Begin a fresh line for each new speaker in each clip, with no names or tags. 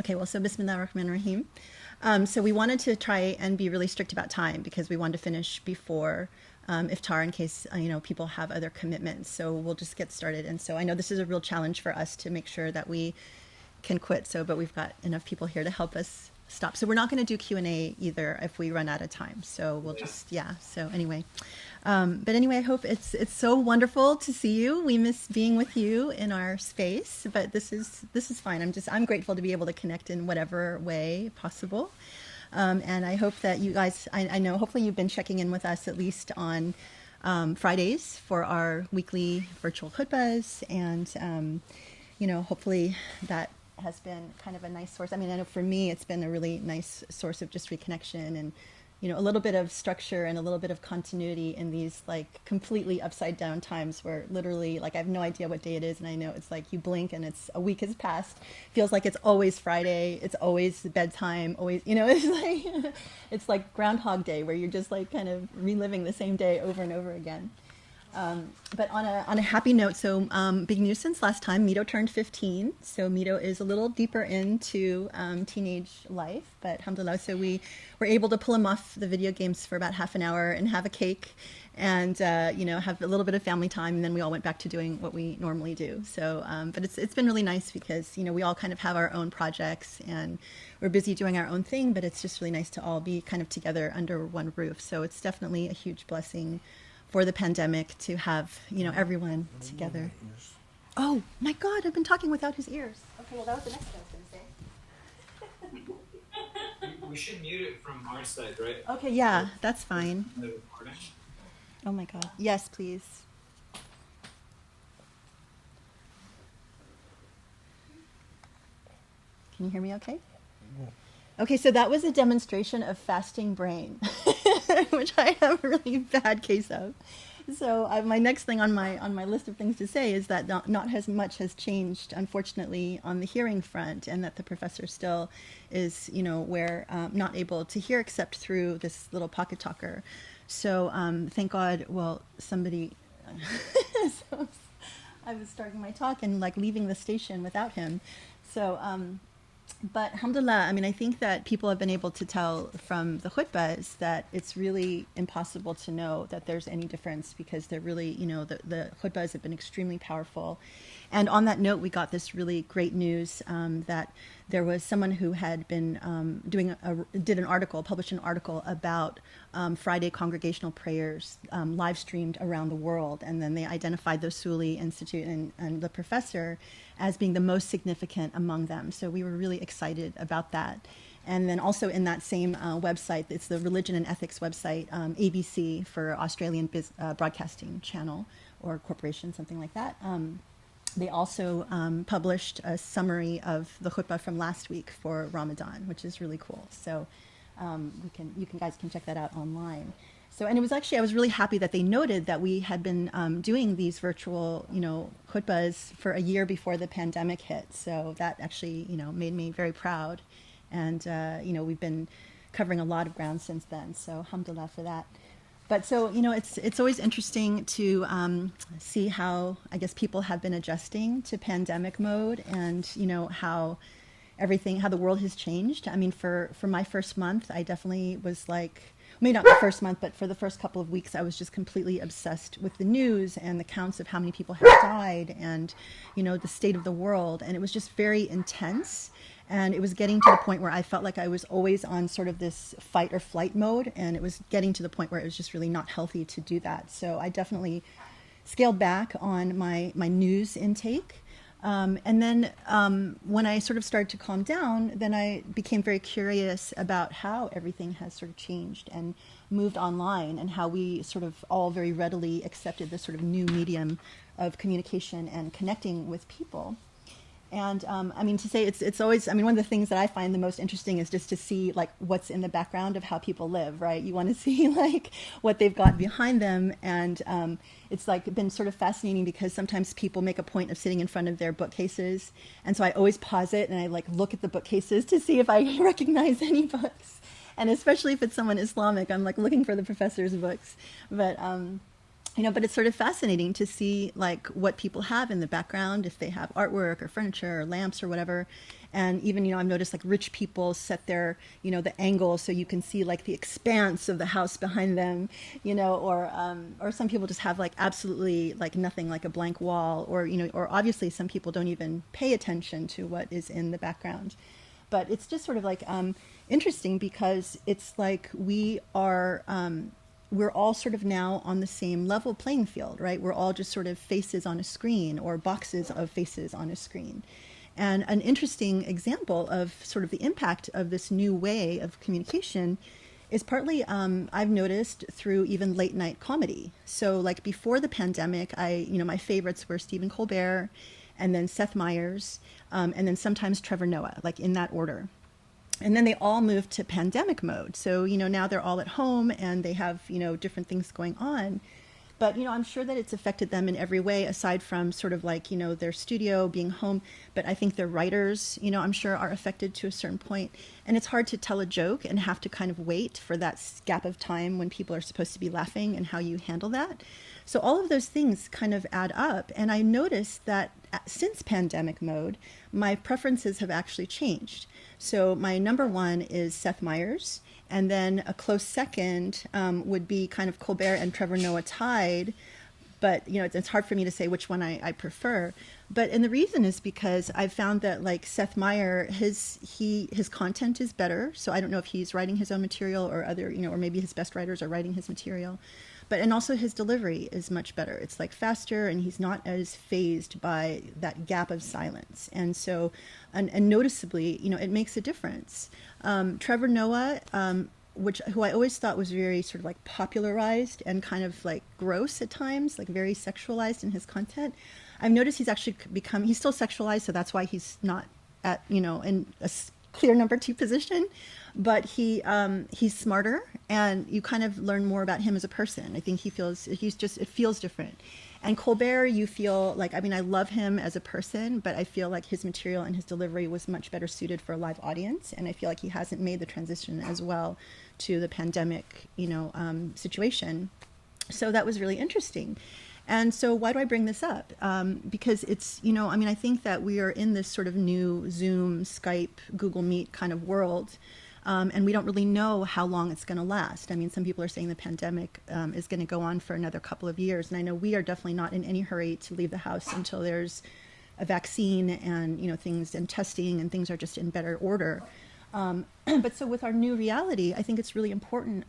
Okay, well, so Bismillah ar-Rahman ar-Rahim. So we wanted to try and be really strict about time because we wanted to finish before iftar in case people have other commitments. So we'll just get started. And so I know this is a real challenge for us to make sure that we can quit. But we've got enough people here to help us stop. So we're not going to do Q&A either if we run out of time. So we'll just So anyway. But anyway, I hope it's so wonderful to see you. We miss being with you in our space, but this is fine. I'm grateful to be able to connect in whatever way possible. And I hope that you guys, I know hopefully you've been checking in with us at least on Fridays for our weekly virtual khutbahs, and hopefully that has been kind of a nice source. I mean, I know for me it's been a really nice source of just reconnection and a little bit of structure and a little bit of continuity in these like completely upside down times where literally like I have no idea what day it is, and I know it's like you blink and it's a week has passed. Feels like it's always Friday, it's always bedtime, always it's like Groundhog Day where you're just like kind of reliving the same day over and over again. But on a happy note, so big news since last time, Mito turned 15. So Mito is a little deeper into teenage life, but alhamdulillah, so we were able to pull him off the video games for about half an hour and have a cake and, have a little bit of family time. And then we all went back to doing what we normally do. So, but it's been really nice because, we all kind of have our own projects and we're busy doing our own thing, but it's just really nice to all be kind of together under one roof. So it's definitely a huge blessing for the pandemic to have, everyone together. Oh my God, I've been talking without his ears. Okay, well that was the next thing I was
gonna say. We should mute it from our side, right?
Okay, yeah, that's fine. Oh my God, yes, please. Can you hear me okay? Okay, so that was a demonstration of fasting brain, which I have a really bad case of. So my next thing on my list of things to say is that not as much has changed, unfortunately, on the hearing front, and that the professor still is, where not able to hear except through this little pocket talker. So thank God, well, somebody, so I was starting my talk and like leaving the station without him. So, but alhamdulillah, I mean, I think that people have been able to tell from the khutbahs that it's really impossible to know that there's any difference because they're really, the khutbahs have been extremely powerful. And on that note, we got this really great news that there was someone who had been published an article about Friday congregational prayers live streamed around the world. And then they identified the Usuli Institute and the professor as being the most significant among them. So we were really excited about that. And then also in that same website, it's the Religion and Ethics website, ABC for Australian Broadcasting Channel or Corporation, something like that. They also published a summary of the khutbah from last week for Ramadan, which is really cool. So you guys can check that out online. So, and it was actually, I was really happy that they noted that we had been doing these virtual, khutbahs for a year before the pandemic hit. So that actually, made me very proud. And, we've been covering a lot of ground since then. So alhamdulillah for that. But so, it's always interesting to see how, I guess, people have been adjusting to pandemic mode and, how the world has changed. I mean, for my first month, I definitely was like, maybe not the first month, but for the first couple of weeks, I was just completely obsessed with the news and the counts of how many people have died and, the state of the world. And it was just very intense. And it was getting to the point where I felt like I was always on sort of this fight or flight mode. And it was getting to the point where it was just really not healthy to do that. So I definitely scaled back on my news intake. And then when I sort of started to calm down, then I became very curious about how everything has sort of changed and moved online and how we sort of all very readily accepted this sort of new medium of communication and connecting with people. And I mean, to say it's always, I mean, one of the things that I find the most interesting is just to see like what's in the background of how people live, right? You want to see like what they've got behind them. And it's like been sort of fascinating because sometimes people make a point of sitting in front of their bookcases. And so I always pause it and I like look at the bookcases to see if I recognize any books. And especially if it's someone Islamic, I'm like looking for the professor's books. But but it's sort of fascinating to see like what people have in the background, if they have artwork or furniture or lamps or whatever. And even, I've noticed like rich people set their, the angle so you can see like the expanse of the house behind them, or some people just have like absolutely like nothing, like a blank wall, or obviously some people don't even pay attention to what is in the background. But it's just sort of like interesting because it's like we're all sort of now on the same level playing field, right? We're all just sort of faces on a screen or boxes of faces on a screen. And an interesting example of sort of the impact of this new way of communication is partly I've noticed through even late night comedy. So like before the pandemic, my favorites were Stephen Colbert and then Seth Meyers, and then sometimes Trevor Noah, like in that order. And then they all moved to pandemic mode. So, now they're all at home and they have, different things going on. But, I'm sure that it's affected them in every way aside from sort of like, their studio being home. But I think their writers, I'm sure are affected to a certain point. And it's hard to tell a joke and have to kind of wait for that gap of time when people are supposed to be laughing and how you handle that. So all of those things kind of add up. And I noticed that since pandemic mode, my preferences have actually changed. So my number one is Seth Meyers, and then a close second would be kind of Colbert and Trevor Noah tied. But it's hard for me to say which one I prefer. And the reason is because I've found that like Seth Meyers, his content is better. So I don't know if he's writing his own material or other, or maybe his best writers are writing his material. And also his delivery is much better. It's like faster, and he's not as fazed by that gap of silence. And so, and noticeably, it makes a difference. Trevor Noah, who I always thought was very sort of like popularized and kind of like gross at times, like very sexualized in his content. I've noticed he's actually he's still sexualized, so that's why he's not at, in a clear number two position. But he's smarter, and you kind of learn more about him as a person. I think it feels different. And Colbert, you feel like, I love him as a person, but I feel like his material and his delivery was much better suited for a live audience. And I feel like he hasn't made the transition as well to the pandemic, situation. So that was really interesting. And so why do I bring this up? Because it's, I think that we are in this sort of new Zoom, Skype, Google Meet kind of world. And we don't really know how long it's going to last. Some people are saying the pandemic is going to go on for another couple of years. And I know we are definitely not in any hurry to leave the house until there's a vaccine and, things and testing and things are just in better order. But so with our new reality, I think it's really important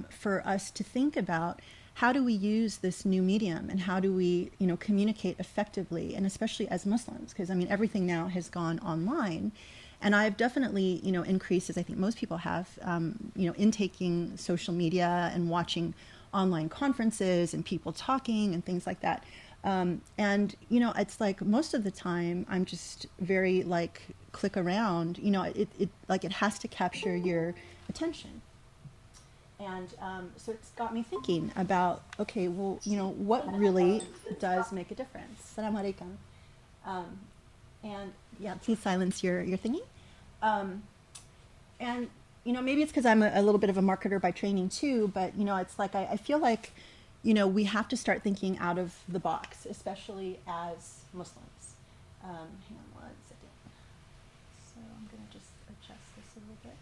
for us to think about how do we use this new medium and how do we, communicate effectively, and especially as Muslims, because everything now has gone online. And I've definitely, increased, as I think most people have, intaking social media and watching online conferences and people talking and things like that. And, it's like most of the time I'm just very like click around, it has to capture your attention. And so it's got me thinking about, okay, well, what really does make a difference? Assalamu alaikum. And yeah, please silence your thingy. And, maybe it's because I'm a little bit of a marketer by training too, but, it's like I feel like, we have to start thinking out of the box, especially as Muslims. Hang on one second. So I'm going to just adjust this a little bit.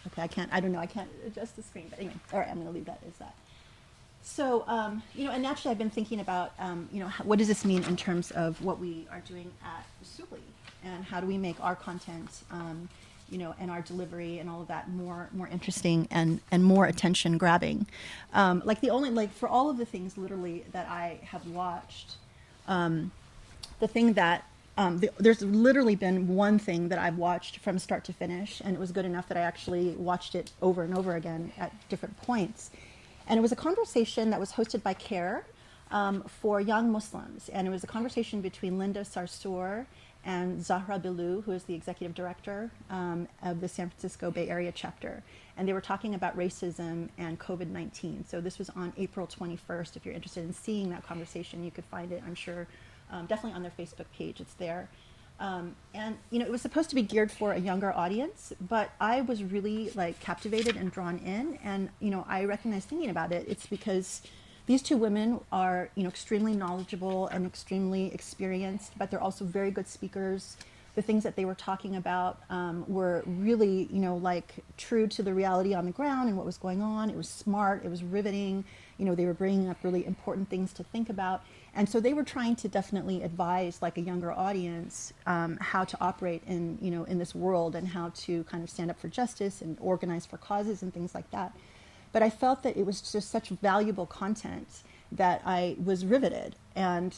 Okay, I can't adjust the screen, but anyway, all right, I'm going to leave that as that. So, and naturally I've been thinking about, what does this mean in terms of what we are doing at Usuli, and how do we make our content, and our delivery and all of that more interesting and more attention grabbing. For all of the things literally that I have watched, the thing that there's literally been one thing that I've watched from start to finish, and it was good enough that I actually watched it over and over again at different points. And it was a conversation that was hosted by CARE for young Muslims. And it was a conversation between Linda Sarsour and Zahra Bilou, who is the executive director of the San Francisco Bay Area chapter. And they were talking about racism and COVID-19. So this was on April 21st. If you're interested in seeing that conversation, you could find it, I'm sure, definitely on their Facebook page. It's there. And it was supposed to be geared for a younger audience, but I was really like captivated and drawn in. And I recognized thinking about it, it's because these two women are extremely knowledgeable and extremely experienced, but they're also very good speakers. The things that they were talking about were really like true to the reality on the ground and what was going on. It was smart, it was riveting. They were bringing up really important things to think about. And so they were trying to definitely advise like a younger audience how to operate in this world, and how to kind of stand up for justice and organize for causes and things like that. But I felt that it was just such valuable content that I was riveted. And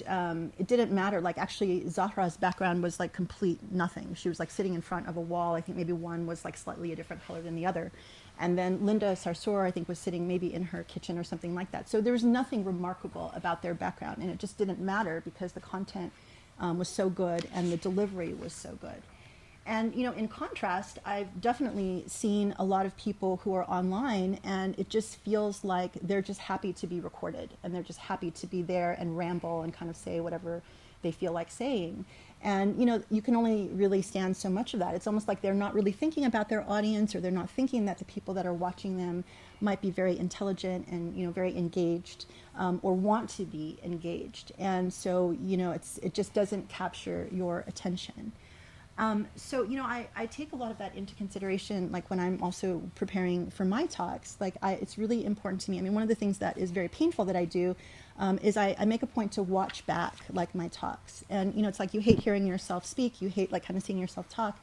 it didn't matter. Like, actually, Zahra's background was like complete nothing. She was like sitting in front of a wall. I think maybe one was like slightly a different color than the other. And then Linda Sarsour, I think, was sitting maybe in her kitchen or something like that. So there was nothing remarkable about their background. And it just didn't matter because the content was so good and the delivery was so good. And in contrast, I've definitely seen a lot of people who are online, and it just feels like they're just happy to be recorded, and they're just happy to be there and ramble and kind of say whatever they feel like saying. And you can only really stand so much of that. It's almost like they're not really thinking about their audience, or they're not thinking that the people that are watching them might be very intelligent and very engaged, or want to be engaged. And so it just doesn't capture your attention. So I take a lot of that into consideration, like when I'm also preparing for my talks. Like it's really important to me. I mean, one of the things that is very painful that I do is I make a point to watch back like my talks. And it's like you hate hearing yourself speak, you hate like kind of seeing yourself talk,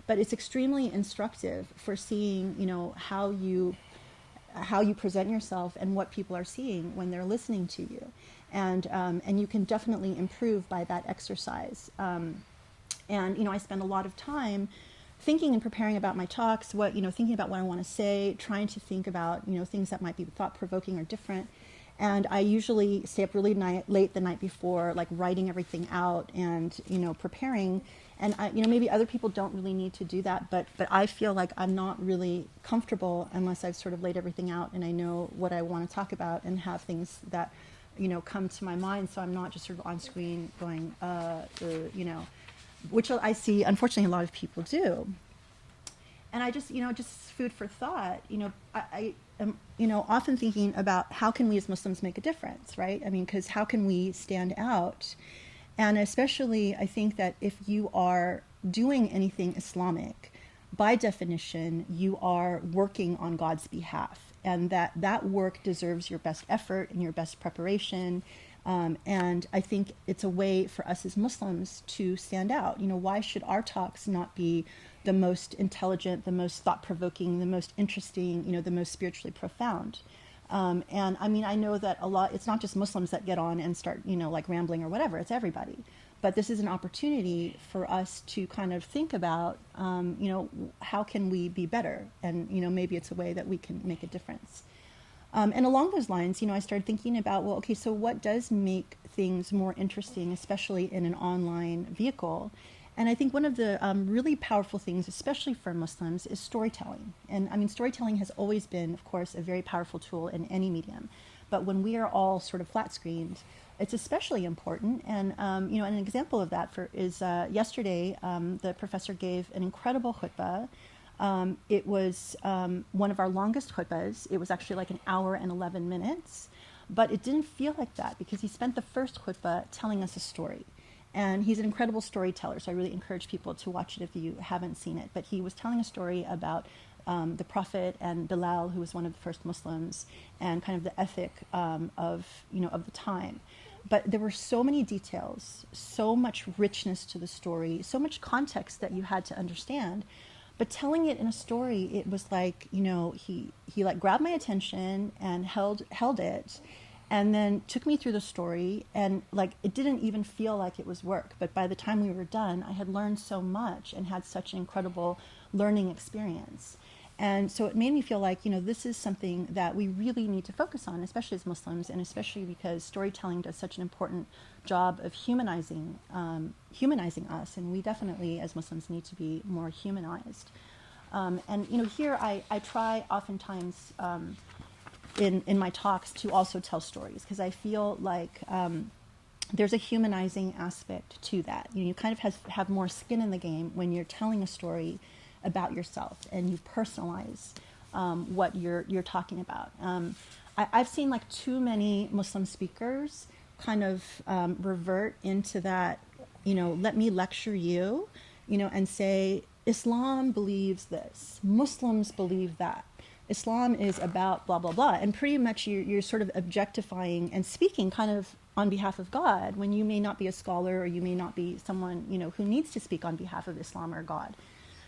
but it's extremely instructive for seeing how you present yourself and what people are seeing when they're listening to you, and you can definitely improve by that exercise. And I spend a lot of time thinking and preparing about my talks, thinking about what I want to say, trying to think about things that might be thought-provoking or different. And I usually stay up really late the night before, like writing everything out and preparing. And maybe other people don't really need to do that, but I feel like I'm not really comfortable unless I've sort of laid everything out and I know what I want to talk about and have things that come to my mind, so I'm not just sort of on screen going which I see, unfortunately, a lot of people do. And I just, just food for thought, I am, often thinking about how can we as Muslims make a difference, right? I mean, because how can we stand out? And especially, I think that if you are doing anything Islamic, by definition, you are working on God's behalf. And that work deserves your best effort and your best preparation. And I think it's a way for us as Muslims to stand out. Why should our talks not be the most intelligent, the most thought-provoking, the most interesting, the most spiritually profound? And I mean, I know that it's not just Muslims that get on and start, like rambling or whatever, it's everybody. But this is an opportunity for us to kind of think about, how can we be better? And, maybe it's a way that we can make a difference. And along those lines, I started thinking about, well, okay, so what does make things more interesting, especially in an online vehicle? And I think one of the really powerful things, especially for Muslims, is storytelling. And I mean, storytelling has always been, of course, a very powerful tool in any medium. But when we are all sort of flat-screened, it's especially important. And, an example of that is yesterday, the professor gave an incredible khutbah. It was one of our longest khutbahs. It was actually like an hour and 11 minutes, but it didn't feel like that because he spent the first khutbah telling us a story. And he's an incredible storyteller, so I really encourage people to watch it if you haven't seen it. But he was telling a story about the Prophet and Bilal, who was one of the first Muslims, and kind of the ethic of the time. But there were so many details, so much richness to the story, so much context that you had to understand. But telling it in a story, it was like, he like grabbed my attention and held it, and then took me through the story, and like it didn't even feel like it was work. But by the time we were done, I had learned so much and had such an incredible learning experience. And so it made me feel like, this is something that we really need to focus on, especially as Muslims, and especially because storytelling does such an important job of humanizing us, and we definitely, as Muslims, need to be more humanized. And here I try oftentimes in my talks to also tell stories, because I feel like there's a humanizing aspect to that. You kind of have more skin in the game when you're telling a story about yourself and you personalize what you're talking about. I've seen like too many Muslim speakers kind of revert into that, let me lecture you, and say Islam believes this, Muslims believe that. Islam is about blah, blah, blah. And pretty much you're sort of objectifying and speaking kind of on behalf of God when you may not be a scholar or you may not be someone, who needs to speak on behalf of Islam or God.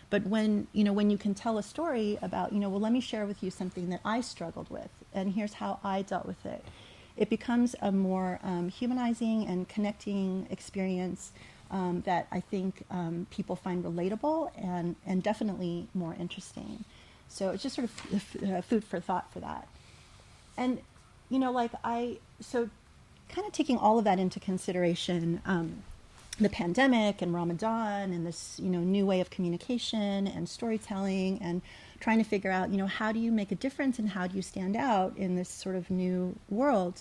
But when you can tell a story about, well, let me share with you something that I struggled with and here's how I dealt with it, it becomes a more humanizing and connecting experience that I think people find relatable and definitely more interesting. So it's just sort of food for thought for that. And, so kind of taking all of that into consideration, the pandemic and Ramadan and this, new way of communication and storytelling and trying to figure out, how do you make a difference and how do you stand out in this sort of new world?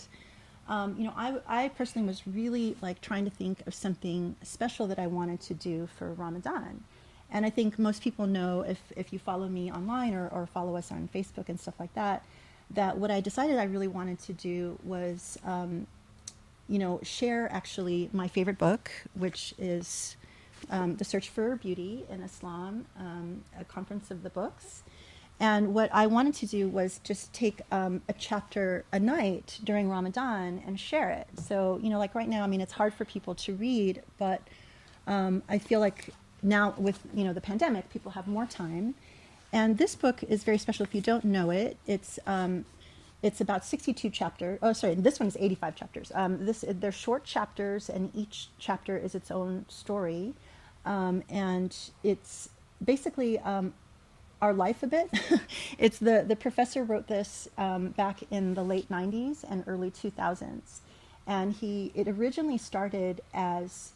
I personally was really like trying to think of something special that I wanted to do for Ramadan. And I think most people know if you follow me online or follow us on Facebook and stuff like that, that what I decided I really wanted to do was, share actually my favorite book, which is The Search for Beauty in Islam, a conference of the books. And what I wanted to do was just take a chapter a night during Ramadan and share it. So, like right now, it's hard for people to read, but I feel like now with, the pandemic, people have more time. And this book is very special. If you don't know it, it's about 62 chapters. Oh, sorry, this one is 85 chapters. They're short chapters, and each chapter is its own story. And it's basically our life a bit. It's the professor wrote this back in the late 90s and early 2000s. And it originally started as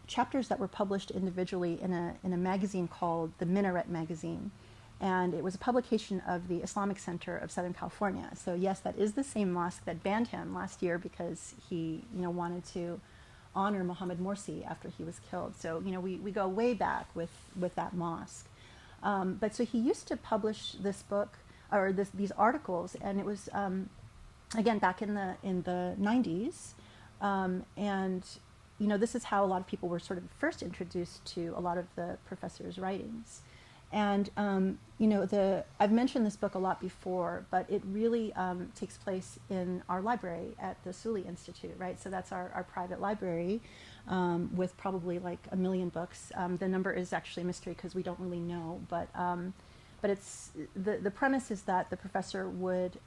chapters that were published individually in a magazine called the Minaret magazine. And it was a publication of the Islamic Center of Southern California. So yes, that is the same mosque that banned him last year because he, wanted to honor Mohammed Morsi after he was killed. So, we go way back with that mosque. But so he used to publish this book or these articles, and it was again back in the 90s, and this is how a lot of people were sort of first introduced to a lot of the professor's writings. And I've mentioned this book a lot before, but it really takes place in our library at the Usuli Institute, right? So that's our private library with probably like 1 million books. The number is actually a mystery because we don't really know, but it's the premise is that the professor would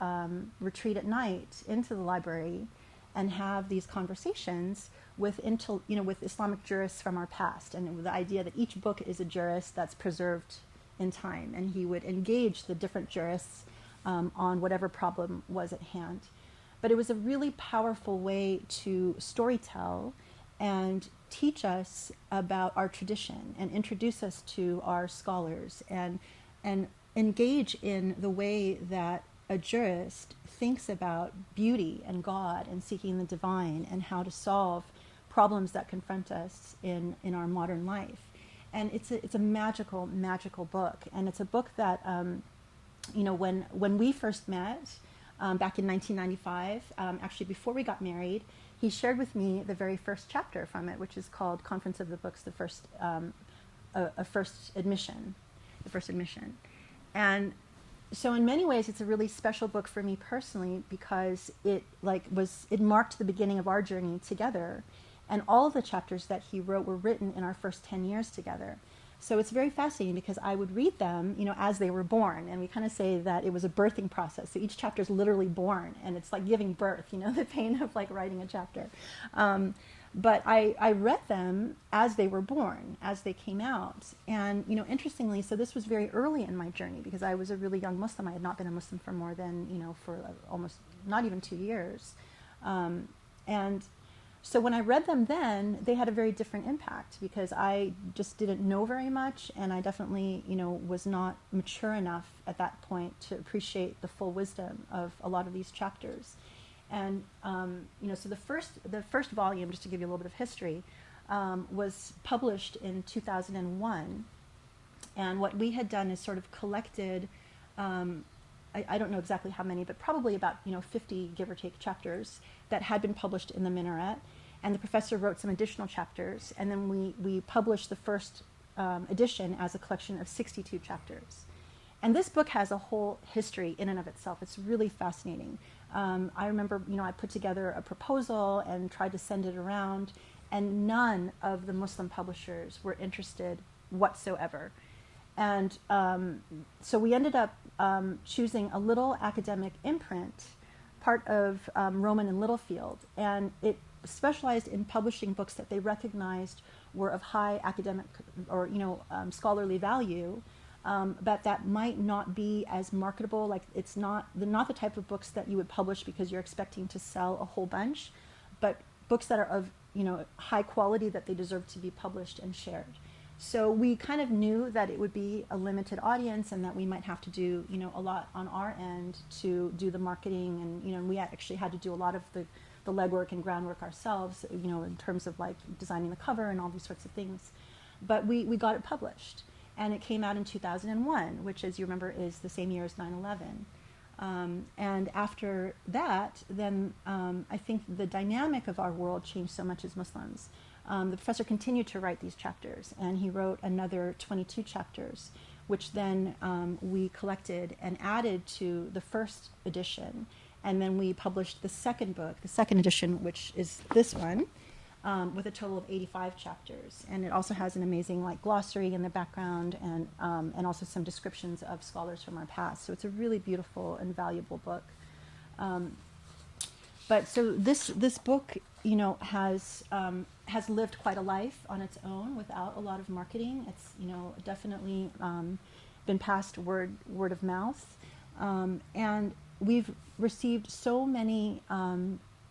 retreat at night into the library and have these conversations with with Islamic jurists from our past, and the idea that each book is a jurist that's preserved in time, and he would engage the different jurists on whatever problem was at hand. But it was a really powerful way to storytell and teach us about our tradition and introduce us to our scholars and engage in the way that a jurist thinks about beauty and God and seeking the divine and how to solve problems that confront us in our modern life. And it's a magical book, and it's a book that when we first met back in 1995, actually before we got married, he shared with me the very first chapter from it, which is called Conference of the Books, the first admission, and so in many ways it's a really special book for me personally because it marked the beginning of our journey together. And all of the chapters that he wrote were written in our first 10 years together. So it's very fascinating because I would read them, as they were born. And we kind of say that it was a birthing process. So each chapter is literally born, and it's like giving birth, the pain of like writing a chapter. But I read them as they were born, as they came out. And, interestingly, so this was very early in my journey because I was a really young Muslim. I had not been a Muslim for more than, for almost not even 2 years. And so when I read them then, they had a very different impact because I just didn't know very much, and I definitely, was not mature enough at that point to appreciate the full wisdom of a lot of these chapters. And so the first volume, just to give you a little bit of history, was published in 2001. And what we had done is sort of collected, I don't know exactly how many, but probably about 50, give or take, chapters that had been published in the Minaret. And the professor wrote some additional chapters, and then we published the first edition as a collection of 62 chapters. And this book has a whole history in and of itself. It's really fascinating. I remember, I put together a proposal and tried to send it around, and none of the Muslim publishers were interested whatsoever. And so we ended up choosing a little academic imprint, part of Rowman and Littlefield, and it specialized in publishing books that they recognized were of high academic or scholarly value, but that might not be as marketable. Like they're not the type of books that you would publish because you're expecting to sell a whole bunch, but books that are of high quality, that they deserve to be published and shared. So we kind of knew that it would be a limited audience and that we might have to do, a lot on our end to do the marketing. And, we actually had to do a lot of the legwork and groundwork ourselves, in terms of like designing the cover and all these sorts of things. But we got it published. And it came out in 2001, which, as you remember, is the same year as 9/11. And after that, then I think the dynamic of our world changed so much as Muslims. The professor continued to write these chapters, and he wrote another 22 chapters, which then we collected and added to the first edition. And then we published the second book, the second edition, which is this one, with a total of 85 chapters. And it also has an amazing glossary in the background, and also some descriptions of scholars from our past. So it's a really beautiful and valuable book. But so this book, has lived quite a life on its own without a lot of marketing. It's definitely been passed word of mouth, and we've received so many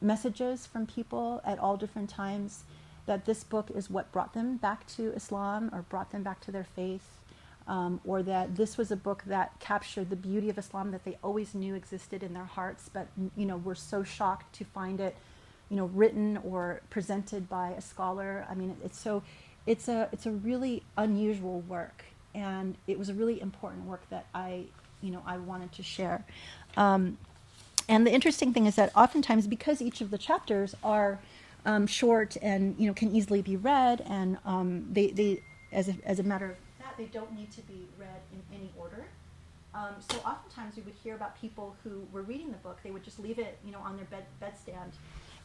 messages from people at all different times that this book is what brought them back to Islam or brought them back to their faith. Or that this was a book that captured the beauty of Islam that they always knew existed in their hearts, but were so shocked to find it, written or presented by a scholar. I mean, it's a really unusual work, and it was a really important work that I wanted to share. And the interesting thing is that oftentimes, because each of the chapters are short and can easily be read, and they as a matter of they don't need to be read in any order. So oftentimes we would hear about people who were reading the book. They would just leave it, on their bedstand,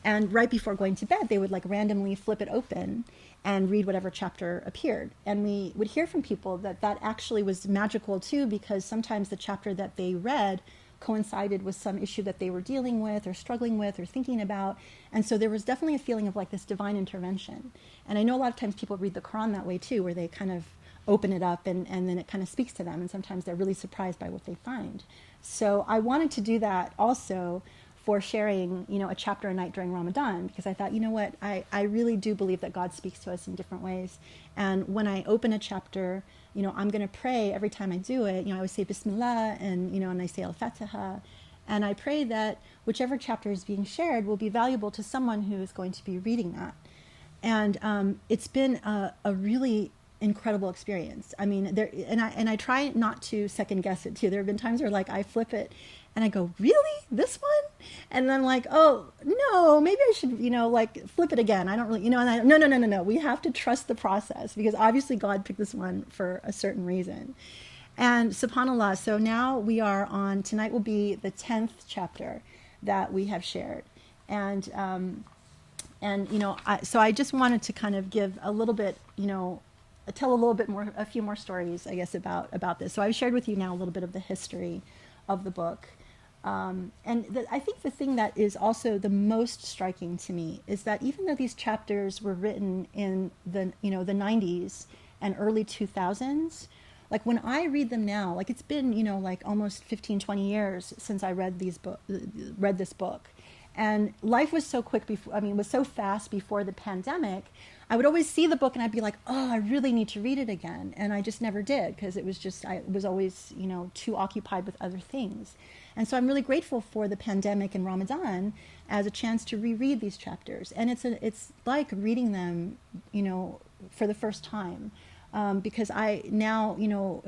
and right before going to bed, they would randomly flip it open and read whatever chapter appeared. And we would hear from people that actually was magical too, because sometimes the chapter that they read coincided with some issue that they were dealing with or struggling with or thinking about. And so there was definitely a feeling of this divine intervention. And I know a lot of times people read the Quran that way too, where they kind of open it up and then it kind of speaks to them, and sometimes they're really surprised by what they find. So I wanted to do that also for sharing, a chapter a night during Ramadan, because I thought, I really do believe that God speaks to us in different ways. And when I open a chapter, I'm going to pray every time I do it. I always say Bismillah, and I say Al-Fatiha, and I pray that whichever chapter is being shared will be valuable to someone who is going to be reading that. And it's been a really incredible experience. I mean, I try not to second guess it too. There have been times where I flip it and I go, really, this one? And then I'm like, oh no, maybe I should flip it again. I don't really, and no. We have to trust the process, because obviously God picked this one for a certain reason. And subhanAllah, so now we are on, tonight will be the 10th chapter that we have shared. And so I just wanted to kind of give a little bit, tell a little bit more, a few more stories, I guess, about this. So I've shared with you now a little bit of the history of the book. I think the thing that is also the most striking to me is that even though these chapters were written in the 90s and early 2000s, when I read them now, it's been, almost 15, 20 years since I read this book. And life was so quick before, I mean, was so fast before the pandemic. I would always see the book and I'd be like, oh, I really need to read it again. And I just never did because it was just, I was always, too occupied with other things. And so I'm really grateful for the pandemic and Ramadan as a chance to reread these chapters. And it's like reading them, for the first time. Because I now,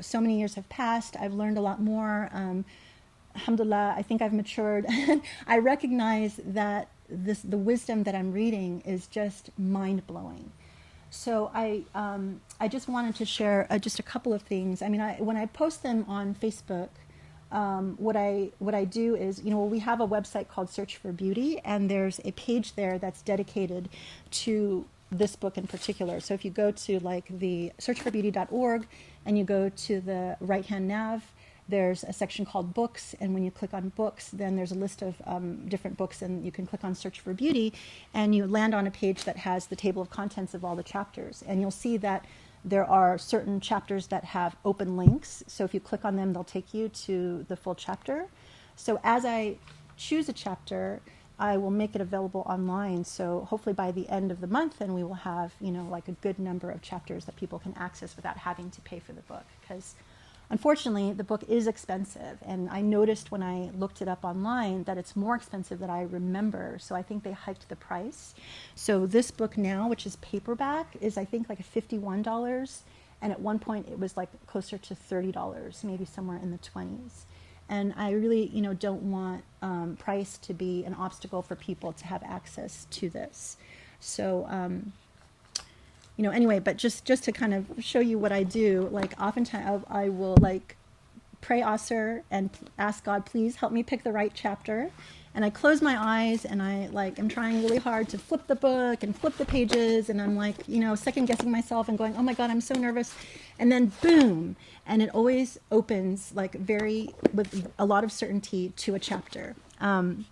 so many years have passed. I've learned a lot more. Alhamdulillah, I think I've matured. I recognize that the wisdom that I'm reading is just mind-blowing. So I just wanted to share just a couple of things. I mean, when I post them on Facebook, what I do is, we have a website called Search for Beauty, and there's a page there that's dedicated to this book in particular. So if you go to like the searchforbeauty.org and you go to the right-hand nav, there's a section called books, and when you click on books, then there's a list of different books, and you can click on Search for Beauty, and you land on a page that has the table of contents of all the chapters. And you'll see that there are certain chapters that have open links. So if you click on them, they'll take you to the full chapter. So as I choose a chapter, I will make it available online. So hopefully by the end of the month, then we will have, like a good number of chapters that people can access without having to pay for the book. Because unfortunately, the book is expensive, and I noticed when I looked it up online that it's more expensive than I remember, so I think they hiked the price. So this book now, which is paperback, is I think like $51, and at one point it was like closer to $30, maybe somewhere in the 20s. And I really, don't want price to be an obstacle for people to have access to this. So, anyway, but just to kind of show you what I do, like oftentimes I will like pray Asr and ask God, please help me pick the right chapter. And I close my eyes and I am trying really hard to flip the book and flip the pages. And I'm like, second guessing myself and going, oh my God, I'm so nervous. And then boom. And it always opens with a lot of certainty to a chapter. And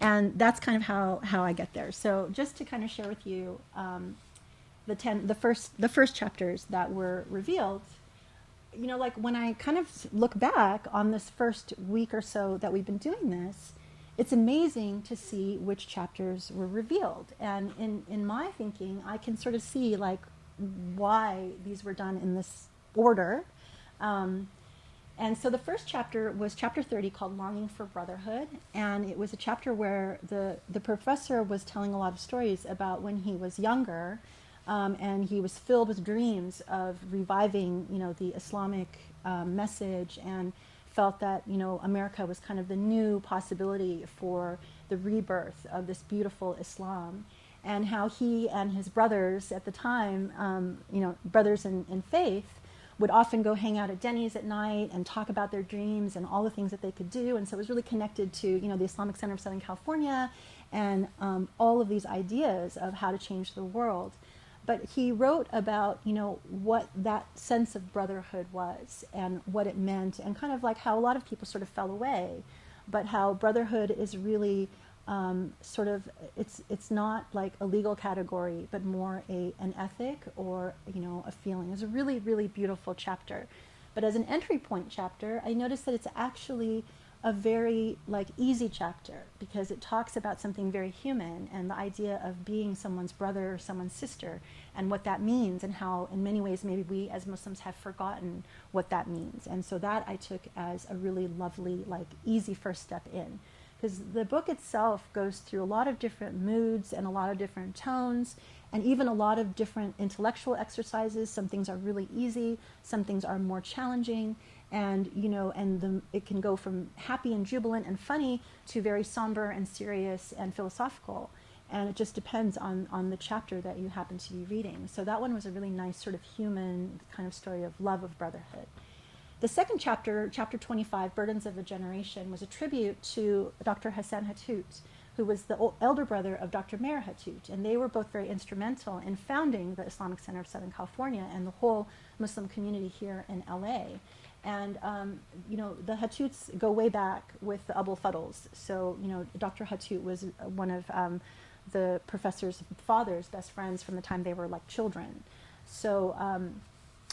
that's kind of how I get there. So just to kind of share with you, the first chapters that were revealed, when I kind of look back on this first week or so that we've been doing this, it's amazing to see which chapters were revealed. And in my thinking, I can sort of see why these were done in this order. And so the first chapter was chapter 30, called Longing for Brotherhood. And it was a chapter where the professor was telling a lot of stories about when he was younger. And he was filled with dreams of reviving, the Islamic message, and felt that, America was kind of the new possibility for the rebirth of this beautiful Islam, and how he and his brothers at the time, brothers in faith, would often go hang out at Denny's at night and talk about their dreams and all the things that they could do. And so it was really connected to, the Islamic Center of Southern California and all of these ideas of how to change the world. But he wrote about, what that sense of brotherhood was and what it meant, and kind of like how a lot of people sort of fell away, but how brotherhood is really it's not like a legal category, but more an ethic or, a feeling. It's a really, really beautiful chapter. But as an entry point chapter, I noticed that it's actually a very easy chapter, because it talks about something very human and the idea of being someone's brother or someone's sister, and what that means, and how in many ways maybe we as Muslims have forgotten what that means. And so that I took as a really lovely easy first step in, because the book itself goes through a lot of different moods and a lot of different tones, and even a lot of different intellectual exercises. Some things are really easy, some things are more challenging. And it can go from happy and jubilant and funny to very somber and serious and philosophical. And it just depends on the chapter that you happen to be reading. So that one was a really nice sort of human kind of story of love of brotherhood. The second chapter, chapter 25, Burdens of a Generation, was a tribute to Dr. Hassan Hathout, who was the elder brother of Dr. Meher Hathout. And they were both very instrumental in founding the Islamic Center of Southern California and the whole Muslim community here in LA. And, the Hathouts go way back with the Abou El Fadls. So, Dr. Hathout was one of the professor's father's best friends from the time they were children. So,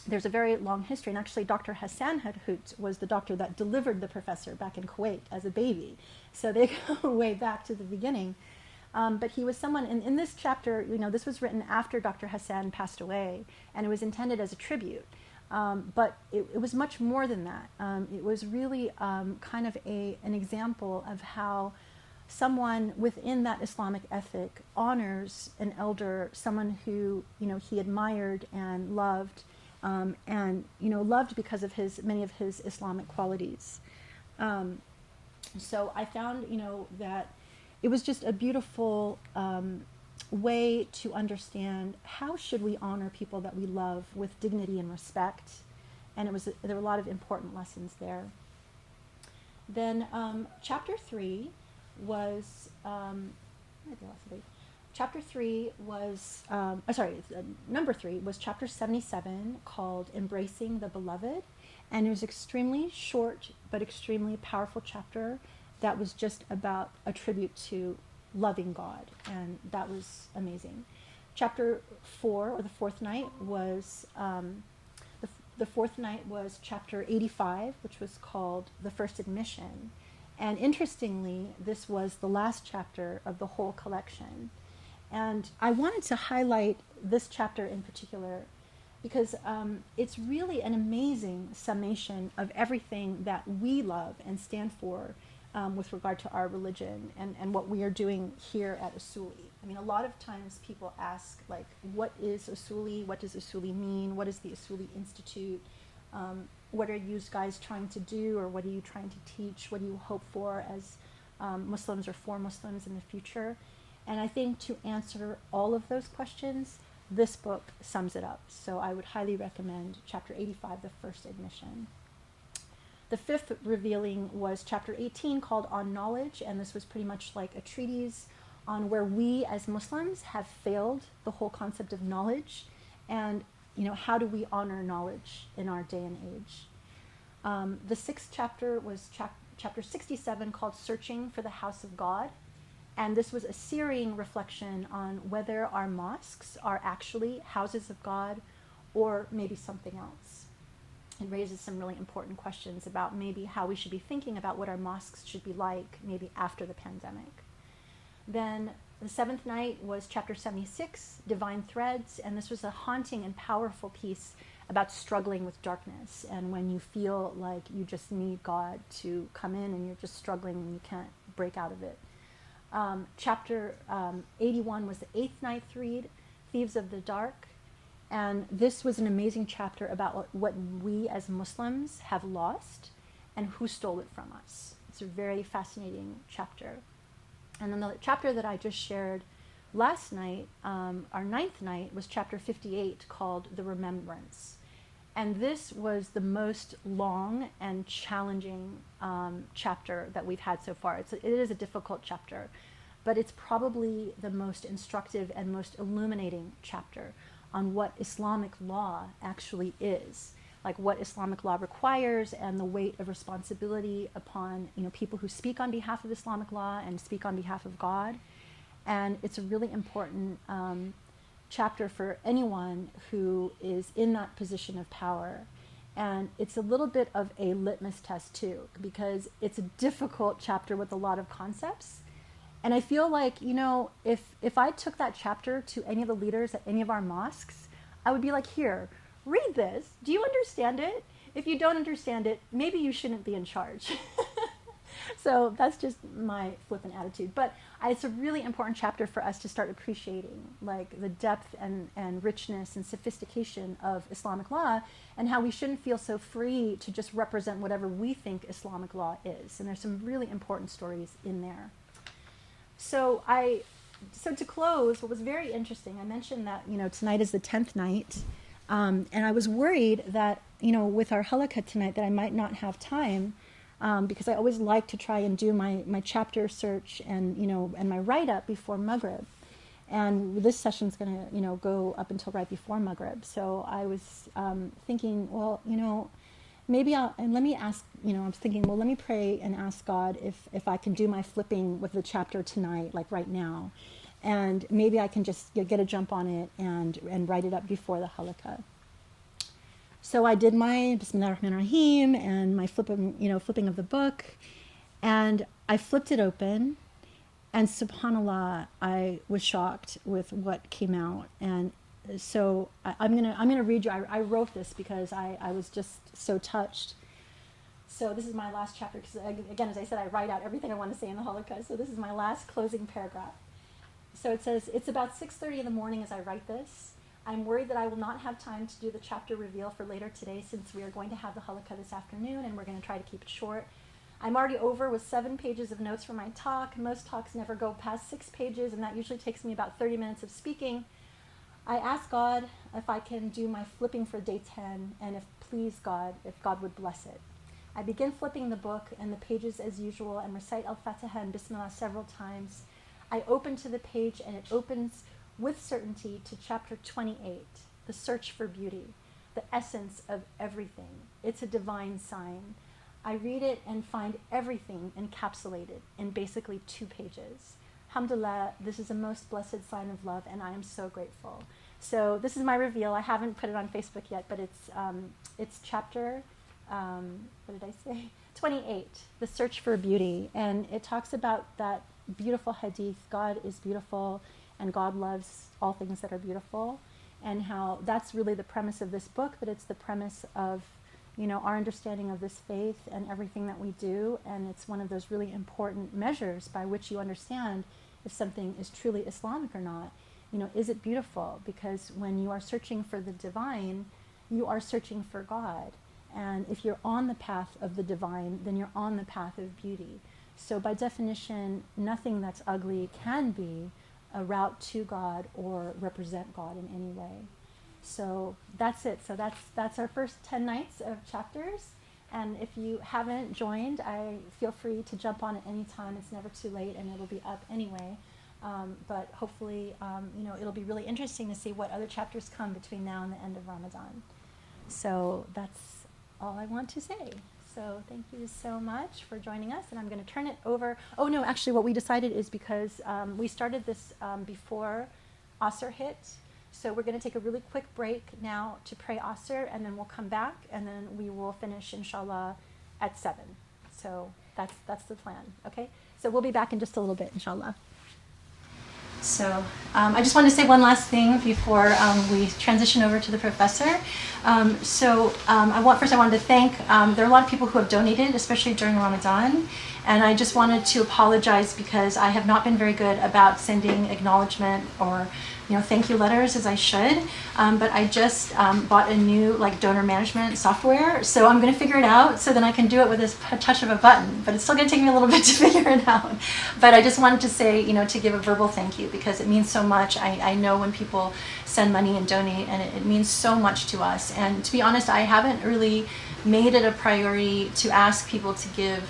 there's a very long history, and actually Dr. Hassan Hadhout was the doctor that delivered the professor back in Kuwait as a baby. So they go way back to the beginning. But he was someone, in this chapter, this was written after Dr. Hassan passed away, and it was intended as a tribute. But it was much more than that. It was really kind of an example of how someone within that Islamic ethic honors an elder, someone who he admired and loved, and loved because of many of his Islamic qualities. So I found that it was just a beautiful way to understand how should we honor people that we love with dignity and respect, and there were a lot of important lessons there. Then chapter 3 was number 3 was chapter 77, called Embracing the Beloved, and it was extremely short but extremely powerful chapter that was just about a tribute to loving God, and that was amazing. Chapter 4, or the fourth night, was the fourth night was chapter 85, which was called The First Admission. And interestingly, this was the last chapter of the whole collection. And I wanted to highlight this chapter in particular because it's really an amazing summation of everything that we love and stand for with regard to our religion and what we are doing here at Usuli. I mean, a lot of times people ask, like, what is Usuli? What does Usuli mean? What is the Usuli Institute? What are you guys trying to do, or what are you trying to teach? What do you hope for as Muslims or for Muslims in the future? And I think to answer all of those questions, this book sums it up. So I would highly recommend chapter 85, The First Admission. The fifth revealing was chapter 18, called On Knowledge, and this was pretty much like a treatise on where we as Muslims have failed the whole concept of knowledge, and how do we honor knowledge in our day and age. The sixth chapter was chapter 67, called Searching for the House of God, and this was a searing reflection on whether our mosques are actually houses of God or maybe something else. It raises some really important questions about maybe how we should be thinking about what our mosques should be like maybe after the pandemic. Then the seventh night was chapter 76, Divine Threads, and this was a haunting and powerful piece about struggling with darkness, and when you feel like you just need God to come in and you're just struggling and you can't break out of it. Chapter 81 was the eighth ninth read, Thieves of the Dark, and this was an amazing chapter about what we as Muslims have lost and who stole it from us. It's a very fascinating chapter. And then the chapter that I just shared last night, our ninth night, was chapter 58, called The Remembrance. And this was the most long and challenging chapter that we've had so far. It is a difficult chapter, but it's probably the most instructive and most illuminating chapter on what Islamic law actually is, like what Islamic law requires and the weight of responsibility upon people who speak on behalf of Islamic law and speak on behalf of God. And it's a really important chapter for anyone who is in that position of power. And it's a little bit of a litmus test too, because it's a difficult chapter with a lot of concepts. And I feel like, if I took that chapter to any of the leaders at any of our mosques, I would be like, here, read this. Do you understand it? If you don't understand it, maybe you shouldn't be in charge. So that's just my flippant attitude. But it's a really important chapter for us to start appreciating, like the depth and richness and sophistication of Islamic law, and how we shouldn't feel so free to just represent whatever we think Islamic law is. And there's some really important stories in there. So to close, what was very interesting, I mentioned that, tonight is the 10th night, and I was worried that, with our Halaqa tonight, that I might not have time, because I always like to try and do my chapter search and, and my write-up before Maghrib. And this session's going to, go up until right before Maghrib. So I was thinking, well, maybe let me ask, I was thinking, well, let me pray and ask God if I can do my flipping with the chapter tonight, like right now. And maybe I can just get a jump on it and write it up before the Halaqa. So I did my Bismillah ar-Rahman ar-Rahim and my flipping of the book, and I flipped it open, and subhanallah, I was shocked with what came out. And so I'm gonna read you. I wrote this because I was just so touched. So this is my last chapter, because again, as I said, I write out everything I want to say in the Halaqa. So this is my last closing paragraph. So it says, it's about 6:30 in the morning as I write this. I'm worried that I will not have time to do the chapter reveal for later today, since we are going to have the Halaqa this afternoon, and we're going to try to keep it short. I'm already over with 7 pages of notes for my talk. Most talks never go past 6 pages, and that usually takes me about 30 minutes of speaking. I ask God if I can do my flipping for day 10, and if God would bless it. I begin flipping the book and the pages as usual and recite Al-Fatiha and Bismillah several times. I open to the page, and it opens with certainty to chapter 28, the search for beauty, the essence of everything. It's a divine sign. I read it and find everything encapsulated in basically 2 pages. Alhamdulillah, this is a most blessed sign of love, and I am so grateful. So this is my reveal. I haven't put it on Facebook yet, but it's chapter, what did I say? 28, the search for beauty. And it talks about that beautiful hadith, God is beautiful, and God loves all things that are beautiful, and how that's really the premise of this book, but it's the premise of our understanding of this faith and everything that we do. And it's one of those really important measures by which you understand if something is truly Islamic or not. Is it beautiful? Because when you are searching for the divine, you are searching for God. And if you're on the path of the divine, then you're on the path of beauty. So by definition, nothing that's ugly can be a route to God or represent God in any way. So that's it. So that's our first 10 nights of chapters. And if you haven't joined, I feel free to jump on at any time. It's never too late, and it'll be up anyway. But hopefully, it'll be really interesting to see what other chapters come between now and the end of Ramadan. So that's all I want to say. So thank you so much for joining us, and I'm going to turn it over. Oh no, actually what we decided is, because we started this before Asr hit, so we're going to take a really quick break now to pray Asr, and then we'll come back, and then we will finish inshallah at 7. So that's the plan, okay? So we'll be back in just a little bit, inshallah. So I just wanted to say one last thing before we transition over to the professor. I wanted to thank, there are a lot of people who have donated, especially during Ramadan, and I just wanted to apologize because I have not been very good about sending acknowledgement or thank you letters as I should, but I just bought a new donor management software, so I'm going to figure it out so then I can do it with a touch of a button, but it's still going to take me a little bit to figure it out. But I just wanted to say, to give a verbal thank you, because it means so much. I know when people send money and donate, and it means so much to us. And to be honest, I haven't really made it a priority to ask people to give,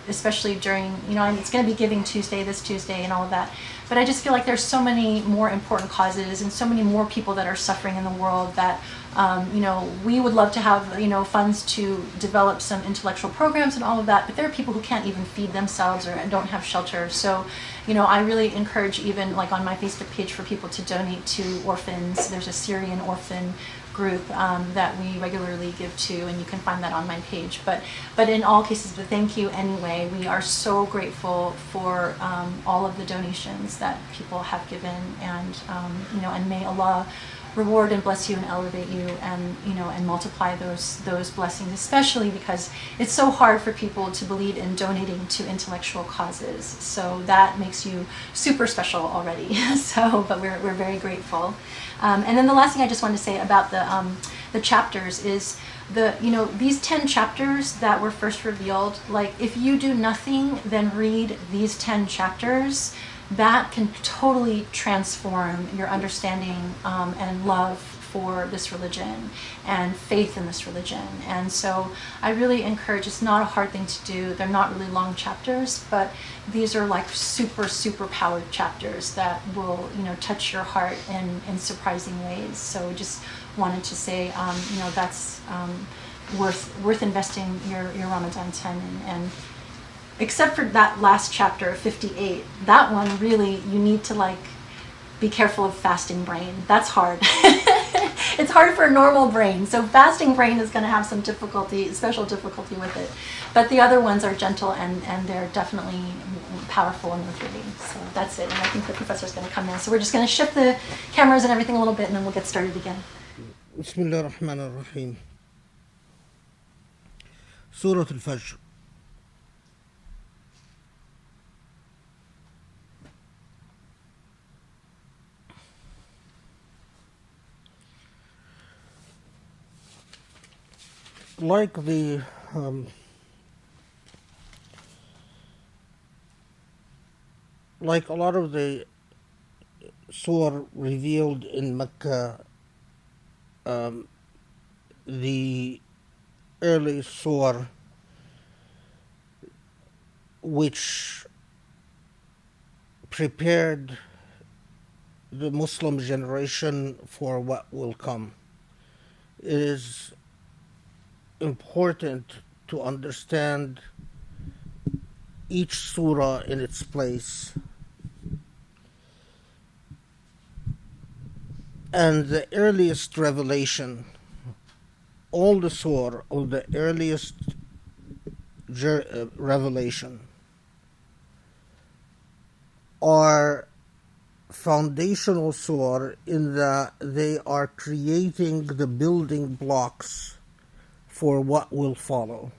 especially during, it's going to be Giving Tuesday, this Tuesday, and all of that. But I just feel like there's so many more important causes and so many more people that are suffering in the world that, we would love to have, funds to develop some intellectual programs and all of that. But there are people who can't even feed themselves or don't have shelter. So, I really encourage, even on my Facebook page, for people to donate to orphans. There's a Syrian orphan group that we regularly give to, and you can find that on my page. But in all cases, but thank you anyway. We are so grateful for all of the donations that people have given, and and may Allah reward and bless you and elevate you, and and multiply those blessings, especially because it's so hard for people to believe in donating to intellectual causes. So that makes you super special already. But we're very grateful. And then the last thing I just want to say about the chapters is these 10 chapters that were first revealed, if you do nothing, then read these 10 chapters. That can totally transform your understanding and love for this religion and faith in this religion. And so I really encourage, it's not a hard thing to do. They're not really long chapters, but these are super powered chapters that will touch your heart in surprising ways. So just wanted to say that's worth investing your Ramadan time in. And except for that last chapter, 58, that one really, you need to be careful of fasting brain. That's hard.
It's hard for a normal brain. So fasting brain is going to have some difficulty, special difficulty with it. But the other ones are gentle and they're definitely powerful and worth reading. So that's it. And I think the professor's going to come in. So we're just going to shift the cameras and everything a little bit and then we'll get started again.
بسم الله الرحمن الرحيم. سورة الفجر. Like like a lot of the surah revealed in Mecca, the early surah which prepared the Muslim generation for what will come. It is important to understand each surah in its place. And the earliest revelation, all the surah of the earliest revelation are foundational surah in that they are creating the building blocks for what will follow.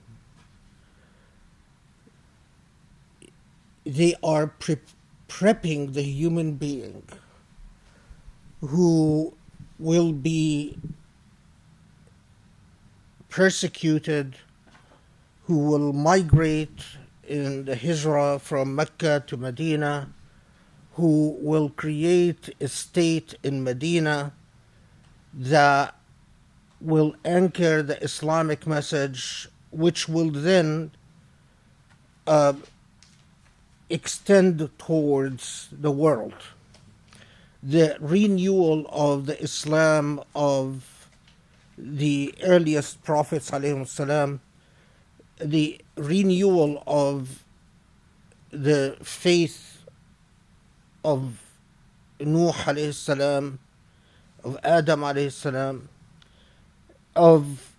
They are prepping the human being who will be persecuted, who will migrate in the hijrah from Mecca to Medina, who will create a state in Medina that will anchor the Islamic message, which will then extend towards the world. The renewal of the Islam of the earliest prophets, ﷺ, the renewal of the faith of Nuh ﷺ, of Adam ﷺ, of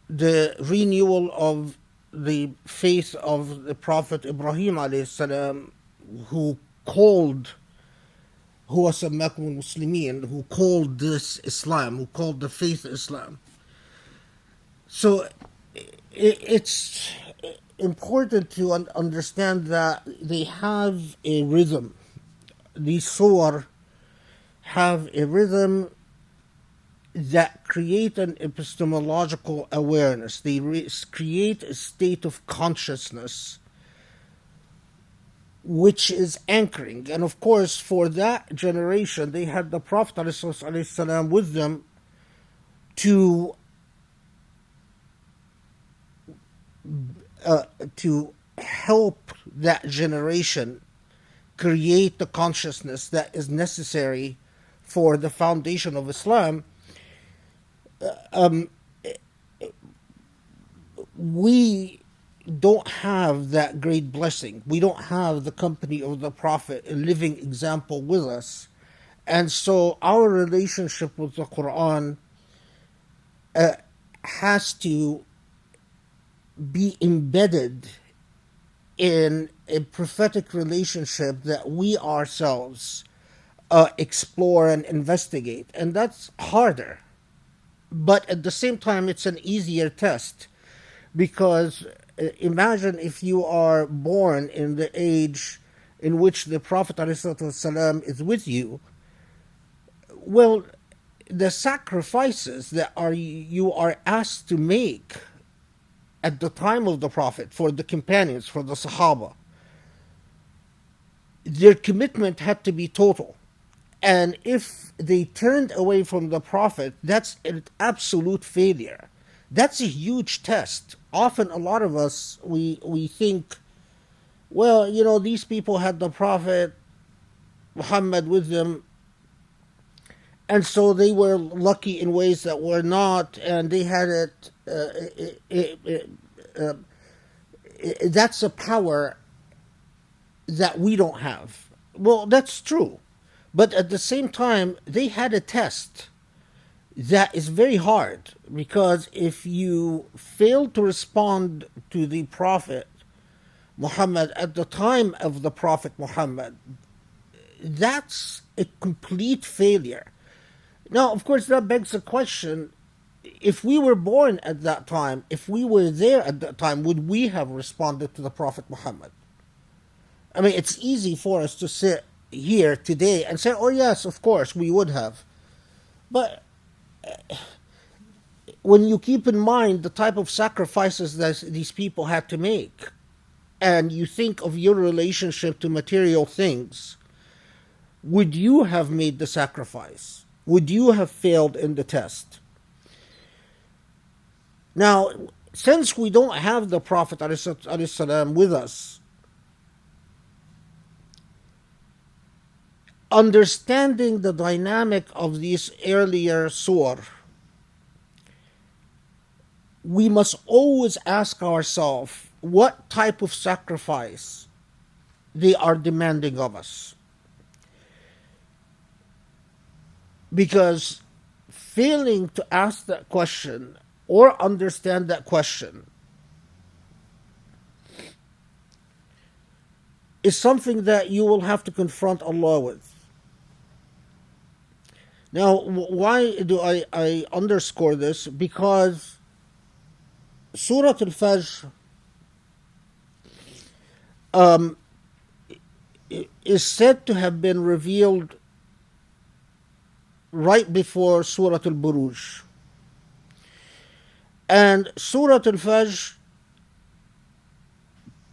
the renewal of the faith of the Prophet Ibrahim ﷺ, who سماكم المسلمين, who called this Islam, who called the faith Islam. So it's important to understand that they have a rhythm. These surah have a rhythm that create an epistemological awareness. They create a state of consciousness which is anchoring. And of course, for that generation, they had the Prophet ﷺ with them to help that generation create the consciousness that is necessary for the foundation of Islam. We don't have that great blessing. We don't have the company of the Prophet, a living example with us. And so our relationship with the Quran has to be embedded in a prophetic relationship that we ourselves explore and investigate. And that's harder. But at the same time, it's an easier test, because imagine if you are born in the age in which the Prophet ﷺ is with you. Well, the sacrifices that you are asked to make at the time of the Prophet for the companions, for the Sahaba, their commitment had to be total. And if they turned away from the Prophet, that's an absolute failure. That's a huge test. Often a lot of us, we think, well, these people had the Prophet Muhammad with them, and so they were lucky in ways that were not, and they had that's a power that we don't have. Well, that's true. But at the same time, they had a test. that is very hard, because if you fail to respond to the Prophet Muhammad at the time of the Prophet Muhammad, that's a complete failure. Now, of course, that begs the question, if we were born at that time, if we were there at that time, would we have responded to the Prophet Muhammad? I mean, it's easy for us to sit here today and say, oh, yes, of course, we would have. But when you keep in mind the type of sacrifices that these people had to make, and you think of your relationship to material things, would you have made the sacrifice? Would you have failed in the test? Now, since we don't have the Prophet ﷺ with us, understanding the dynamic of these earlier surah, we must always ask ourselves what type of sacrifice they are demanding of us. Because failing to ask that question or understand that question is something that you will have to confront Allah with. Now, why do I underscore this? Because Surah Al-Fajr is said to have been revealed right before Surah Al-Buruj. And Surah Al-Fajr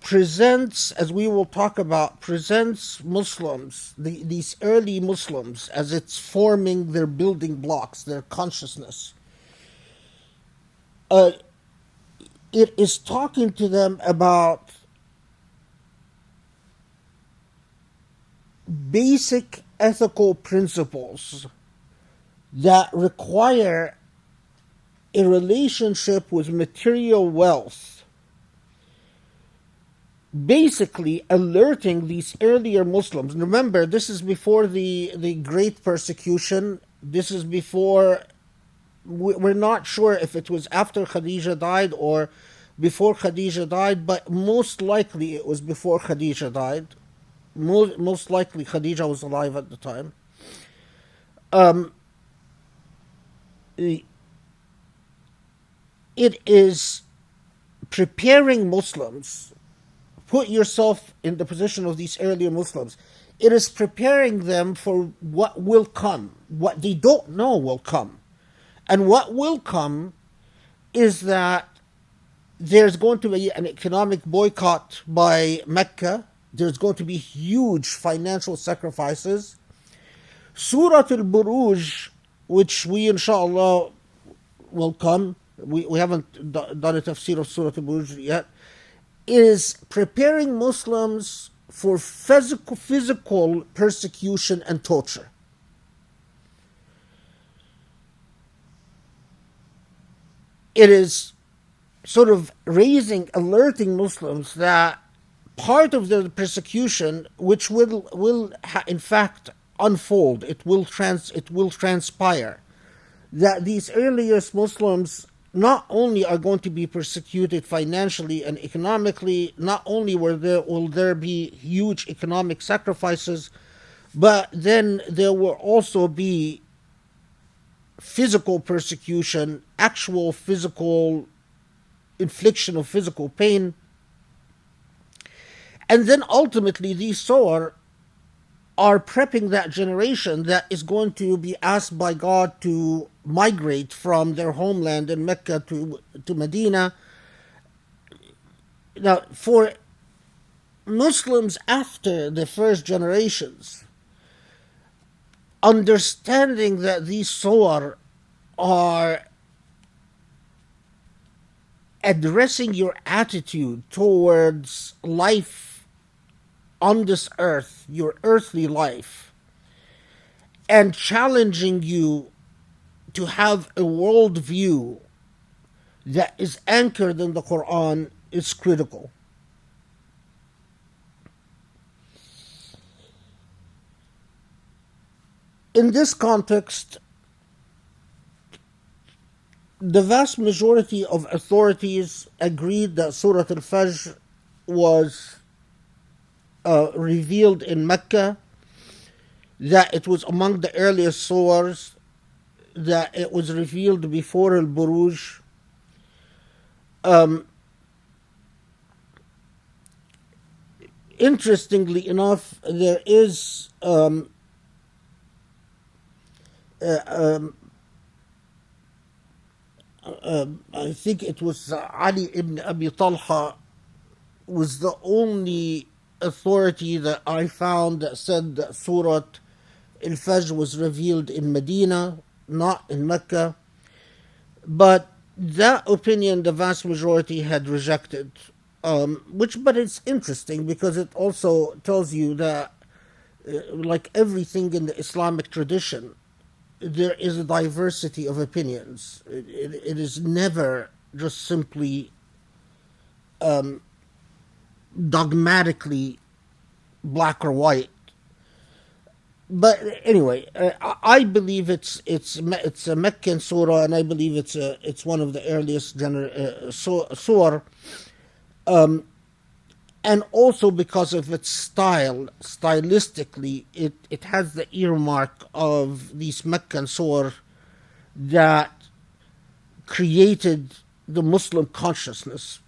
presents, as we will talk about, presents Muslims, these early Muslims, as it's forming their building blocks, their consciousness. It is talking to them about basic ethical principles that require a relationship with material wealth, basically alerting these earlier Muslims. Remember, this is before the great persecution. This is before, we're not sure if it was after Khadija died or before Khadija died, but most likely it was before Khadija died. Most likely Khadija was alive at the time. It is preparing Muslims. Put yourself in the position of these earlier Muslims. It is preparing them for what will come, what they don't know will come. And what will come is that there's going to be an economic boycott by Mecca. There's going to be huge financial sacrifices. Surah Al-Buruj, which we inshallah will come, we haven't done a tafsir of Surah Al-Buruj yet, is preparing Muslims for physical persecution and torture. It is sort of alerting Muslims that part of the persecution, which will in fact unfold, it will transpire, that these earliest Muslims not only are going to be persecuted financially and economically, not only will there be huge economic sacrifices, but then there will also be physical persecution, actual physical infliction of physical pain. And then ultimately these surah are prepping that generation that is going to be asked by God to migrate from their homeland in Mecca to Medina. Now, for Muslims after the first generations, understanding that these surah are addressing your attitude towards life on this earth, your earthly life, and challenging you to have a worldview that is anchored in the Quran is critical. In this context, the vast majority of authorities agreed that Surah Al-Fajr was revealed in Mecca, that it was among the earliest surahs, that it was revealed before Al-Buruj. Interestingly enough, there is I think it was Ali ibn Abi Talha was the only authority that I found that said that Surah Al-Fajr was revealed in Medina, not in Mecca. But that opinion, the vast majority had rejected. But it's interesting because it also tells you that, like everything in the Islamic tradition, there is a diversity of opinions. It is never just simply dogmatically black or white. But anyway, I believe it's a Meccan surah, and I believe it's one of the earliest surah, and also because of its style. Stylistically, it has the earmark of these Meccan surah that created the Muslim consciousness.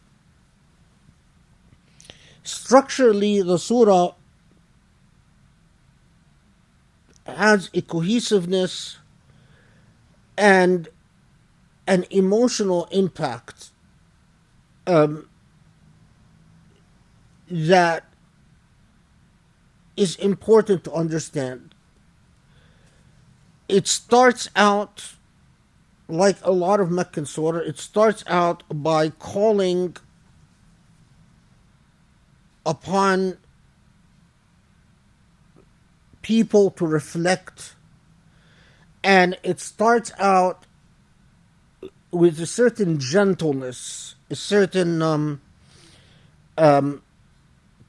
Structurally, the surah has a cohesiveness and an emotional impact that is important to understand. It starts out, like a lot of Meccan surah, it starts out by calling upon people to reflect, and it starts out with a certain gentleness, a certain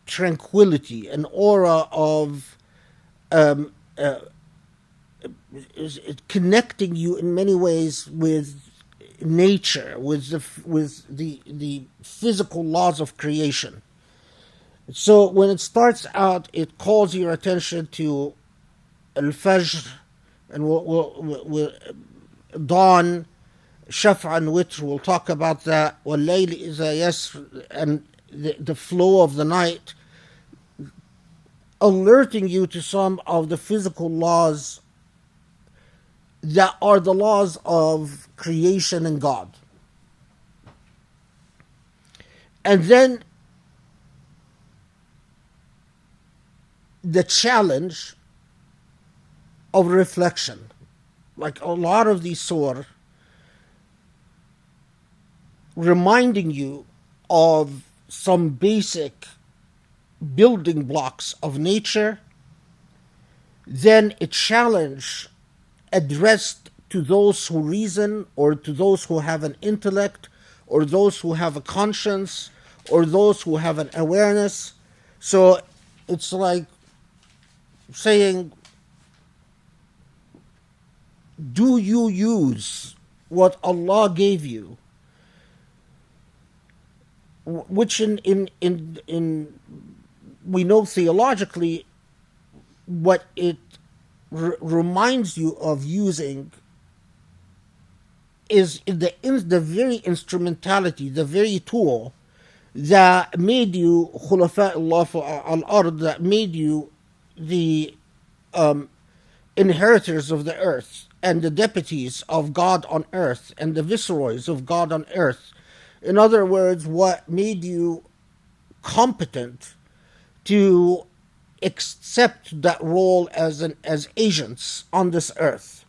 tranquility, an aura of connecting you in many ways with nature, with the physical laws of creation. So when it starts out, it calls your attention to Al-Fajr, and we'll dawn, Shaf' and Witr, we'll talk about that, وَاللَّيْلِ إِذَا يَسْرِ, and the flow of the night, alerting you to some of the physical laws that are the laws of creation and God. And then the challenge of reflection. Like a lot of these surah, reminding you of some basic building blocks of nature, then a challenge addressed to those who reason, or to those who have an intellect, or those who have a conscience, or those who have an awareness. So it's like saying, do you use what Allah gave you, which in we know theologically what it reminds you of using is the very instrumentality, the very tool that made you khulafa Allah al-ard, that made you the inheritors of the earth, and the deputies of God on earth, and the viceroys of God on earth. In other words, what made you competent to accept that role as agents on this earth.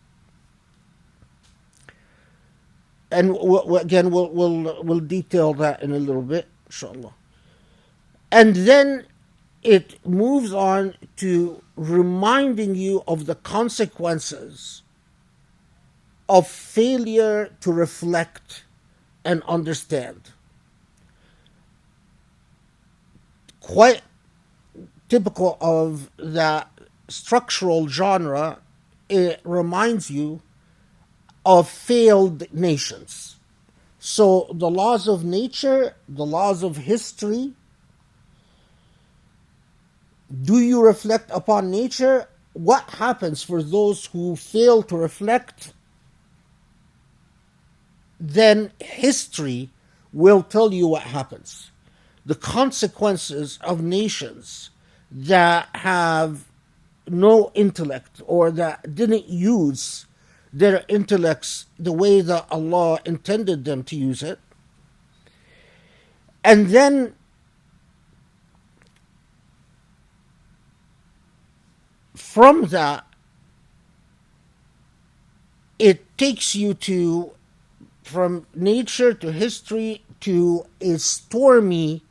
And we'll detail that in a little bit, inshallah. And then it moves on to reminding you of the consequences of failure to reflect and understand. Quite typical of that structural genre, it reminds you of failed nations. So the laws of nature, the laws of history, do you reflect upon nature? What happens for those who fail to reflect? Then history will tell you what happens. The consequences of nations that have no intellect or that didn't use their intellects the way that Allah intended them to use it. And then from that, it takes you to, from nature to history to a stormy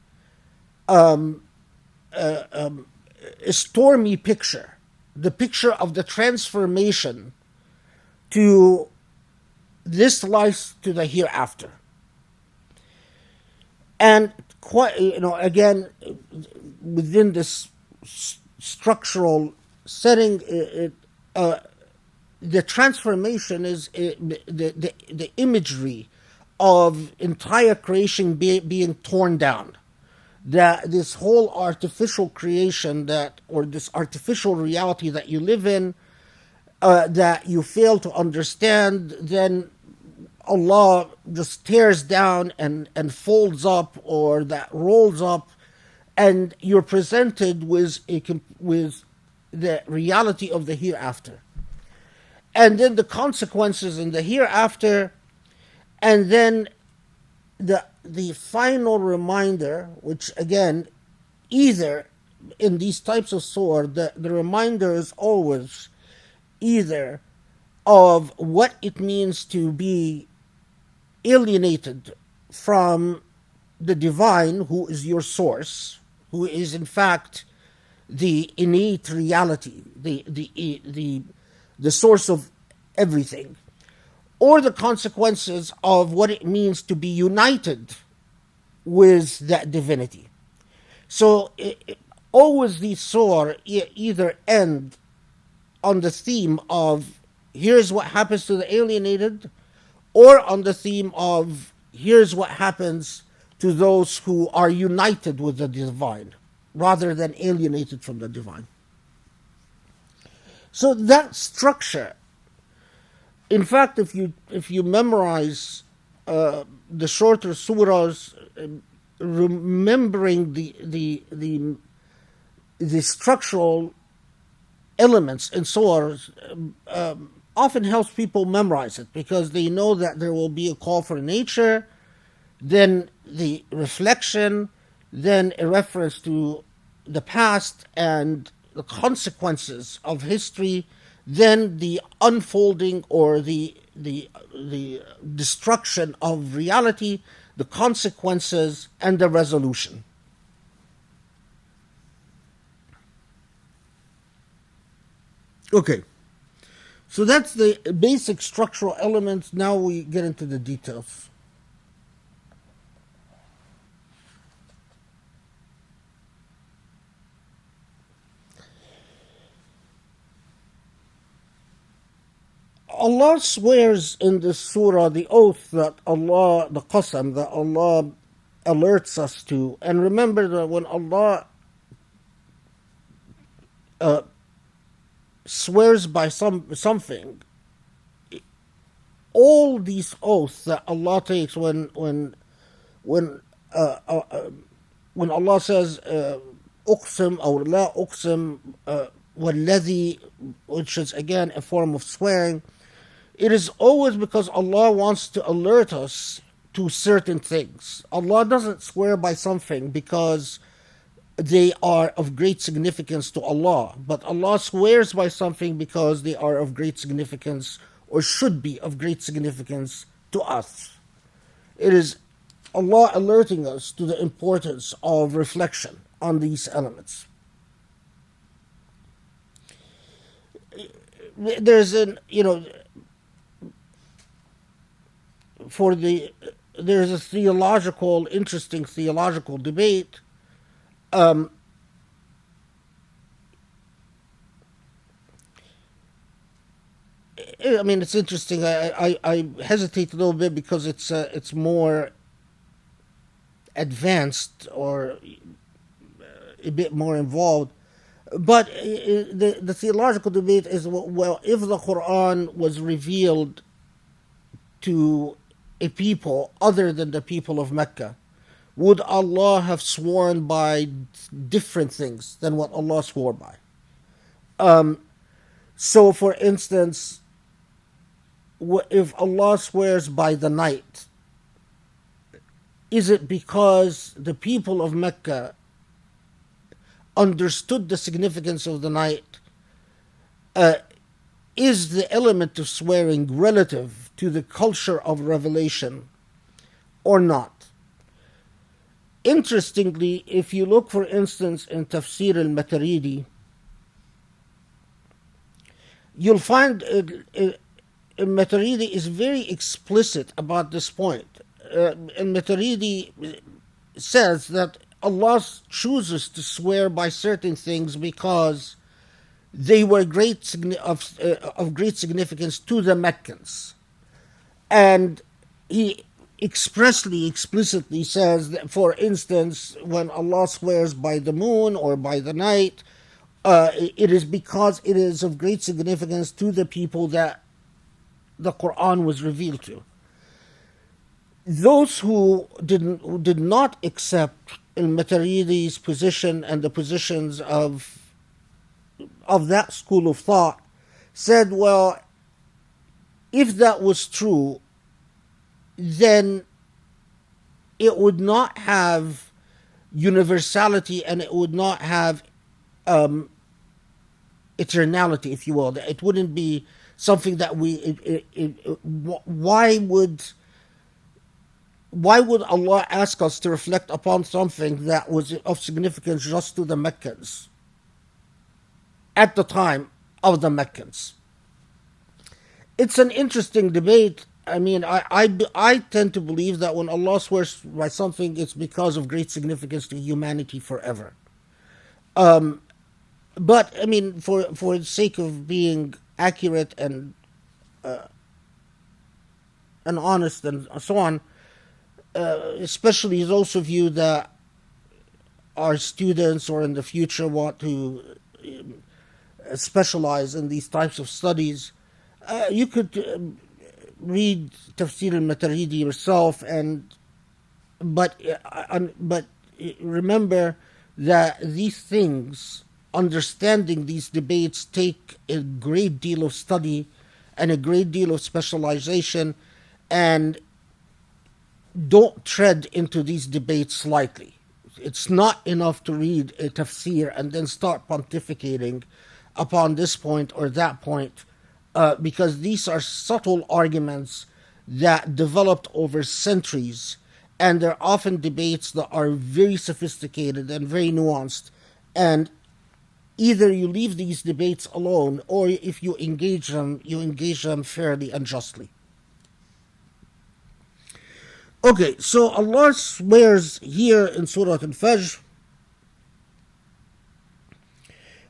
picture, the picture of the transformation to this life to the hereafter. And quite, again, within this structural setting, the transformation is the imagery of entire creation being torn down. That this whole artificial creation or this artificial reality that you live in, that you fail to understand, then Allah just tears down and folds up, or that rolls up, and you're presented with the reality of the hereafter. And then the consequences in the hereafter, and then the final reminder, which again, either in these types of surah, the reminder is always either of what it means to be alienated from the divine, who is your source, who is in fact the innate reality, the source of everything, or the consequences of what it means to be united with that divinity. So always these surah either end on the theme of here's what happens to the alienated, or on the theme of here's what happens to those who are united with the divine, rather than alienated from the divine. So that structure, in fact, if you memorize the shorter surahs, remembering the structural elements in surahs often helps people memorize it, because they know that there will be a call for nature, then the reflection, then a reference to the past and the consequences of history, then the unfolding or the destruction of reality, the consequences, and the resolution. Okay, so that's the basic structural elements. Now we get into the details. Allah swears in this surah the oath that Allah, the qasam, that Allah alerts us to. And remember that when Allah swears by something, all these oaths that Allah takes when Allah says uqsim or la uqsim walladhi, which is again a form of swearing, it is always because Allah wants to alert us to certain things. Allah doesn't swear by something because they are of great significance to Allah, but Allah swears by something because they are of great significance, or should be of great significance, to us. It is Allah alerting us to the importance of reflection on these elements. There's there's a interesting theological debate I mean, it's interesting. I hesitate a little bit because it's more advanced or a bit more involved. But the theological debate is, well, if the Quran was revealed to a people other than the people of Mecca, would Allah have sworn by different things than what Allah swore by? So, for instance, if Allah swears by the night, is it because the people of Mecca understood the significance of the night? Is the element of swearing relative to the culture of revelation or not? Interestingly, if you look, for instance, in Tafsir al-Maturidi, you'll find Maturidi is very explicit about this point. And Maturidi says that Allah chooses to swear by certain things because they were of great significance to the Meccans. And he explicitly says that, for instance, when Allah swears by the moon or by the night, it is because it is of great significance to the people that the Quran was revealed to. Those who did not accept al-Maturidi's position and the positions of that school of thought said, well, if that was true, then it would not have universality and it would not have eternality, if you will. It wouldn't be something that why would Allah ask us to reflect upon something that was of significance just to the Meccans at the time of the Meccans? It's an interesting debate. I mean, I tend to believe that when Allah swears by something, it's because of great significance to humanity forever. But I mean, for the sake of being accurate and honest and so on, especially those of you that are students or in the future want to specialize in these types of studies, you could read Tafsir al-Maturidi yourself, but remember that these things, understanding these debates, take a great deal of study and a great deal of specialization, and don't tread into these debates lightly. It's not enough to read a tafsir and then start pontificating upon this point or that point, because these are subtle arguments that developed over centuries, and they're often debates that are very sophisticated and very nuanced, and either you leave these debates alone, or if you engage them fairly and justly. Okay, so Allah swears here in Surah Al-Fajr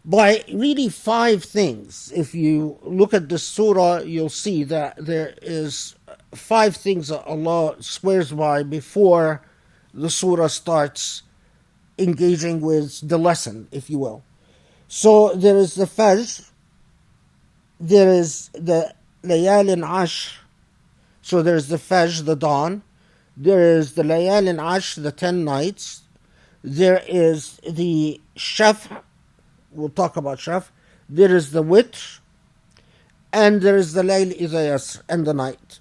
by really 5 things. If you look at the surah, you'll see that there is 5 things that Allah swears by before the surah starts engaging with the lesson, if you will. So there is the Fajr, there is the Layal Ashr, so there is the Fajr, the dawn, there is the Layal Ashr, the 10 nights, there is the Shaf', we'll talk about Shaf', there is the Witr, and there is the Layl Idha Yasr, and the night.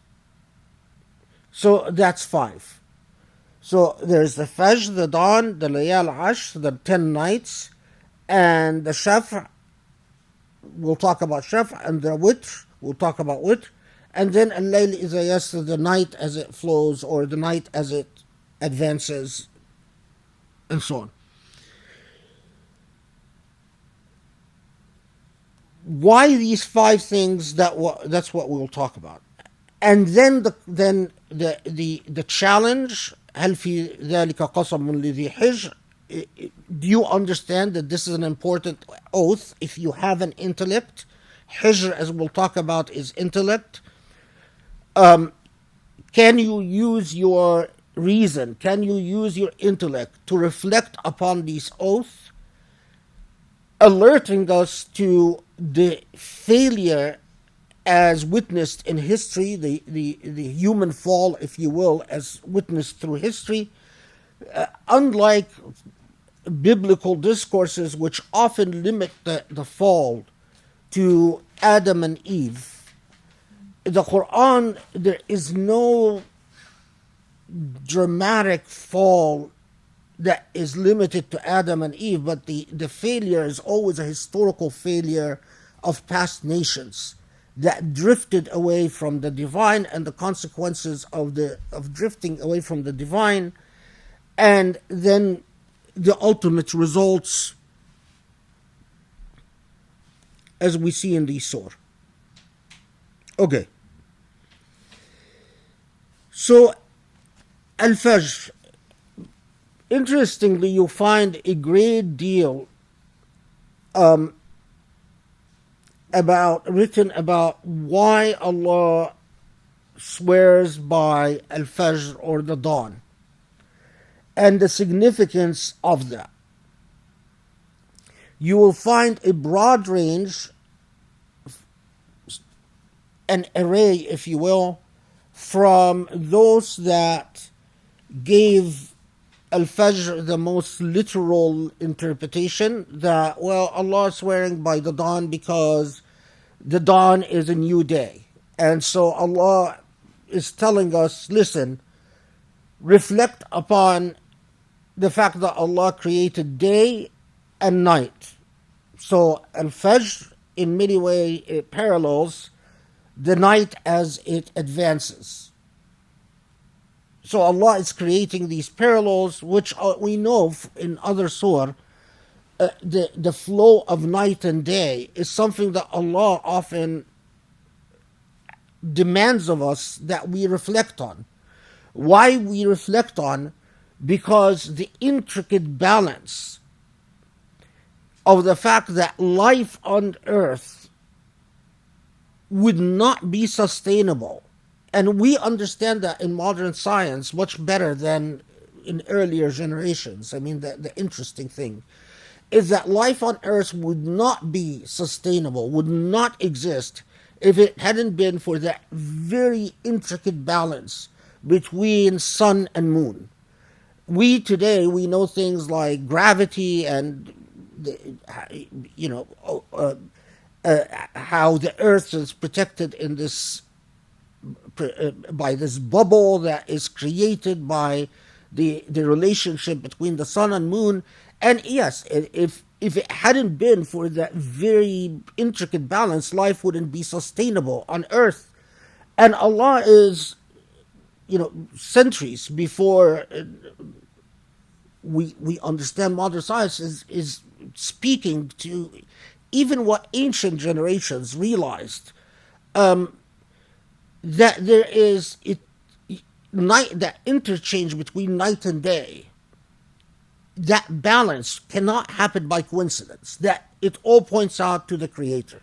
So that's 5. So there is the Fajr, the dawn, the Layal Ashr, the 10 nights, and the Shaf', we'll talk about Shaf', and the Witr, we'll talk about Witr, and then Al-Layl Idha Yasr, the night as it flows, or the night as it advances, and so on. Why these 5 things? That's what we'll talk about. And then the challenge, هل في ذلك قسم لذي حجر? Do you understand that this is an important oath? If you have an intellect, Hijr, as we'll talk about, is intellect. Can you use your reason? Can you use your intellect to reflect upon these oaths, alerting us to the failure as witnessed in history, the human fall, if you will, as witnessed through history? Unlike biblical discourses, which often limit the fall to Adam and Eve, the Quran, there is no dramatic fall that is limited to Adam and Eve, but the failure is always a historical failure of past nations that drifted away from the divine, and the consequences of drifting away from the divine, and then the ultimate results as we see in these surah. Okay. So, Al-Fajr, interestingly, you'll find a great deal written about why Allah swears by Al-Fajr, or the dawn, and the significance of that. You will find a broad range, an array, if you will, from those that gave Al-Fajr the most literal interpretation, that, well, Allah is swearing by the dawn because the dawn is a new day. And so Allah is telling us, listen, reflect upon the fact that Allah created day and night. So Al-Fajr in many ways it parallels the night as it advances. So Allah is creating these parallels, which we know in other surah, the flow of night and day is something that Allah often demands of us that we reflect on. Why we reflect on? Because the intricate balance of the fact that life on earth would not be sustainable. And we understand that in modern science much better than in earlier generations. I mean, the interesting thing is that life on earth would not be sustainable, would not exist, if it hadn't been for that very intricate balance between sun and moon. We today, we know things like gravity and, how the earth is protected in this by this bubble that is created by the relationship between the sun and moon. And yes, if it hadn't been for that very intricate balance, life wouldn't be sustainable on earth. And Allah is, centuries before we understand modern science, is speaking to even what ancient generations realized, that there is that interchange between night and day. That balance cannot happen by coincidence. That it all points out to the Creator.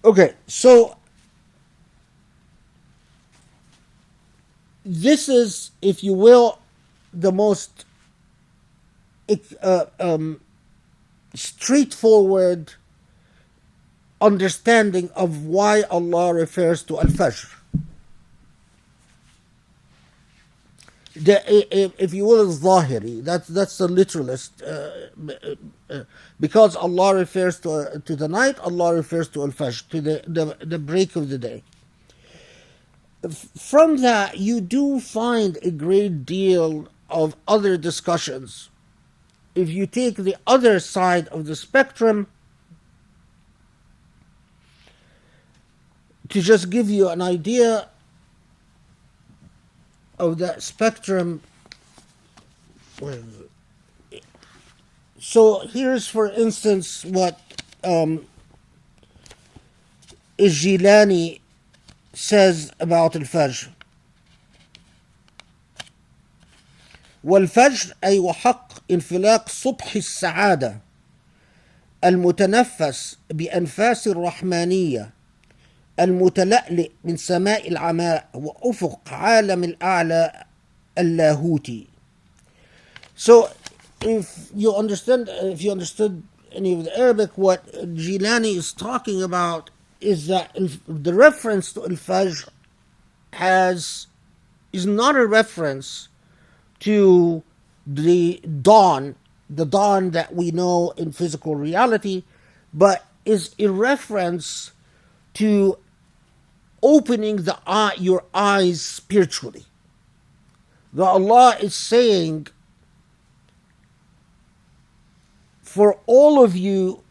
Okay, so this is, if you will, the most straightforward understanding of why Allah refers to Al-Fajr. If you will, is Zahiri. That's the literalist. Because Allah refers to the night, Allah refers to Al-Fajr, to the break of the day. From that, you do find a great deal of other discussions. If you take the other side of the spectrum, to just give you an idea of that spectrum. So here's, for instance, what Jilani says about Al-Fajr. والفجر أي وحق انفلاق صبح السعادة المتنفس بأنفاس الرحمانية المتلألئ من سماء العماء وأفق عالم الأعلى اللاهوتي. So if you understood any of the Arabic, what Jilani is talking about is that the reference to Al-Fajr is not a reference to the dawn that we know in physical reality, but is a reference to opening your eyes spiritually. That Allah is saying, for all of you,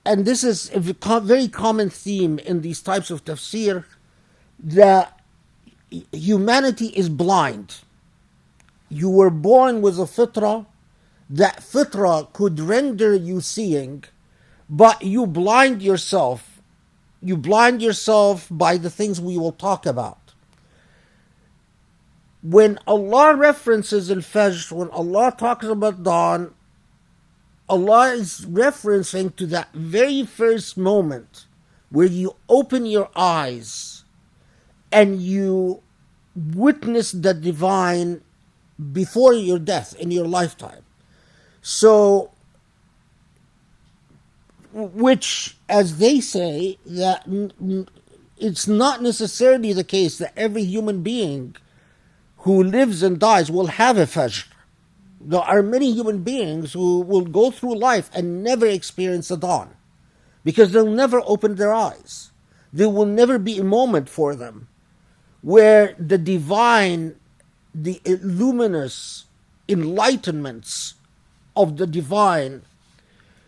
and this is a very common theme in these types of tafsir, that humanity is blind. You were born with a fitrah. That fitrah could render you seeing, but you blind yourself. You blind yourself by the things we will talk about. When Allah references Al-Fajr, when Allah talks about dawn, Allah is referencing to that very first moment where you open your eyes and you witness the divine before your death in your lifetime. So, which, as they say, that it's not necessarily the case that every human being who lives and dies will have a Fajr. There are many human beings who will go through life and never experience a dawn because they'll never open their eyes. There will never be a moment for them where the divine, the luminous enlightenments of the divine,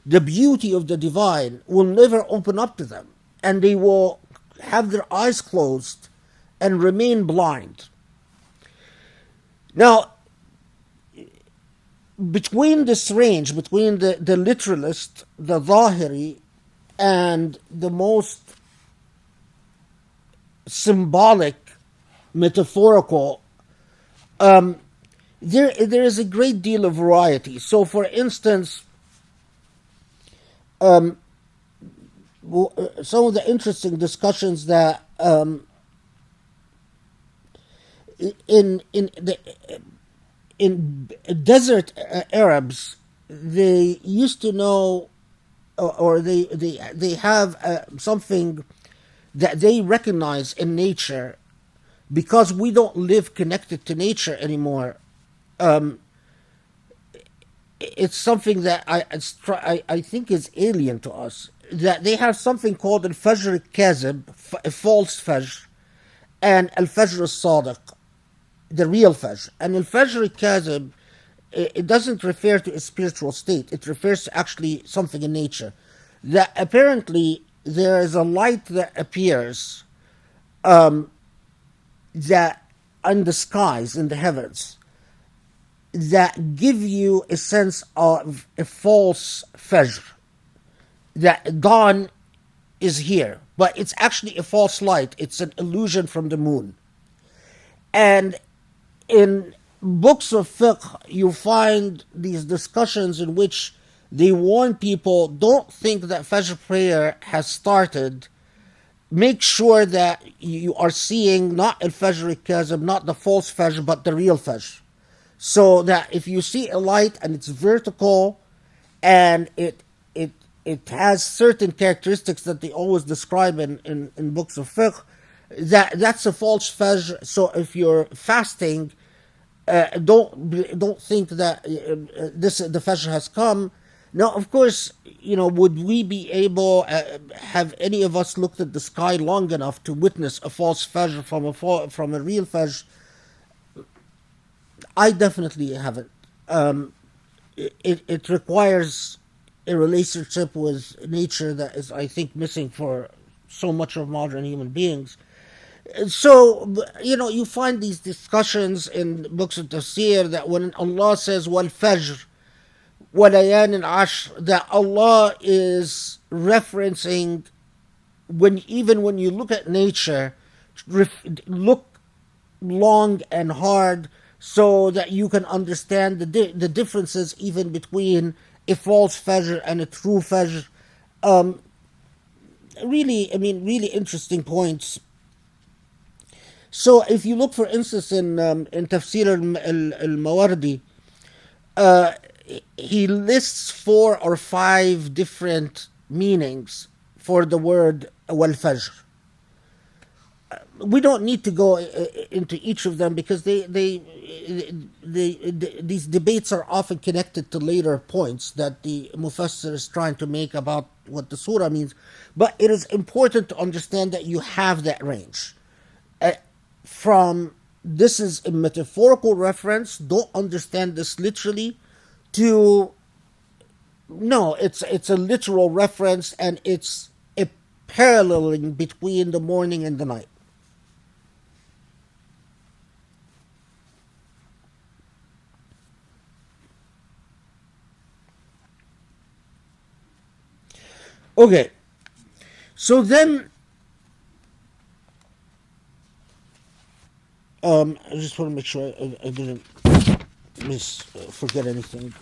the beauty of the divine will never open up to them, and they will have their eyes closed and remain blind. Now, between this range, between the literalist, the Zahiri, and the most symbolic, metaphorical, there is a great deal of variety. So, for instance, some of the interesting discussions that in desert Arabs, they used to know, or they have something that they recognize in nature, because we don't live connected to nature anymore. It's something that I think is alien to us. That they have something called al-Fajr al-Kazib, a false Fajr, and al-Fajr al-Sadiq, the real Fajr. And al-Fajr al-Kazib, it doesn't refer to a spiritual state. It refers to actually something in nature. That apparently there is a light that appears that in the skies, in the heavens, that give you a sense of a false Fajr, that dawn is here, but it's actually a false light. It's an illusion from the moon. And in books of fiqh, you find these discussions in which they warn people, don't think that Fajr prayer has started. Make sure that you are seeing not al-Fajr al-Kazib, not the false Fajr, but the real Fajr. So that if you see a light and it's vertical and it has certain characteristics that they always describe in books of fiqh, that's a false Fajr. So if you're fasting, don't think that the Fajr has come. Now, of course, would we be able, have any of us looked at the sky long enough to witness a false Fajr from a real Fajr? I definitely haven't. It requires a relationship with nature that is, I think, missing for so much of modern human beings. So, you find these discussions in books of Tafsir that when Allah says, wal Fajr, walayan al-ashr, that Allah is referencing, even when you look at nature, look long and hard, so that you can understand the differences even between a false Fajr and a true Fajr. Really interesting points. So if you look, for instance, in Tafsir al-Mawardi, he lists 4 or 5 different meanings for the word wal-Fajr. We don't need to go into each of them because these debates are often connected to later points that the Mufassir is trying to make about what the surah means. But it is important to understand that you have that range. From this is a metaphorical reference, don't understand this literally, to no, it's a literal reference, and it's a paralleling between the morning and the night. Okay, so then I just want to make sure I didn't forget anything.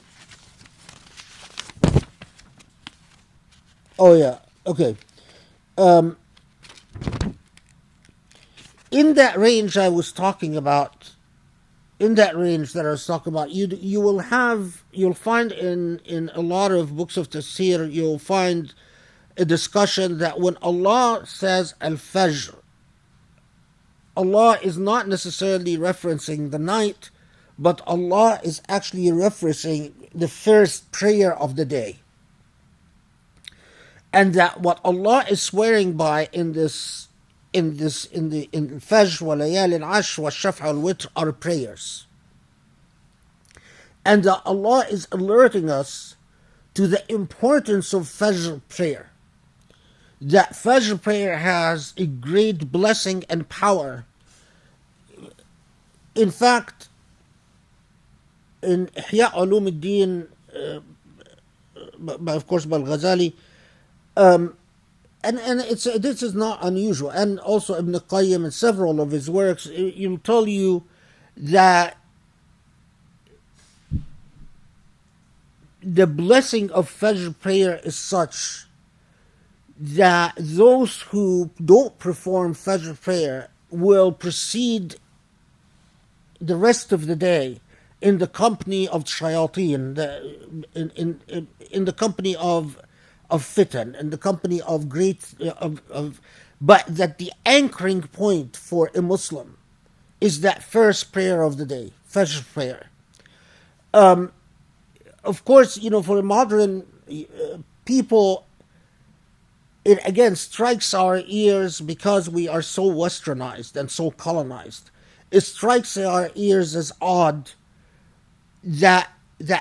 Oh yeah, okay. In that range I was talking about, you'll find in a lot of books of tafsir, you'll find a discussion that when Allah says al-Fajr, Allah is not necessarily referencing the night, but Allah is actually referencing the first prayer of the day. And that what Allah is swearing by in the Fajr wa layal al-ashr wa shaf' al-witr are prayers. And that Allah is alerting us to the importance of Fajr prayer. That Fajr prayer has a great blessing and power. In fact, in Ihya Ulum al-Din, of course by Al-Ghazali, and this is not unusual, and also Ibn Qayyim in several of his works, he'll tell you that the blessing of Fajr prayer is such that those who don't perform Fajr prayer will proceed the rest of the day in the company of shayateen, in the company of fitan, in the company of but that the anchoring point for a Muslim is that first prayer of the day, Fajr prayer. Of course, for modern people, it again strikes our ears because we are so westernized and so colonized. It strikes our ears as odd that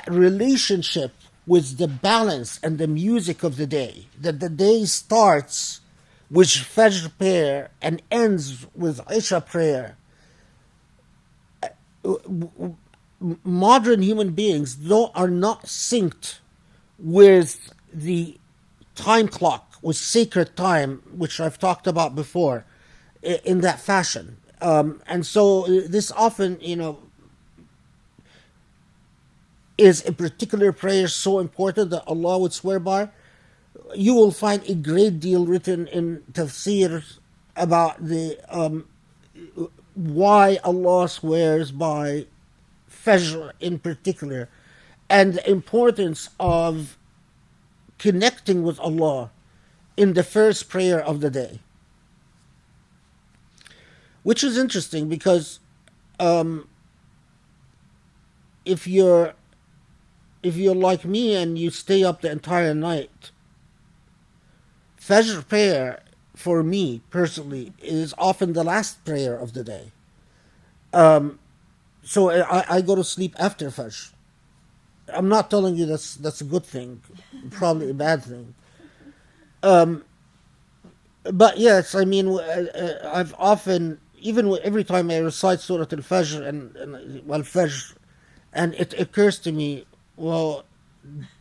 relationship with the balance and the music of the day, that the day starts with Fajr prayer and ends with Isha prayer. Modern human beings, though, are not synced with the time clock, with sacred time, which I've talked about before, in that fashion. And so this often, is a particular prayer so important that Allah would swear by. You will find a great deal written in Tafsir about the why Allah swears by Fajr in particular, and the importance of connecting with Allah in the first prayer of the day. Which is interesting because if you're like me and you stay up the entire night, Fajr prayer for me personally is often the last prayer of the day. So I go to sleep after Fajr. I'm not telling you that's a good thing, probably a bad thing. But yes, I've often, every time I recite Surah Al-Fajr and Fajr, and it occurs to me, well,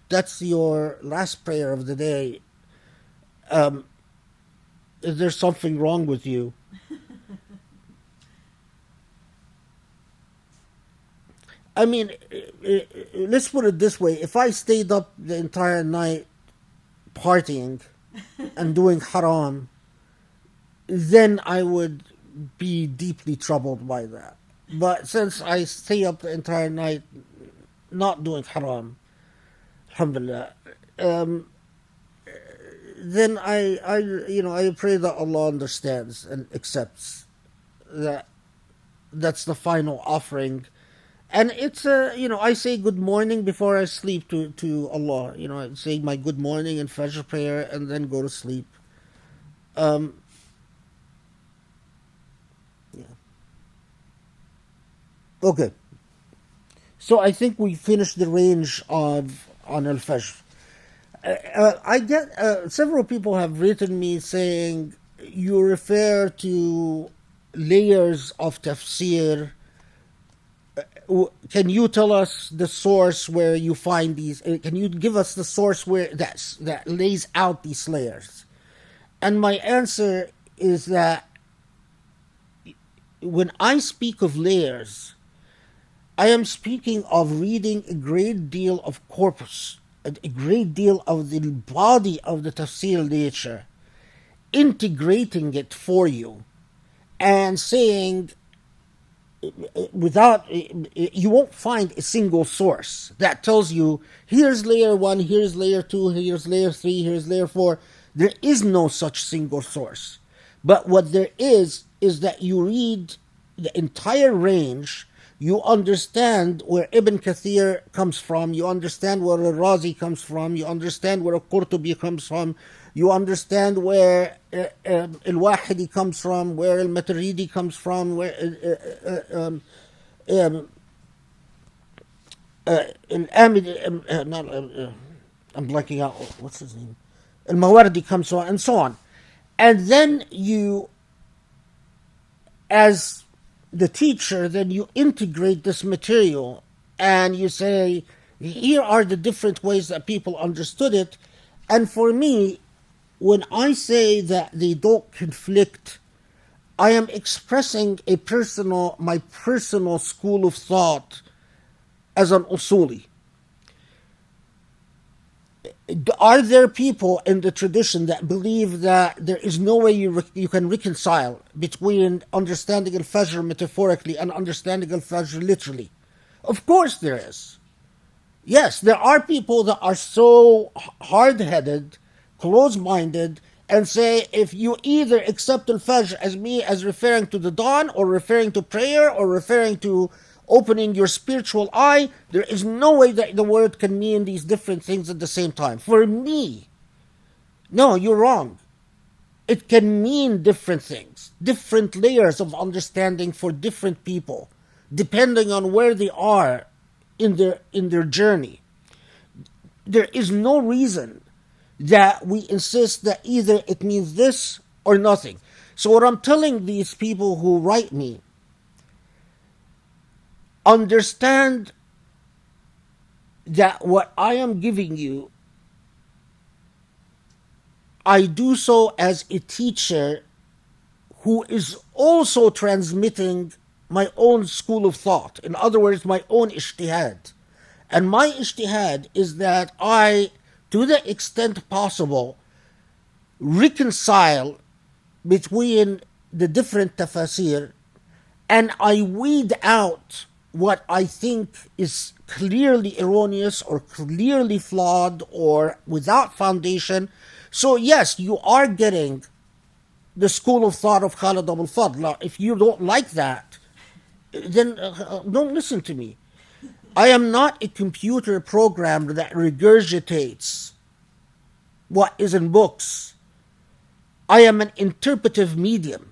that's your last prayer of the day. Is there something wrong with you? I mean, let's put it this way: if I stayed up the entire night partying and doing haram, then I would be deeply troubled by that. But since I stay up the entire night not doing haram, alhamdulillah, then I pray that Allah understands and accepts that. That's the final offering. And it's I say good morning before I sleep to Allah. I say my good morning and Fajr prayer and then go to sleep. Yeah. Okay. So I think we finished the range on Al Fajr. I get several people have written me saying you refer to layers of tafsir. Can you tell us the source where you find these? Can you give us the source where that lays out these layers? And my answer is that when I speak of layers, I am speaking of reading a great deal of corpus, a great deal of the body of the tafsir literature, integrating it for you, and saying, without, you won't find a single source that tells you here's layer 1, here's layer 2, here's layer 3, here's layer 4. There is no such single source. But what there is that you read the entire range, you understand where Ibn Kathir comes from, you understand where Al-Razi comes from, you understand where Al-Qurtubi comes from, you understand where Al-Wahidi comes from, where Al-Maturidi comes from, where Al-Amid, I'm blanking out, what's his name? Al-Mawardi comes from, and so on. And then you, as the teacher, then you integrate this material and you say, here are the different ways that people understood it. And for me, when I say that they don't conflict, I am expressing my personal school of thought as an Usuli. Are there people in the tradition that believe that there is no way you can reconcile between understanding Al-Fajr metaphorically and understanding Al-Fajr literally? Of course there is. Yes, there are people that are so hard-headed, close-minded, and say if you either accept Al-Fajr as referring to the dawn, or referring to prayer, or referring to opening your spiritual eye, there is no way that the word can mean these different things at the same time. For me, no, you're wrong. It can mean different things, different layers of understanding for different people, depending on where they are in their journey. There is no reason that we insist that either it means this or nothing. So what I'm telling these people who write me, understand that what I am giving you, I do so as a teacher who is also transmitting my own school of thought. In other words, my own ijtihad. And my ijtihad is that I, to the extent possible, reconcile between the different tafsir, and I weed out what I think is clearly erroneous or clearly flawed or without foundation. So yes, you are getting the school of thought of Khaled Abou El Fadl. Now, if you don't like that, then don't listen to me. I am not a computer program that regurgitates what is in books. I am an interpretive medium.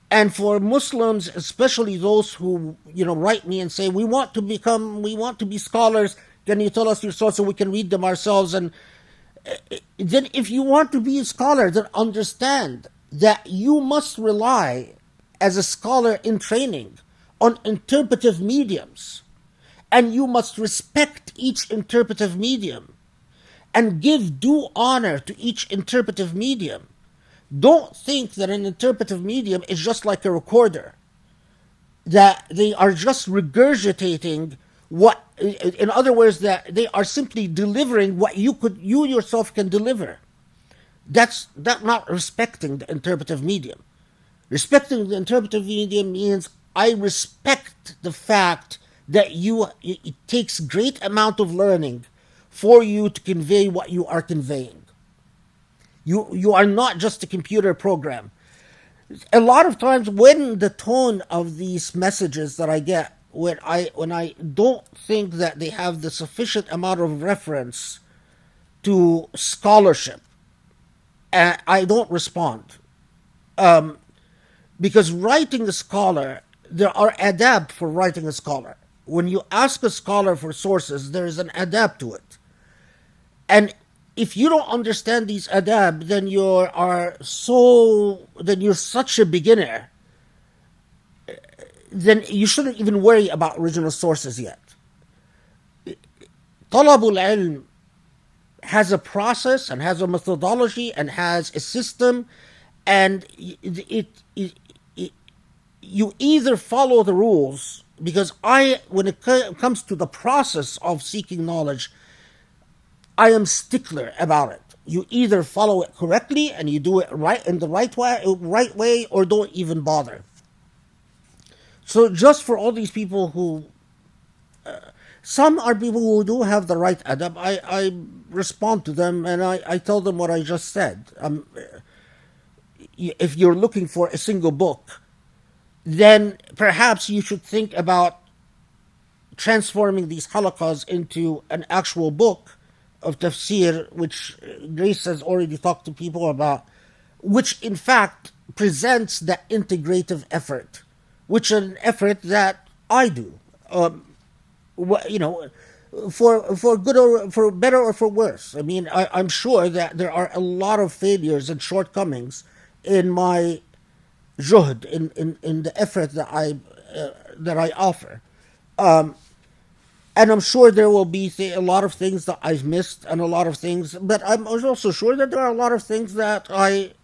And for Muslims, especially those who write me and say, we want to be scholars, can you tell us your source so we can read them ourselves? And then if you want to be a scholar, then understand that you must rely as a scholar in training on interpretive mediums. And you must respect each interpretive medium and give due honor to each interpretive medium. Don't think that an interpretive medium is just like a recorder, that they are just regurgitating what, in other words, that they are simply delivering what you yourself can deliver. That's not respecting the interpretive medium. Respecting the interpretive medium means I respect the fact that it takes great amount of learning for you to convey what you are conveying. You are not just a computer program. A lot of times when the tone of these messages that I get, when I don't think that they have the sufficient amount of reference to scholarship, I don't respond. Because writing a scholar, there are adab for writing a scholar. When you ask a scholar for sources, there is an adab to it. And if you don't understand these adab, then you're such a beginner. Then you shouldn't even worry about original sources yet. Talabul ilm has a process and has a methodology and has a system, and you either follow the rules, because when it comes to the process of seeking knowledge, I am stickler about it. You either follow it correctly and you do it right in the right way, or don't even bother. So just for all these people who, some are people who do have the right adab, I respond to them and I tell them what I just said. If you're looking for a single book, then perhaps you should think about transforming these halaqas into an actual book of tafsir, which Grace has already talked to people about, which in fact presents that integrative effort, which is an effort that I do, for good or for better or for worse. I mean, I'm sure that there are a lot of failures and shortcomings in my juhd, in the effort that I offer. And I'm sure there will be a lot of things that I've missed and a lot of things, but I'm also sure that there are a lot of things that I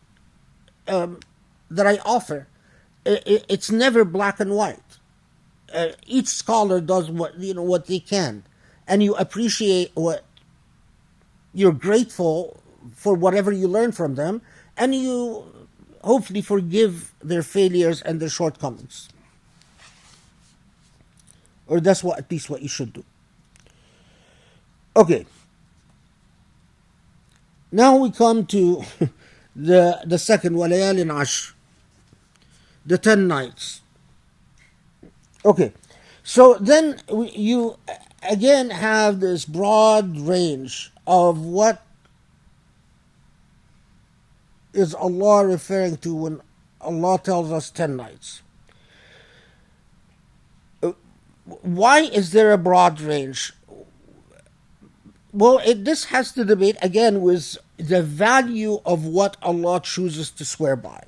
offer. It's never black and white. Each scholar does what they can, and you appreciate you're grateful for whatever you learn from them, and you hopefully forgive their failures and their shortcomings. Or that's at least what you should do. Okay. Now we come to the second, walayalin ashr, the 10 nights. Okay. So then you again have this broad range of what is Allah referring to when Allah tells us 10 nights. Why is there a broad range? Well, this has to debate again with the value of what Allah chooses to swear by.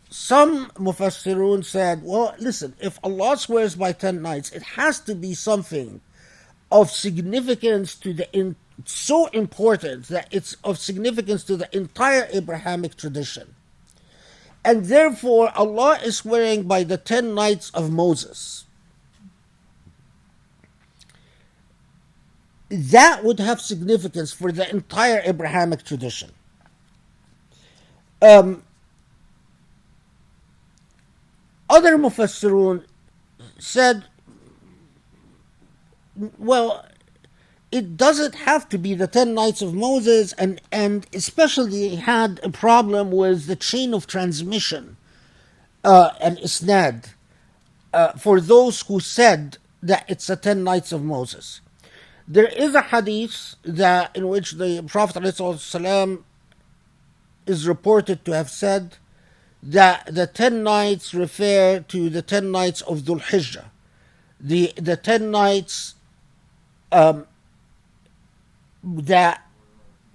Some Mufassirun said, well, listen, if Allah swears by 10 nights, it has to be something of significance so important that it's of significance to the entire Abrahamic tradition. And therefore, Allah is swearing by the 10 nights of Moses. That would have significance for the entire Abrahamic tradition. Other Mufassirun said, well, it doesn't have to be the 10 nights of Moses, and especially had a problem with the chain of transmission and isnad for those who said that it's the 10 nights of Moses. There is a hadith in which the Prophet ﷺ is reported to have said that the 10 nights refer to the 10 nights of Dhul Hijjah, the 10 nights that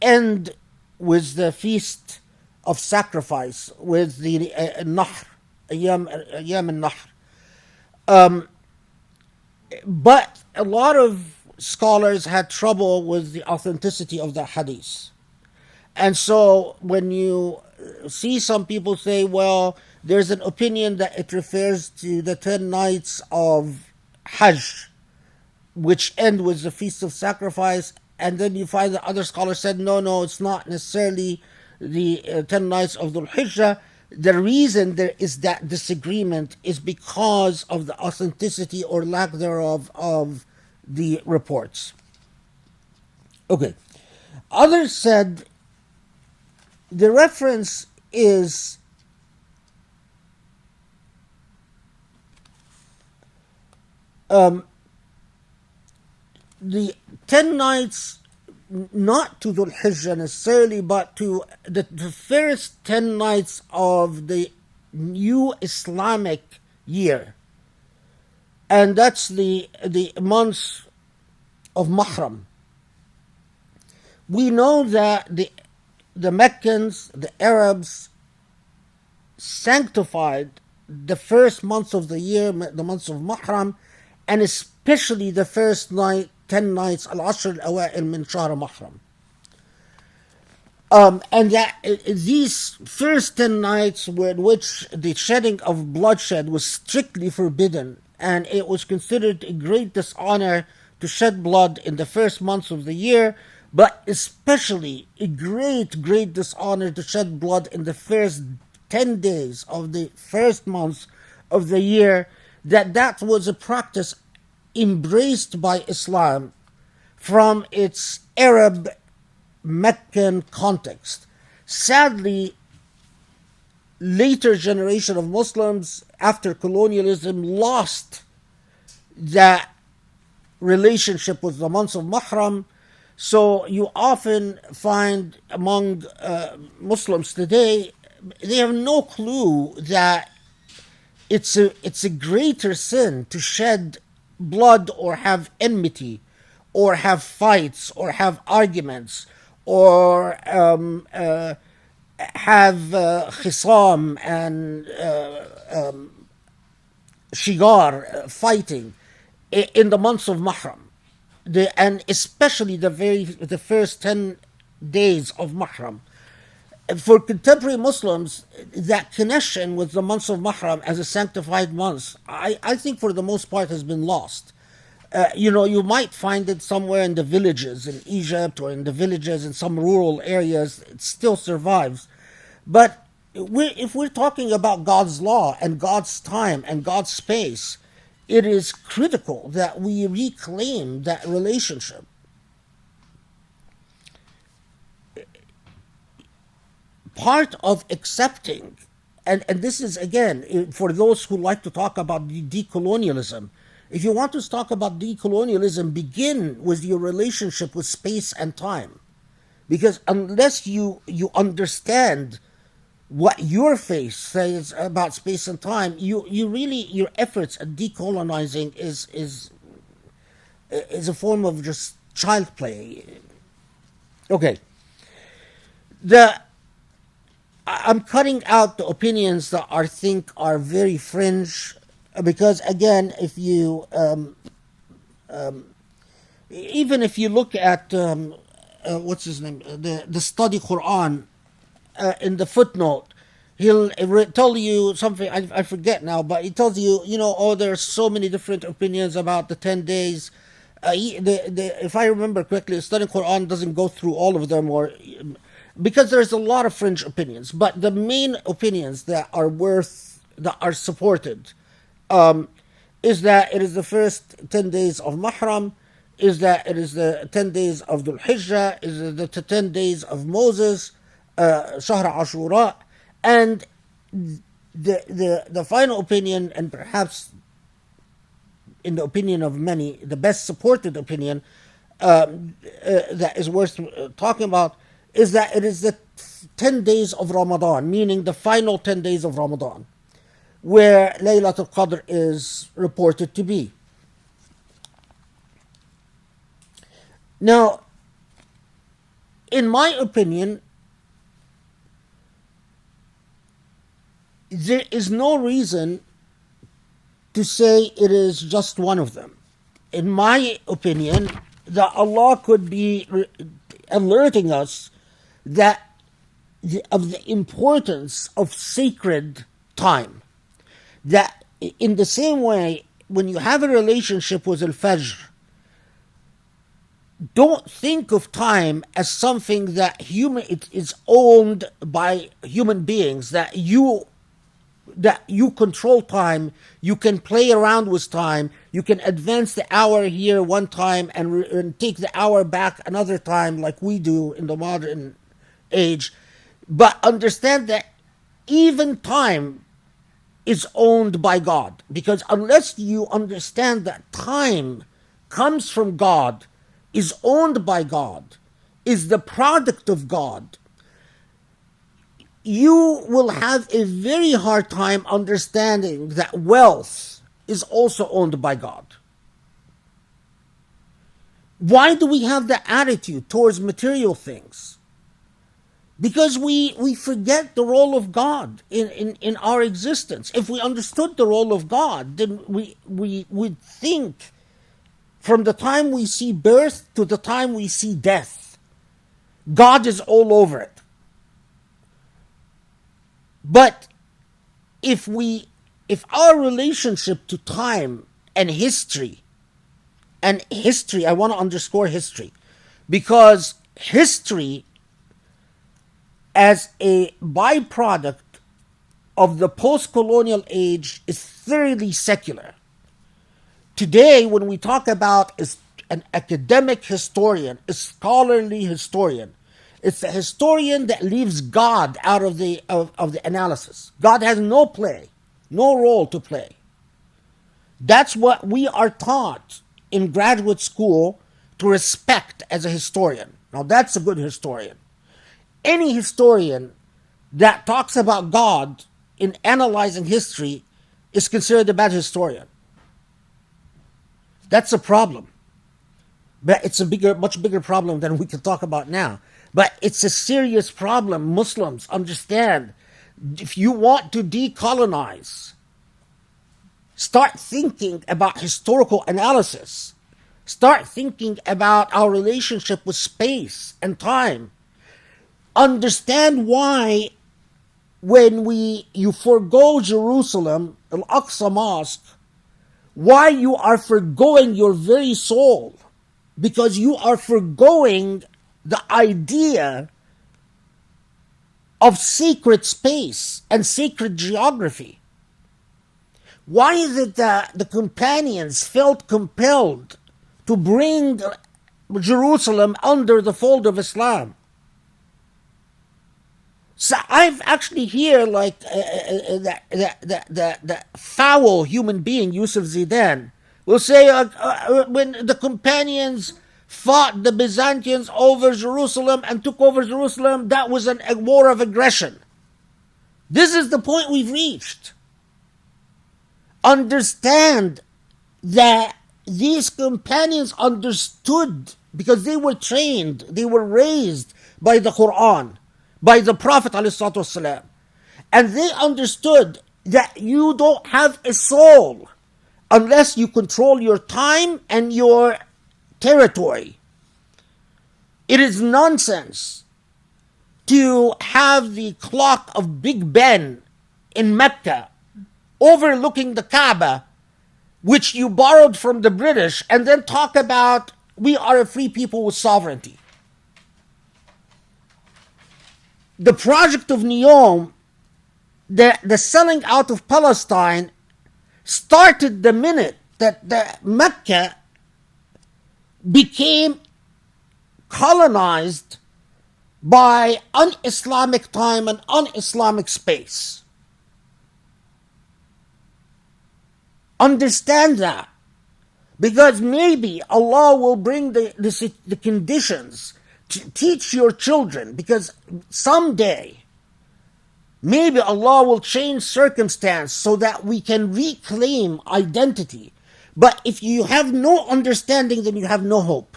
end with the feast of sacrifice, with the Nahr, Ayyam al-Nahr. But a lot of scholars had trouble with the authenticity of the hadith. And so when you see some people say, well, there's an opinion that it refers to the 10 nights of Hajj, which end with the Feast of Sacrifice. And then you find that other scholars said, no, it's not necessarily the 10 nights of Dhul Hijjah. The reason there is that disagreement is because of the authenticity or lack thereof of the reports. Okay. Others said the reference is the 10 nights, not to Dhul Hijjah necessarily, but to the first 10 nights of the new Islamic year. And that's the months of Muharram. We know that the Meccans, the Arabs, sanctified the first months of the year, the months of Muharram, and especially the first 10 nights, Al-Ashr al-Awa'il min Shahr Muharram. And that these first 10 nights were in which the shedding of bloodshed was strictly forbidden, and it was considered a great dishonor to shed blood in the first months of the year, but especially a great, great dishonor to shed blood in the first 10 days of the first months of the year, that was a practice embraced by Islam from its Arab Meccan context. Sadly, later generation of Muslims after colonialism lost that relationship with the months of Muharram. So you often find among Muslims today, they have no clue that it's a greater sin to shed blood or have enmity or have fights or have arguments or have khisam and shigar, fighting in the months of Muharram. And especially the first 10 days of Muharram. For contemporary Muslims, that connection with the months of Muharram as a sanctified month, I think for the most part has been lost. You might find it somewhere in the villages in Egypt or in the villages in some rural areas. It still survives. But if we're talking about God's law and God's time and God's space, it is critical that we reclaim that relationship. Part of accepting, and this is again, for those who like to talk about decolonialism, if you want to talk about decolonialism, begin with your relationship with space and time. Because unless you understand what your faith says about space and time, you really, your efforts at decolonizing is a form of just child play. Okay. I'm cutting out the opinions that I think are very fringe, because again, if you even if you look at what's his name, the study Quran, in the footnote, he'll tell you something, I forget now, but he tells you, there are so many different opinions about the 10 days. If I remember correctly, studying Quran doesn't go through all of them, or because there's a lot of fringe opinions, but the main opinions that are supported is that it is the first 10 days of Muharram, is that it is the 10 days of Dhul Hijjah, is the 10 days of Moses, Shahr Ashura, and the final opinion, and perhaps in the opinion of many, the best supported opinion that is worth talking about, is that it is the 10 days of Ramadan, meaning the final 10 days of Ramadan, where Laylatul Qadr is reported to be. Now, in my opinion, there is no reason to say it is just one of them. In my opinion, that Allah could be alerting us of the importance of sacred time. That in the same way, when you have a relationship with Al-Fajr, don't think of time as something that it is owned by human beings, that you control time, you can play around with time, you can advance the hour here one time and take the hour back another time like we do in the modern age. But understand that even time is owned by God, because unless you understand that time comes from God, is owned by God, is the product of God, you will have a very hard time understanding that wealth is also owned by God. Why do we have that attitude towards material things? Because we forget the role of God in our existence. If we understood the role of God, then we would think from the time we see birth to the time we see death, God is all over it. But if our relationship to time and history, I want to underscore history, because history as a byproduct of the post-colonial age is thoroughly secular. Today, when we talk about an academic historian, a scholarly historian, it's a historian that leaves God out of the analysis. God has no role to play. That's what we are taught in graduate school to respect as a historian. Now that's a good historian. Any historian that talks about God in analyzing history is considered a bad historian. That's a problem. But it's much bigger problem than we can talk about now. But it's a serious problem. Muslims understand, if you want to decolonize, start thinking about historical analysis. Start thinking about our relationship with space and time. Understand why when you forego Jerusalem, Al-Aqsa Mosque, why you are forgoing your very soul. Because you are forgoing the idea of sacred space and sacred geography. Why is it that the companions felt compelled to bring Jerusalem under the fold of Islam? So I've actually hear like the foul human being Yusuf Zidane will say when the companions fought the Byzantines over Jerusalem and took over Jerusalem, that was a war of aggression. This is the point we've reached. Understand that these companions understood, because they were trained, they were raised by the Quran, by the Prophet ﷺ, and they understood that you don't have a soul unless you control your time and your territory. It is nonsense to have the clock of Big Ben in Mecca overlooking the Kaaba, which you borrowed from the British, and then talk about we are a free people with sovereignty. The project of Neom, the selling out of Palestine, started the minute that the Mecca became colonized by un-Islamic time and un-Islamic space. Understand that, because maybe Allah will bring the conditions to teach your children, because someday maybe Allah will change circumstance so that we can reclaim identity. But if you have no understanding, then you have no hope.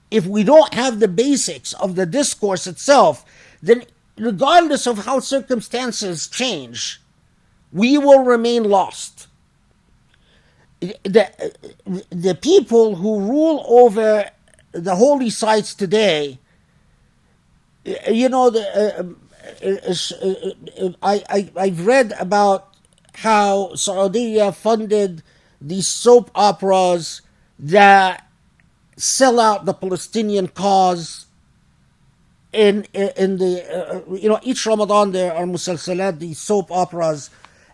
If we don't have the basics of the discourse itself, then regardless of how circumstances change, we will remain lost. The people who rule over the holy sites today, you know, I've read about how Saudi funded these soap operas that sell out the Palestinian cause. In the each Ramadan there are musalsalat, these soap operas,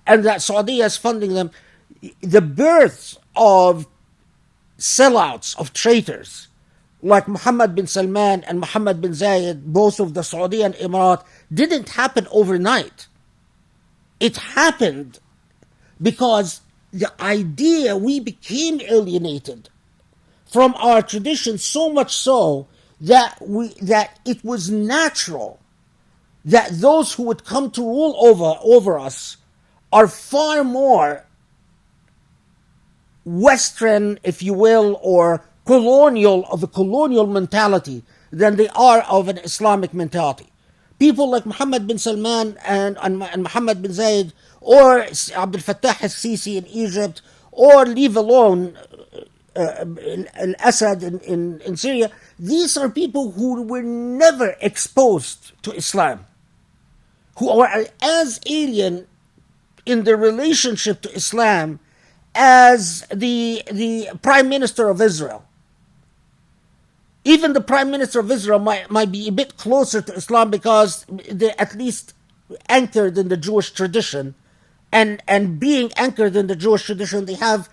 and that Saudi is funding them. The birth of sellouts, of traitors like Mohammed bin Salman and Mohammed bin Zayed, both of the Saudi and Emirat, didn't happen overnight. It happened because the idea, we became alienated from our tradition, so much so that it was natural that those who would come to rule over us are far more Western, if you will, or colonial, of a colonial mentality than they are of an Islamic mentality. People like Mohammed bin Salman and Mohammed bin Zayed, or Abdel Fattah al-Sisi in Egypt, or leave alone Al-Assad in Syria, these are people who were never exposed to Islam, who are as alien in their relationship to Islam as the Prime Minister of Israel. Even the Prime Minister of Israel might be a bit closer to Islam because they're at least anchored in the Jewish tradition, and being anchored in the Jewish tradition, they have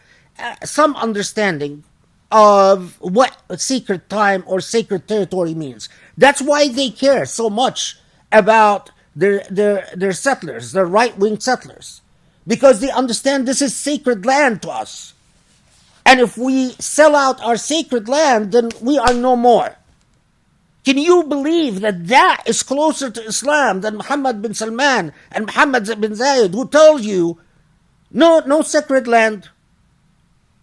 some understanding of what sacred time or sacred territory means. That's why they care so much about their settlers, their right-wing settlers, because they understand this is sacred land to us. And if we sell out our sacred land, then we are no more. Can you believe that that is closer to Islam than Mohammed bin Salman and Mohammed bin Zayed, who told you, no sacred land.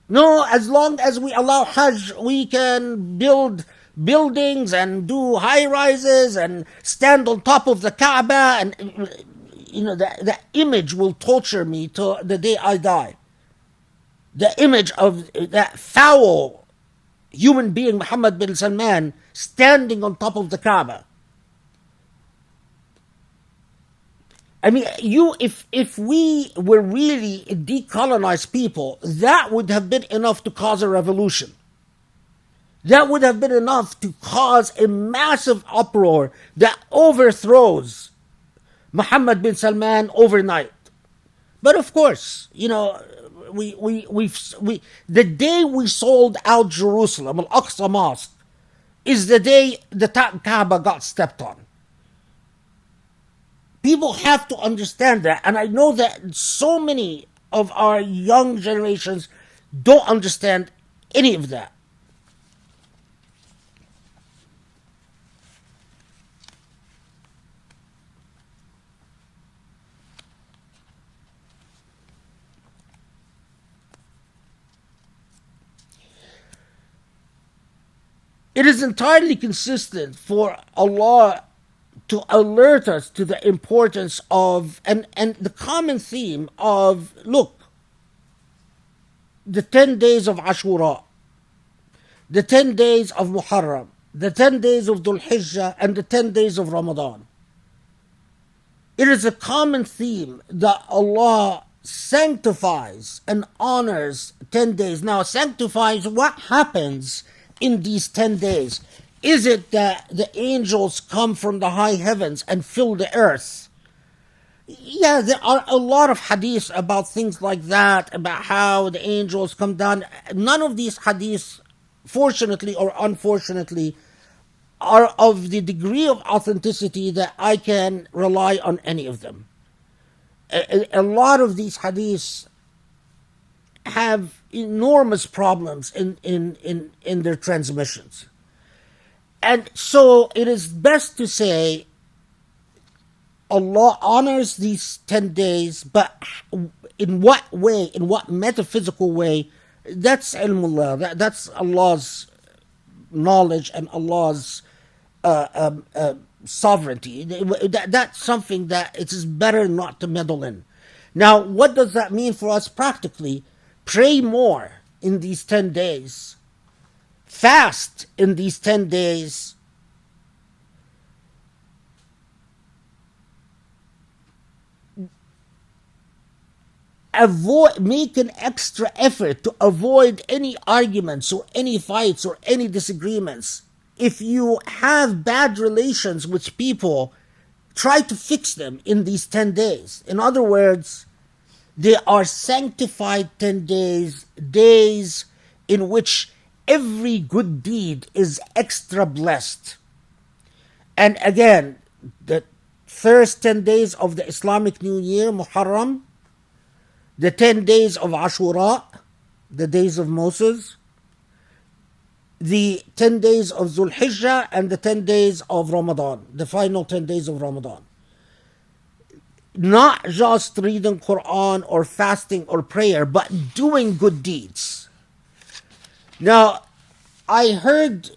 No, as long as we allow Hajj, we can build buildings and do high rises and stand on top of the Kaaba, and that image will torture me till the day I die. The image of that foul human being, Mohammed bin Salman, standing on top of the Kaaba. I mean, if we were really a decolonized people, that would have been enough to cause a revolution. That would have been enough to cause a massive uproar that overthrows Mohammed bin Salman overnight. But of course, the day we sold out Jerusalem, Al-Aqsa Mosque, is the day the Kaaba got stepped on. People have to understand that, and I know that so many of our young generations don't understand any of that. It is entirely consistent for Allah to alert us to the importance of, and the common theme of, look, the 10 days of Ashura, the 10 days of Muharram, the 10 days of Dhul Hijjah, and the 10 days of Ramadan. It is a common theme that Allah sanctifies and honors 10 days. Now, sanctifies what happens in these 10 days. Is it that the angels come from the high heavens and fill the earth? Yeah, there are a lot of hadiths about things like that, about how the angels come down. None of these hadiths, fortunately or unfortunately, are of the degree of authenticity that I can rely on any of them. A lot of these hadiths have enormous problems in their transmissions. And so it is best to say Allah honors these 10 days, but in what way, in what metaphysical way, that's ilmullah, that's Allah's knowledge and Allah's sovereignty. That's something that it is better not to meddle in. Now, what does that mean for us practically? Pray more in these 10 days. Fast in these 10 days. make an extra effort to avoid any arguments or any fights or any disagreements. If you have bad relations with people, try to fix them in these 10 days. In other words, they are sanctified 10 days, days in which every good deed is extra blessed. And again, the first 10 days of the Islamic New Year, Muharram, the 10 days of Ashura, the days of Moses, the 10 days of Dhul Hijjah, and the 10 days of Ramadan, the final 10 days of Ramadan. Not just reading Quran or fasting or prayer, but doing good deeds. Now, I heard,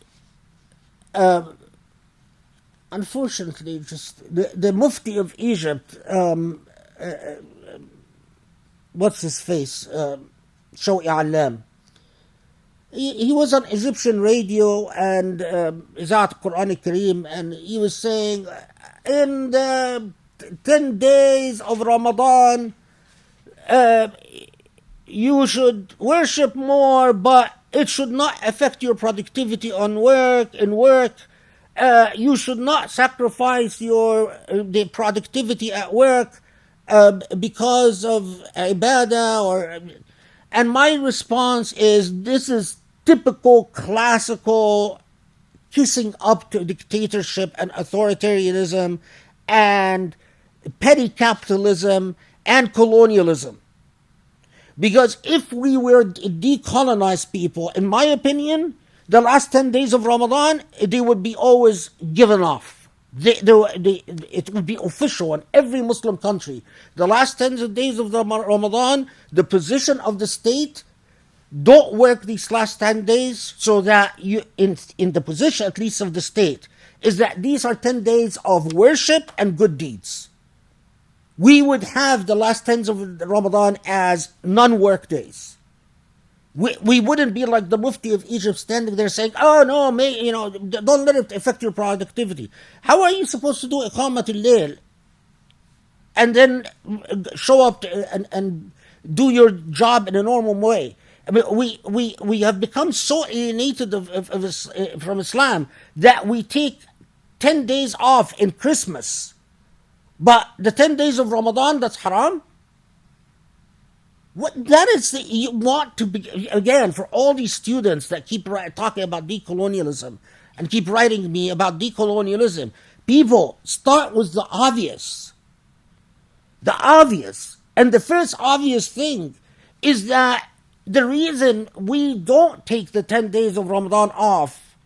unfortunately, just the Mufti of Egypt, what's his face, Shawi Alam. He was on Egyptian radio and Izat Quranic Kareem, and he was saying, in the 10 days of Ramadan, you should worship more, but it should not affect your productivity on work. You should not sacrifice the productivity at work because of ibadah. And my response is, this is typical classical kissing up to dictatorship and authoritarianism and petty capitalism and colonialism. Because if we were to decolonize people, in my opinion, the last 10 days of Ramadan, they would be always given off. It would be official in every Muslim country. The last 10 days of Ramadan, the position of the state, don't work these last 10 days, so that you, in the position at least of the state, is that these are 10 days of worship and good deeds. We would have the last 10 days of Ramadan as non-work days. We wouldn't be like the Mufti of Egypt standing there saying, oh no, don't let it affect your productivity. How are you supposed to do Iqamat al-Layl and then show up and do your job in a normal way? I mean, we have become so alienated from Islam that we take 10 days off in Christmas, but the 10 days of Ramadan, that's haram. What that is, you want to be, again, for all these students that keep talking about decolonialism and keep writing me about decolonialism, people, start with the obvious. The obvious. And the first obvious thing is that the reason we don't take the 10 days of Ramadan off,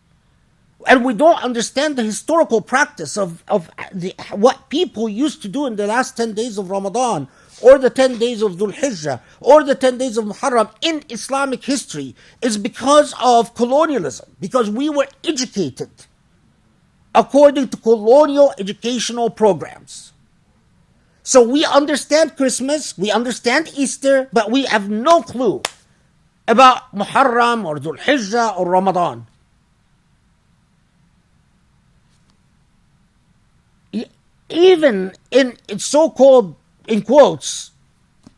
and we don't understand the historical practice of what people used to do in the last 10 days of Ramadan, or the 10 days of Dhul Hijjah, or the 10 days of Muharram in Islamic history, is because of colonialism, because we were educated according to colonial educational programs. So we understand Christmas, we understand Easter, but we have no clue about Muharram or Dhul Hijjah or Ramadan. Even in so-called, in quotes,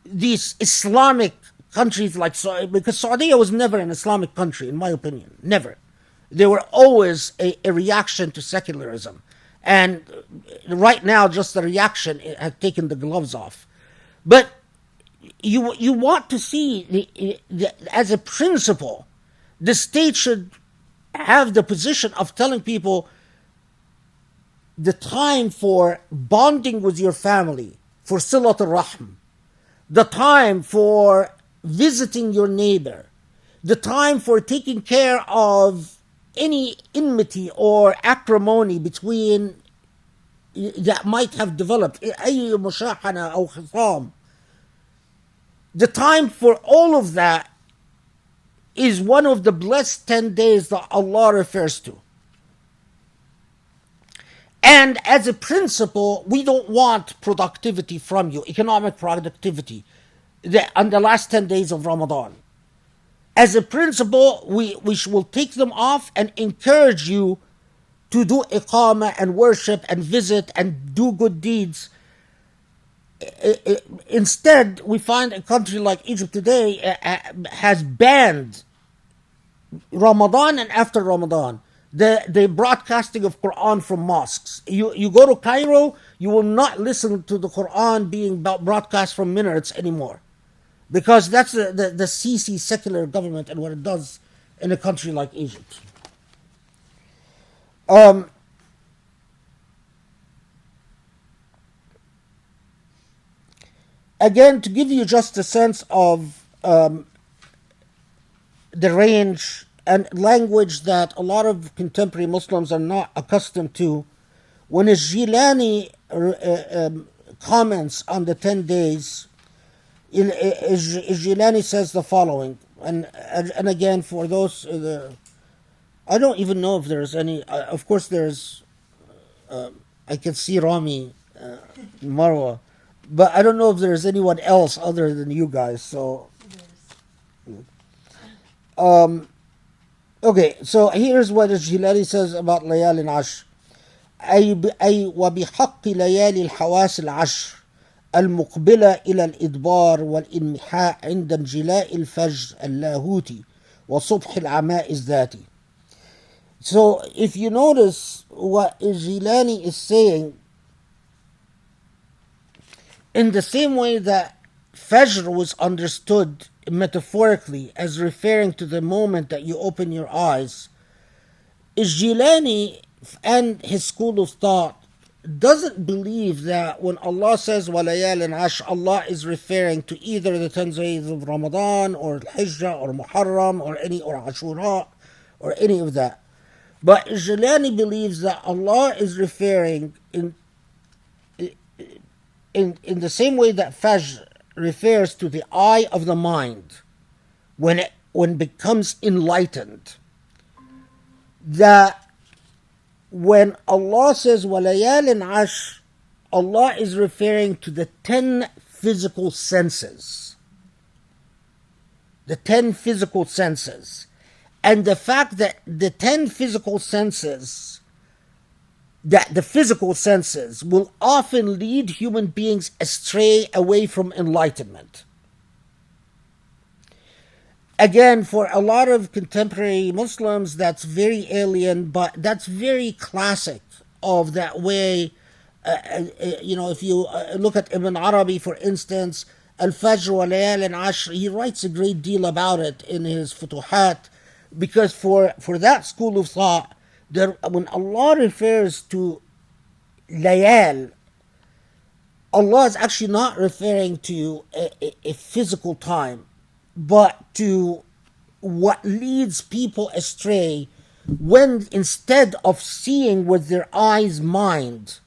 these Islamic countries like Saudi, because Saudi was never an Islamic country, in my opinion, never. They were always a reaction to secularism. And right now, just the reaction has taken the gloves off. But you want to see, as a principle, the state should have the position of telling people the time for bonding with your family, for silat al-rahm, the time for visiting your neighbor, the time for taking care of any enmity or acrimony between that might have developed, أي مشاحنة أو خصام. The time for all of that is one of the blessed 10 days that Allah refers to. And as a principle, we don't want productivity from you, economic productivity, on the last 10 days of Ramadan. As a principle, we will take them off and encourage you to do iqamah and worship and visit and do good deeds Instead, we find a country like Egypt today has banned Ramadan and after Ramadan, the broadcasting of Quran from mosques. You go to Cairo, you will not listen to the Quran being broadcast from minarets anymore, because that's the Sisi secular government and what it does in a country like Egypt. Again, to give you just a sense of the range and language that a lot of contemporary Muslims are not accustomed to, when Jilani comments on the 10 days, Jilani says the following, and again, for those, I don't even know if there's any, of course there's, I can see Rami, Marwa, but I don't know if there's anyone else other than you guys, so. Okay, so here's what Jilani says about Layal al-Ashr. أي وبحق ليالي الحواس العشر المقبلة إلى الإدبار والإنمحاء عند انجلاء الفجر اللاهوتي وصبح العماء الذاتي. So if you notice what Jilani is saying, in the same way that Fajr was understood metaphorically as referring to the moment that you open your eyes, Jilani and his school of thought doesn't believe that when Allah says وَلَيَالٍ عَشْرٍ, Allah is referring to either the 10 days of Ramadan or Hijrah or Muharram or Ashura or any of that. But Jilani believes that Allah is referring in the same way that Fajr refers to the eye of the mind when it becomes enlightened, that when Allah says وَلَيَالٍ عَشْرٍ, Allah is referring to the 10 physical senses. The 10 physical senses. And the fact that the 10 physical senses, that the physical senses will often lead human beings astray away from enlightenment. Again, for a lot of contemporary Muslims, that's very alien, but that's very classic of that way. If you look at Ibn Arabi, for instance, Al-Fajr wa Layal al-Ashr, he writes a great deal about it in his Futuhat, because for that school of thought, when Allah refers to Layal, Allah is actually not referring to a physical time, but to what leads people astray when, instead of seeing with their eyes mind,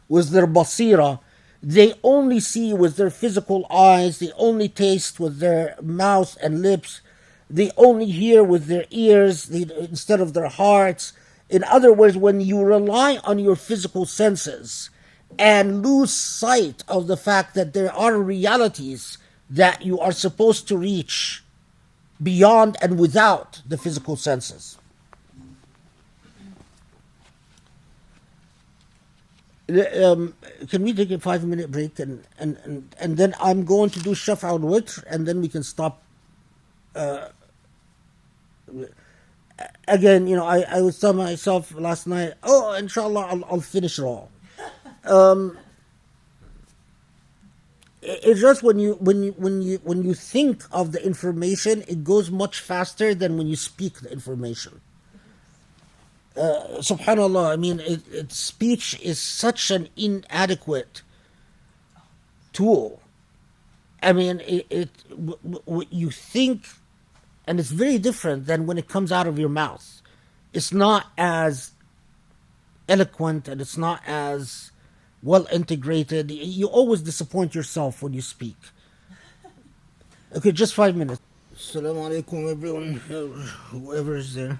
with their basira, they only see with their physical eyes, they only taste with their mouth and lips, they only hear with their ears instead of their hearts. In other words, when you rely on your physical senses and lose sight of the fact that there are realities that you are supposed to reach beyond and without the physical senses. Can we take a 5-minute break and then I'm going to do Shaf' al-Witr and then we can stop. Again, I was telling myself last night, inshallah, I'll finish it all. It's just when you think of the information, it goes much faster than when you speak the information. Subhanallah, I mean, speech is such an inadequate tool. I mean, what you think, and it's very different than when it comes out of your mouth. It's not as eloquent and it's not as well integrated. You always disappoint yourself when you speak. Okay, just 5 minutes. Assalamu alaikum, everyone, whoever is there.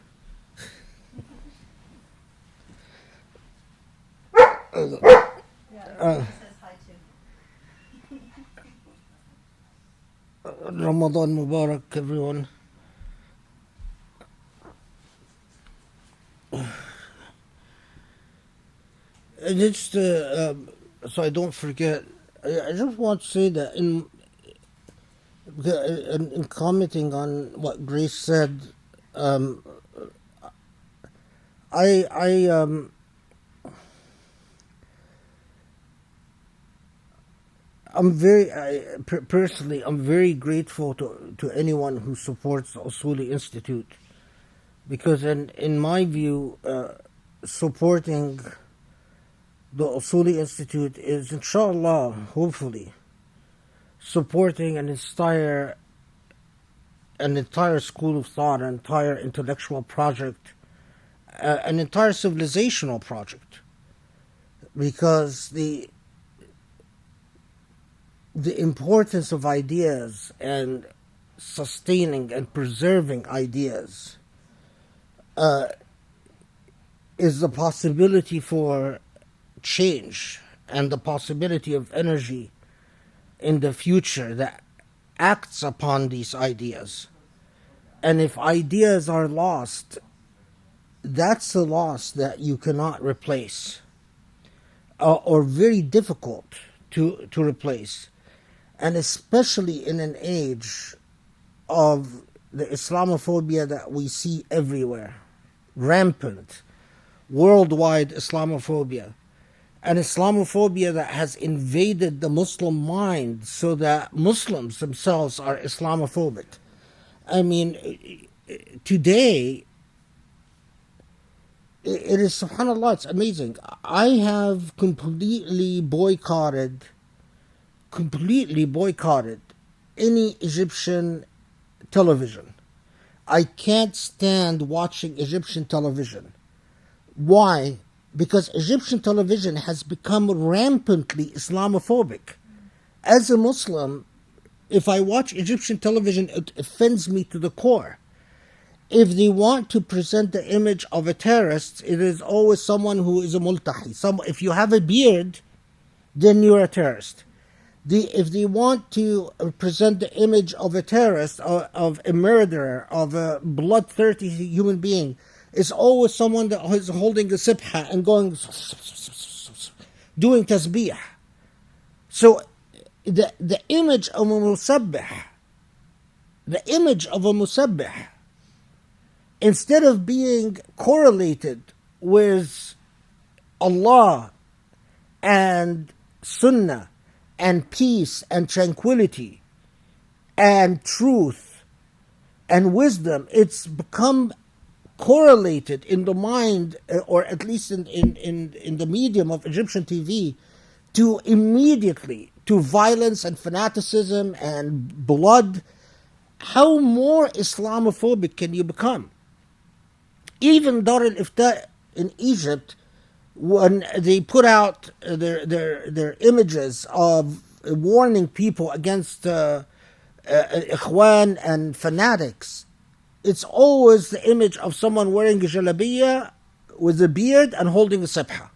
Ramadan Mubarak, everyone. Just so I don't forget, I just want to say that in commenting on what Grace said, um, I I'm very personally I'm very grateful to anyone who supports the Usuli Institute, because in my view, supporting the Usuli Institute is, inshallah, hopefully, supporting an entire school of thought, an entire intellectual project, an entire civilizational project, because the importance of ideas and sustaining and preserving ideas is the possibility for change and the possibility of energy in the future that acts upon these ideas. And if ideas are lost, that's a loss that you cannot replace, or very difficult to replace. And especially in an age of the Islamophobia that we see everywhere, rampant, worldwide Islamophobia, an Islamophobia that has invaded the Muslim mind so that Muslims themselves are Islamophobic. I mean, today, it is, subhanAllah, it's amazing. I have completely boycotted any Egyptian television. I can't stand watching Egyptian television. Why? Because Egyptian television has become rampantly Islamophobic. As a Muslim, if I watch Egyptian television, it offends me to the core. If they want to present the image of a terrorist, it is always someone who is a multahi. If you have a beard, then you're a terrorist. If they want to present the image of a terrorist, of a murderer, of a bloodthirsty human being, it's always someone that is holding a sibha and going, doing tasbih. So the image of a musabbih, instead of being correlated with Allah and Sunnah and peace and tranquility and truth and wisdom, it's become correlated in the mind, or at least in the medium of Egyptian TV, to immediately to violence and fanaticism and blood. How more Islamophobic can you become? Even Dar al-Ifta in Egypt, when they put out their images of warning people against ikhwan and fanatics, it's always the image of someone wearing a jalabiyah with a beard and holding a sibha.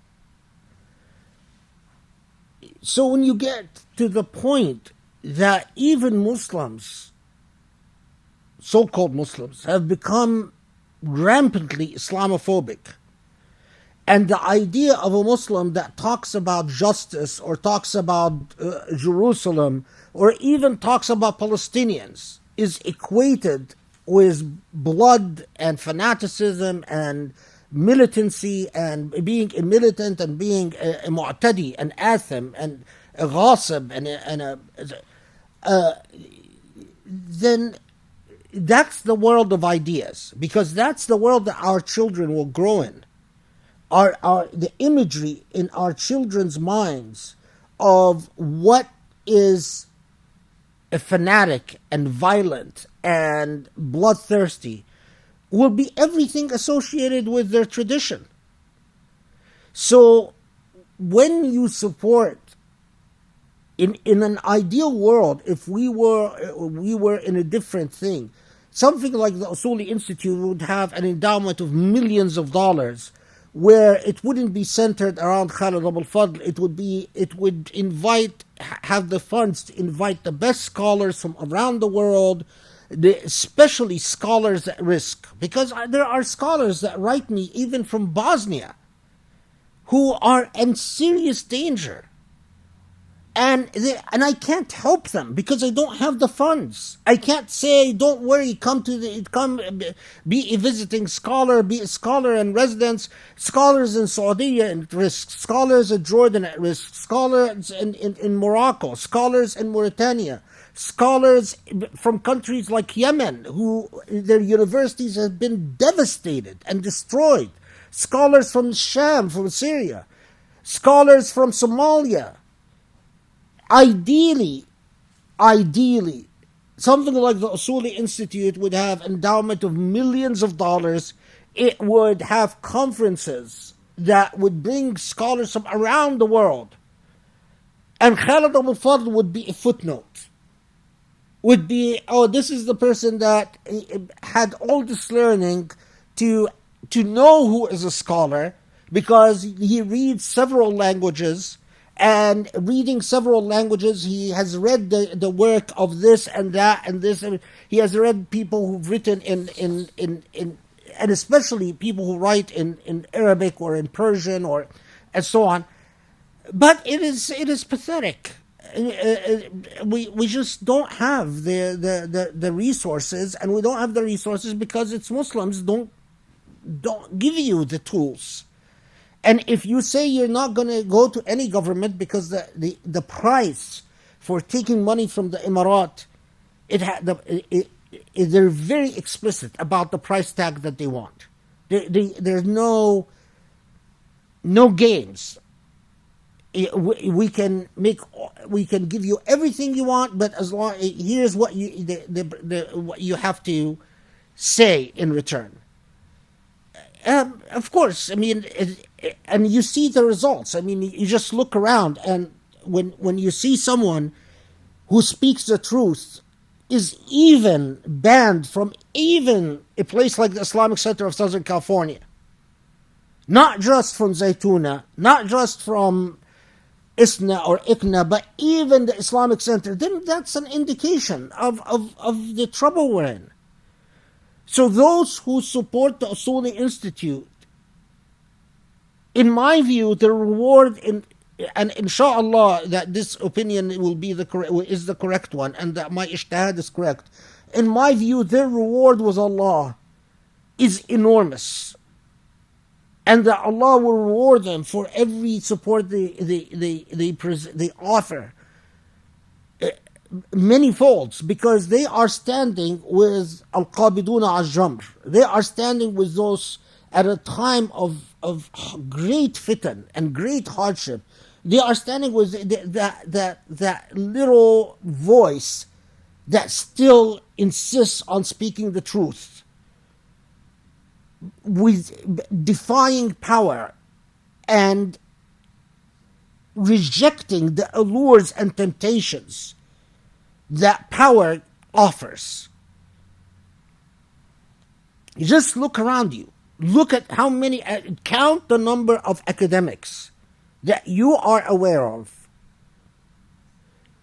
So when you get to the point that even Muslims, so-called Muslims, have become rampantly Islamophobic, and the idea of a Muslim that talks about justice or talks about Jerusalem or even talks about Palestinians is equated with blood and fanaticism and militancy and being a militant and being a mu'tadi, an atham, and a ghasib, then that's the world of ideas, because that's the world that our children will grow in. The imagery in our children's minds of what is a fanatic and violent and bloodthirsty will be everything associated with their tradition. So when you support, in an ideal world, if we were in a different thing, something like the Usuli Institute would have an endowment of millions of dollars, where it wouldn't be centered around Khaled Abou El Fadl. It would have the funds to invite the best scholars from around the world, especially scholars at risk, because there are scholars that write me even from Bosnia who are in serious danger. and I can't help them because I don't have the funds. I can't say, "Don't worry, come be a visiting scholar, be a scholar in residence." Scholars in Saudi at risk, scholars in Jordan at risk, scholars in Morocco, scholars in Mauritania, scholars from countries like Yemen who their universities have been devastated and destroyed, scholars from Sham, from Syria, scholars from Somalia. Ideally, something like the Usuli Institute would have endowment of millions of dollars. It would have conferences that would bring scholars from around the world. And Khaled Abou El Fadl would be a footnote. Would be, oh, this is the person that had all this learning to know who is a scholar because he reads several languages. And reading several languages, he has read the work of this and that and this. And he has read people who've written in and especially people who write in Arabic or in Persian or and so on. But it is pathetic. We just don't have the resources, and we don't have the resources because it's Muslims don't give you the tools. And if you say you're not going to go to any government because the price for taking money from the Emirat, they're very explicit about the price tag that they want. There's no games. We can give you everything you want, but as long here's what what you have to say in return. Of course, I mean, and you see the results. I mean, you just look around, and when you see someone who speaks the truth is even banned from even a place like the Islamic Center of Southern California, not just from Zaytuna, not just from ISNA or ICNA, but even the Islamic Center, then that's an indication of the trouble we're in. So those who support the Usuli Institute, in my view, the reward and inshallah that this opinion will be the correct one, and that my ijtihad is correct. In my view, their reward with Allah is enormous, and that Allah will reward them for every support they offer. Many folds, because they are standing with al-qabiduna al-jamr. They are standing with those at a time of great fitan and great hardship. They are standing with that little voice that still insists on speaking the truth, with defying power and rejecting the allures and temptations that power offers. You just look around you. Look at how many, count the number of academics that you are aware of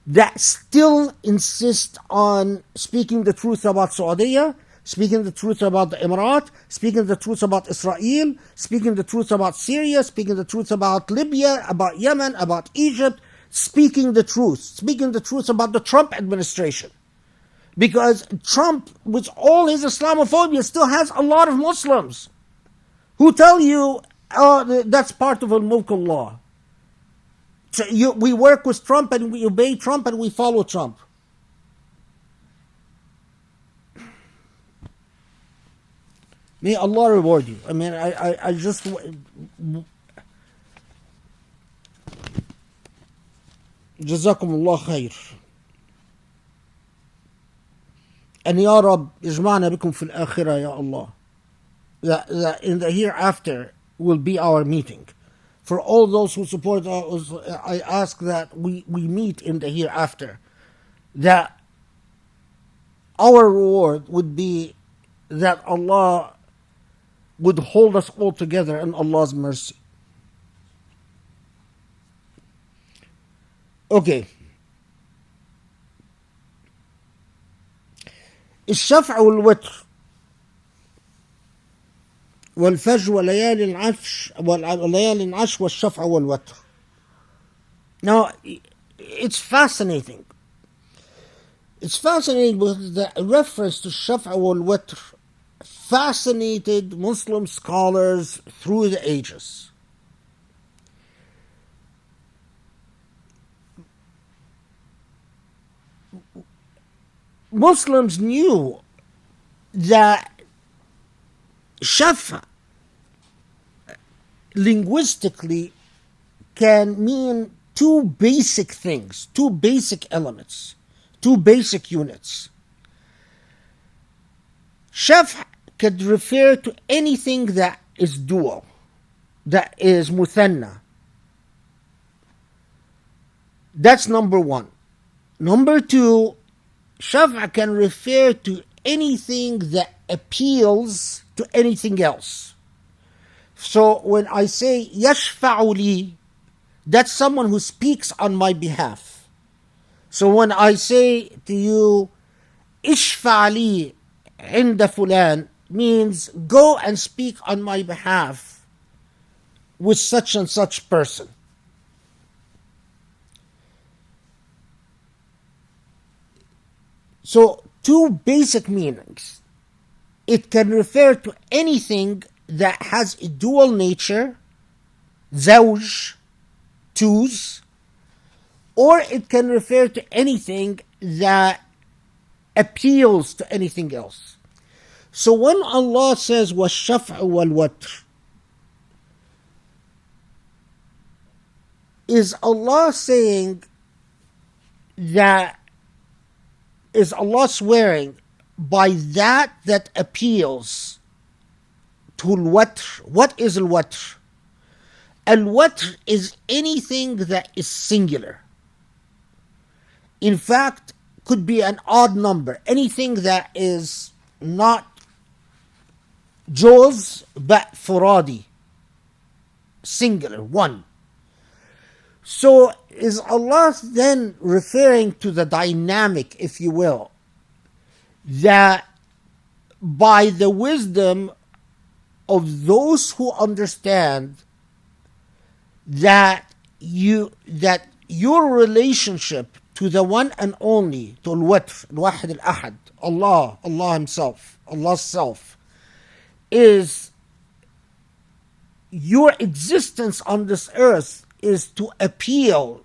that still insist on speaking the truth about Saudi, speaking the truth about the Emirat, speaking the truth about Israel, speaking the truth about Syria, speaking the truth about Libya, about Yemen, about Egypt, speaking the truth about the Trump administration. Because Trump, with all his Islamophobia, still has a lot of Muslims who tell you, oh, that's part of al-mulk Allah. So we work with Trump and we obey Trump and we follow Trump. May Allah reward you. I mean, I just... جزاكم الله خير. And Ya Rab, اجمعنا بكم في الآخرة يا Allah. That in the hereafter will be our meeting. For all those who support us, I ask that we meet in the hereafter. That our reward would be that Allah would hold us all together in Allah's mercy. Okay. الشفع والوتر والفجر وليالي العشر والشفع والوتر. Now, it's fascinating. It's fascinating with the reference to Shaf'a wal Witr fascinated Muslim scholars through the ages. Muslims knew that Shaf'a linguistically can mean two basic things, two basic elements, two basic units. Shaf' could refer to anything that is dual, that is muthanna. That's number one. Number two, Shaf' can refer to anything that appeals to anything else. So when I say yashfa'u li, that's someone who speaks on my behalf. So when I say to you, ishfa' li inda fulan, means go and speak on my behalf with such and such person. So two basic meanings. It can refer to anything that has a dual nature, zawj, twos, or it can refer to anything that appeals to anything else. So when Allah says وَالشَّفْعُ وَالْوَتْرِ, is Allah saying that, is Allah swearing by that appeals to al-watr? What is al-watr? Al-watr is anything that is singular. In fact, could be an odd number. Anything that is not juz but furadi, singular, one. So is Allah then referring to the dynamic, if you will, that by the wisdom of those who understand that your relationship to the one and only, to al-watr, al-wahid al-ahad, Allah himself, Allah's self, is your existence on this earth is to appeal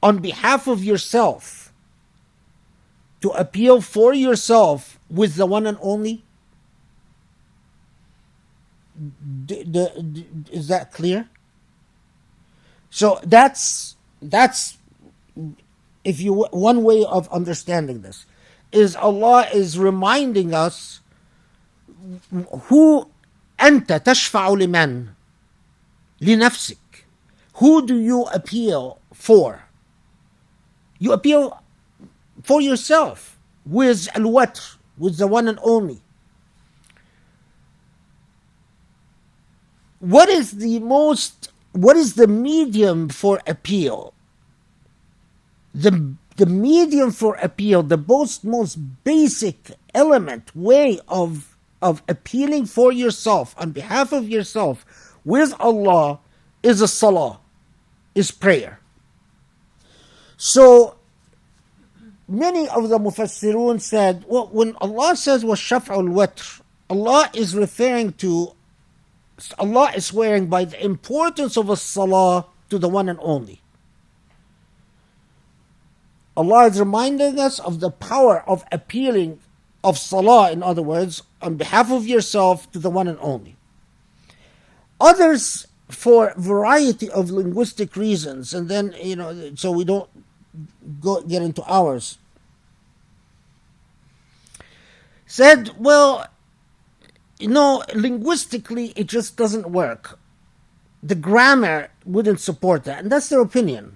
on behalf of yourself, to appeal for yourself with the one and only. Is that clear? So that's if you one way of understanding this is Allah is reminding us who أنت تشفع لمن لنفسك. Who do you appeal for? You appeal for yourself with al-watr, with the one and only. What is the medium for appeal? The medium for appeal, the most basic element, way of appealing for yourself, on behalf of yourself, with Allah, is a salah, is prayer. So, many of the mufassirun said, well, when Allah says, وَالشَّفْعُ الْوَتْرِ, Allah is swearing by the importance of a salah to the one and only. Allah is reminding us of the power of appealing, of salah, in other words, on behalf of yourself to the one and only. Others, for variety of linguistic reasons, and then, so we don't get into ours, said, well, linguistically it just doesn't work. The grammar wouldn't support that, and that's their opinion.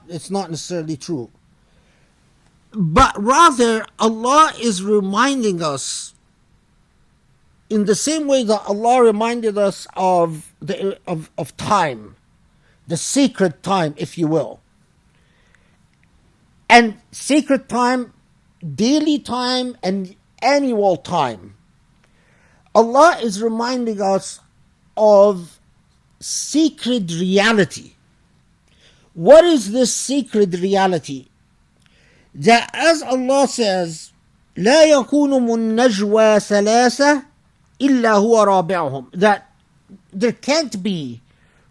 It's not necessarily true. But rather, Allah is reminding us, in the same way that Allah reminded us of time, the sacred time, if you will. And sacred time, daily time, and annual time. Allah is reminding us of sacred reality, What is this sacred reality? That as Allah says, لا يكون من نجوى ثلاثة إلا هو رابعهم. That there can't be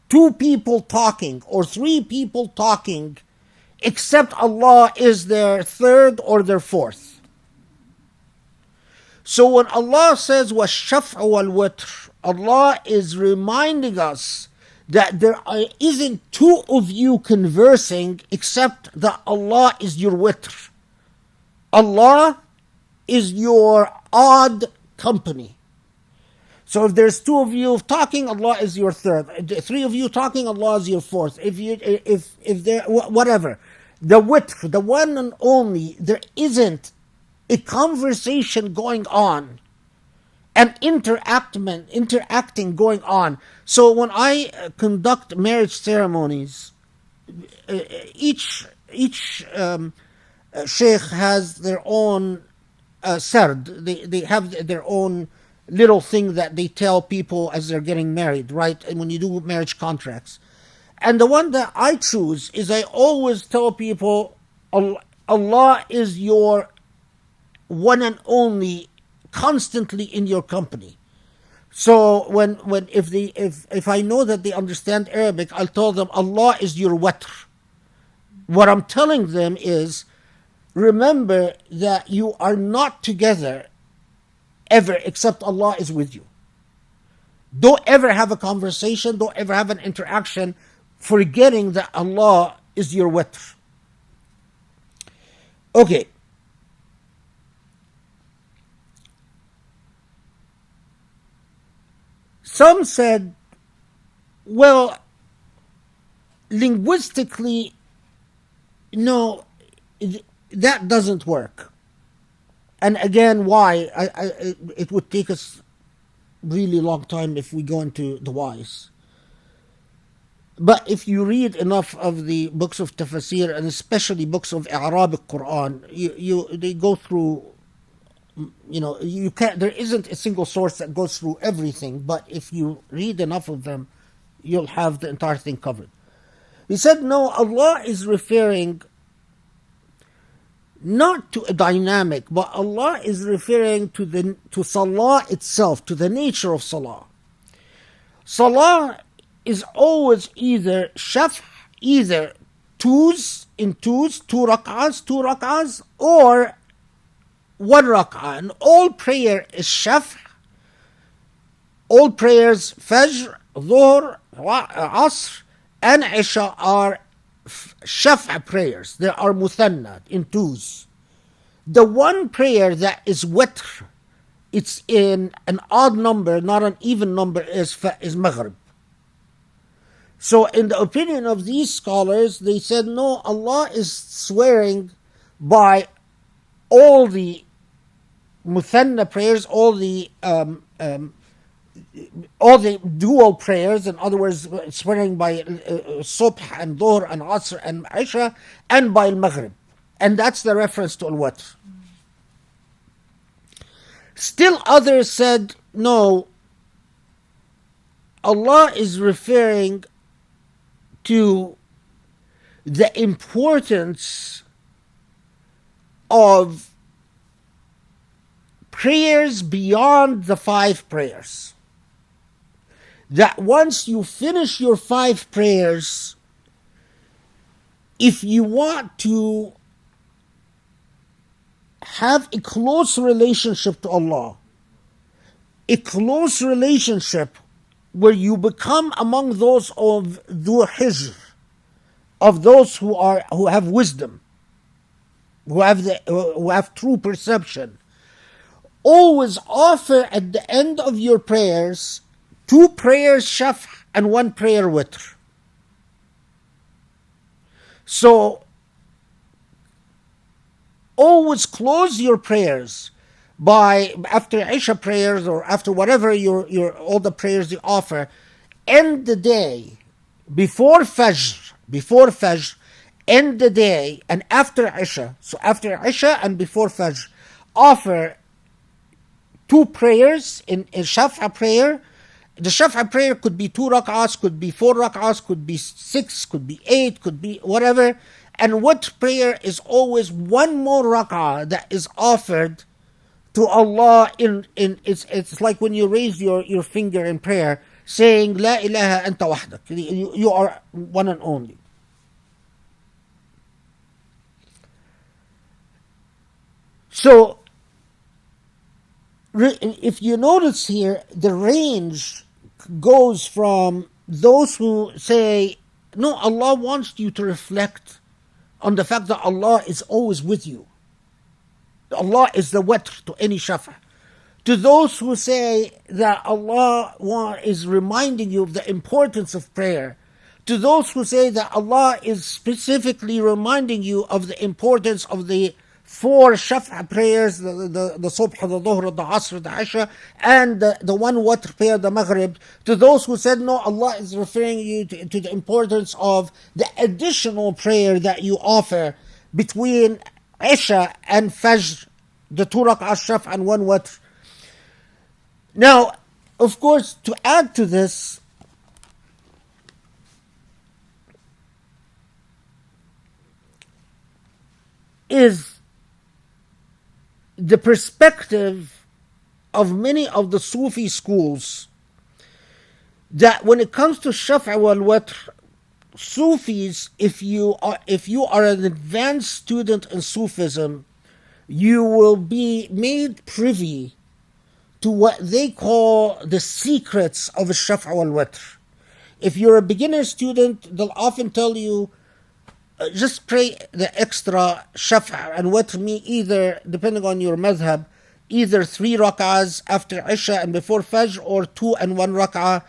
two people talking or three people talking except Allah is their third or their fourth. So when Allah says وَالشَّفْعُ وَالْوِتْرِ, Allah is reminding us that there isn't two of you conversing except that Allah is your witr. Allah is your odd company. So if there's two of you talking, Allah is your third. Three of you talking, Allah is your fourth. If there whatever, the witr, the one and only, there isn't a conversation going on, and interacting going on. So when I conduct marriage ceremonies, each sheikh has their own sard. They have their own little thing that they tell people as they're getting married, right? And when you do marriage contracts. And the one that I choose is I always tell people, Allah is your one and only, constantly in your company. So if I know that they understand Arabic, I'll tell them Allah is your watr. What I'm telling them is, remember that you are not together ever except Allah is with you. Don't ever have a conversation, don't ever have an interaction forgetting that Allah is your watr. Okay. Some said, well, linguistically, no, that doesn't work. And again, why? It would take us really long time if we go into the whys. But if you read enough of the books of Tafsir, and especially books of Arabic Quran, they go through, you can't, there isn't a single source that goes through everything, but if you read enough of them, you'll have the entire thing covered. He said, no, Allah is referring not to a dynamic, but Allah is referring to Salah itself, to the nature of Salah. Salah is always either shaf, either twos, two rak'ahs, or one rak'ah. And all prayer is shaf. All prayers, Fajr, Dhuhr, Asr, and Isha are shaf' prayers. They are muthanna, in twos. The one prayer that is witr, it's in an odd number, not an even number, is Maghrib. So in the opinion of these scholars, they said, no, Allah is swearing by all the muthanna prayers, all the dual prayers, in other words, swearing by Subh and Dhuhr and Asr and Isha, and by Maghrib. And that's the reference to Al-Watr. Still others said, no, Allah is referring to the importance of prayers beyond the 5 prayers. That once you finish your 5 prayers, if you want to have a close relationship to Allah, a close relationship where you become among those of Dhu Hijr, of those who have wisdom, who have true perception, always offer at the end of your prayers 2 prayers shaf' and 1 prayer witr. So always close your prayers by, after Isha prayers or after whatever your all the prayers you offer, end the day before Fajr, end the day, and after Isha. So after Isha and before Fajr, offer 2 prayers in Shaf'a prayer, the Shaf'a prayer could be 2 rak'ahs, could be 4 rak'ahs, could be 6, could be 8, could be whatever. And what prayer is always one more rak'ah that is offered to Allah it's like when you raise your finger in prayer saying La ilaha anta wahdak. You are one and only. So if you notice here, the range goes from those who say, no, Allah wants you to reflect on the fact that Allah is always with you. Allah is the watr to any shafa. To those who say that Allah is reminding you of the importance of prayer. To those who say that Allah is specifically reminding you of the importance of the 4 shafa prayers, the subh, the dhuhr, the asr, the isha, and the 1 watr prayer, the maghrib. To those who said, no, Allah is referring you to the importance of the additional prayer that you offer between isha and fajr, the 2 rak'ah shaf and 1 watr. Now, of course, to add to this, is the perspective of many of the Sufi schools that when it comes to Shaf'a wal Watr, Sufis, if you are an advanced student in Sufism, you will be made privy to what they call the secrets of Shaf'a wal Watr. If you're a beginner student, they'll often tell you, just pray the extra Shaf'a and Watr, either, depending on your madhab, either 3 rak'ahs after Isha and before Fajr, or 2 and 1 rak'ah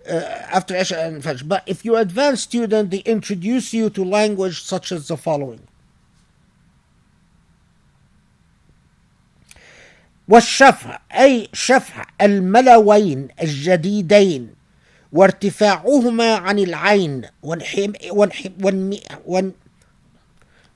after Isha and Fajr. But if you're an advanced student, they introduce you to language such as the following. والشفع أي شفع الملوين الجديدين وارتفاعهما عن العين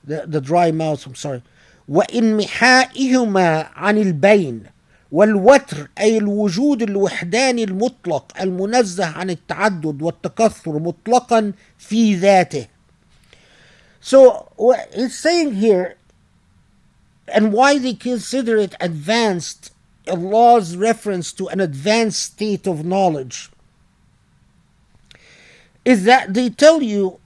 the dry mouth, I'm sorry, وانمحائهما عن البين والوتر أي الوجود الوحداني المطلق المنزه عن التعدد والتكثر مطلقا في ذاته. So what he's saying here, and why they consider it advanced, Allah's reference to an advanced state of knowledge, is that they tell you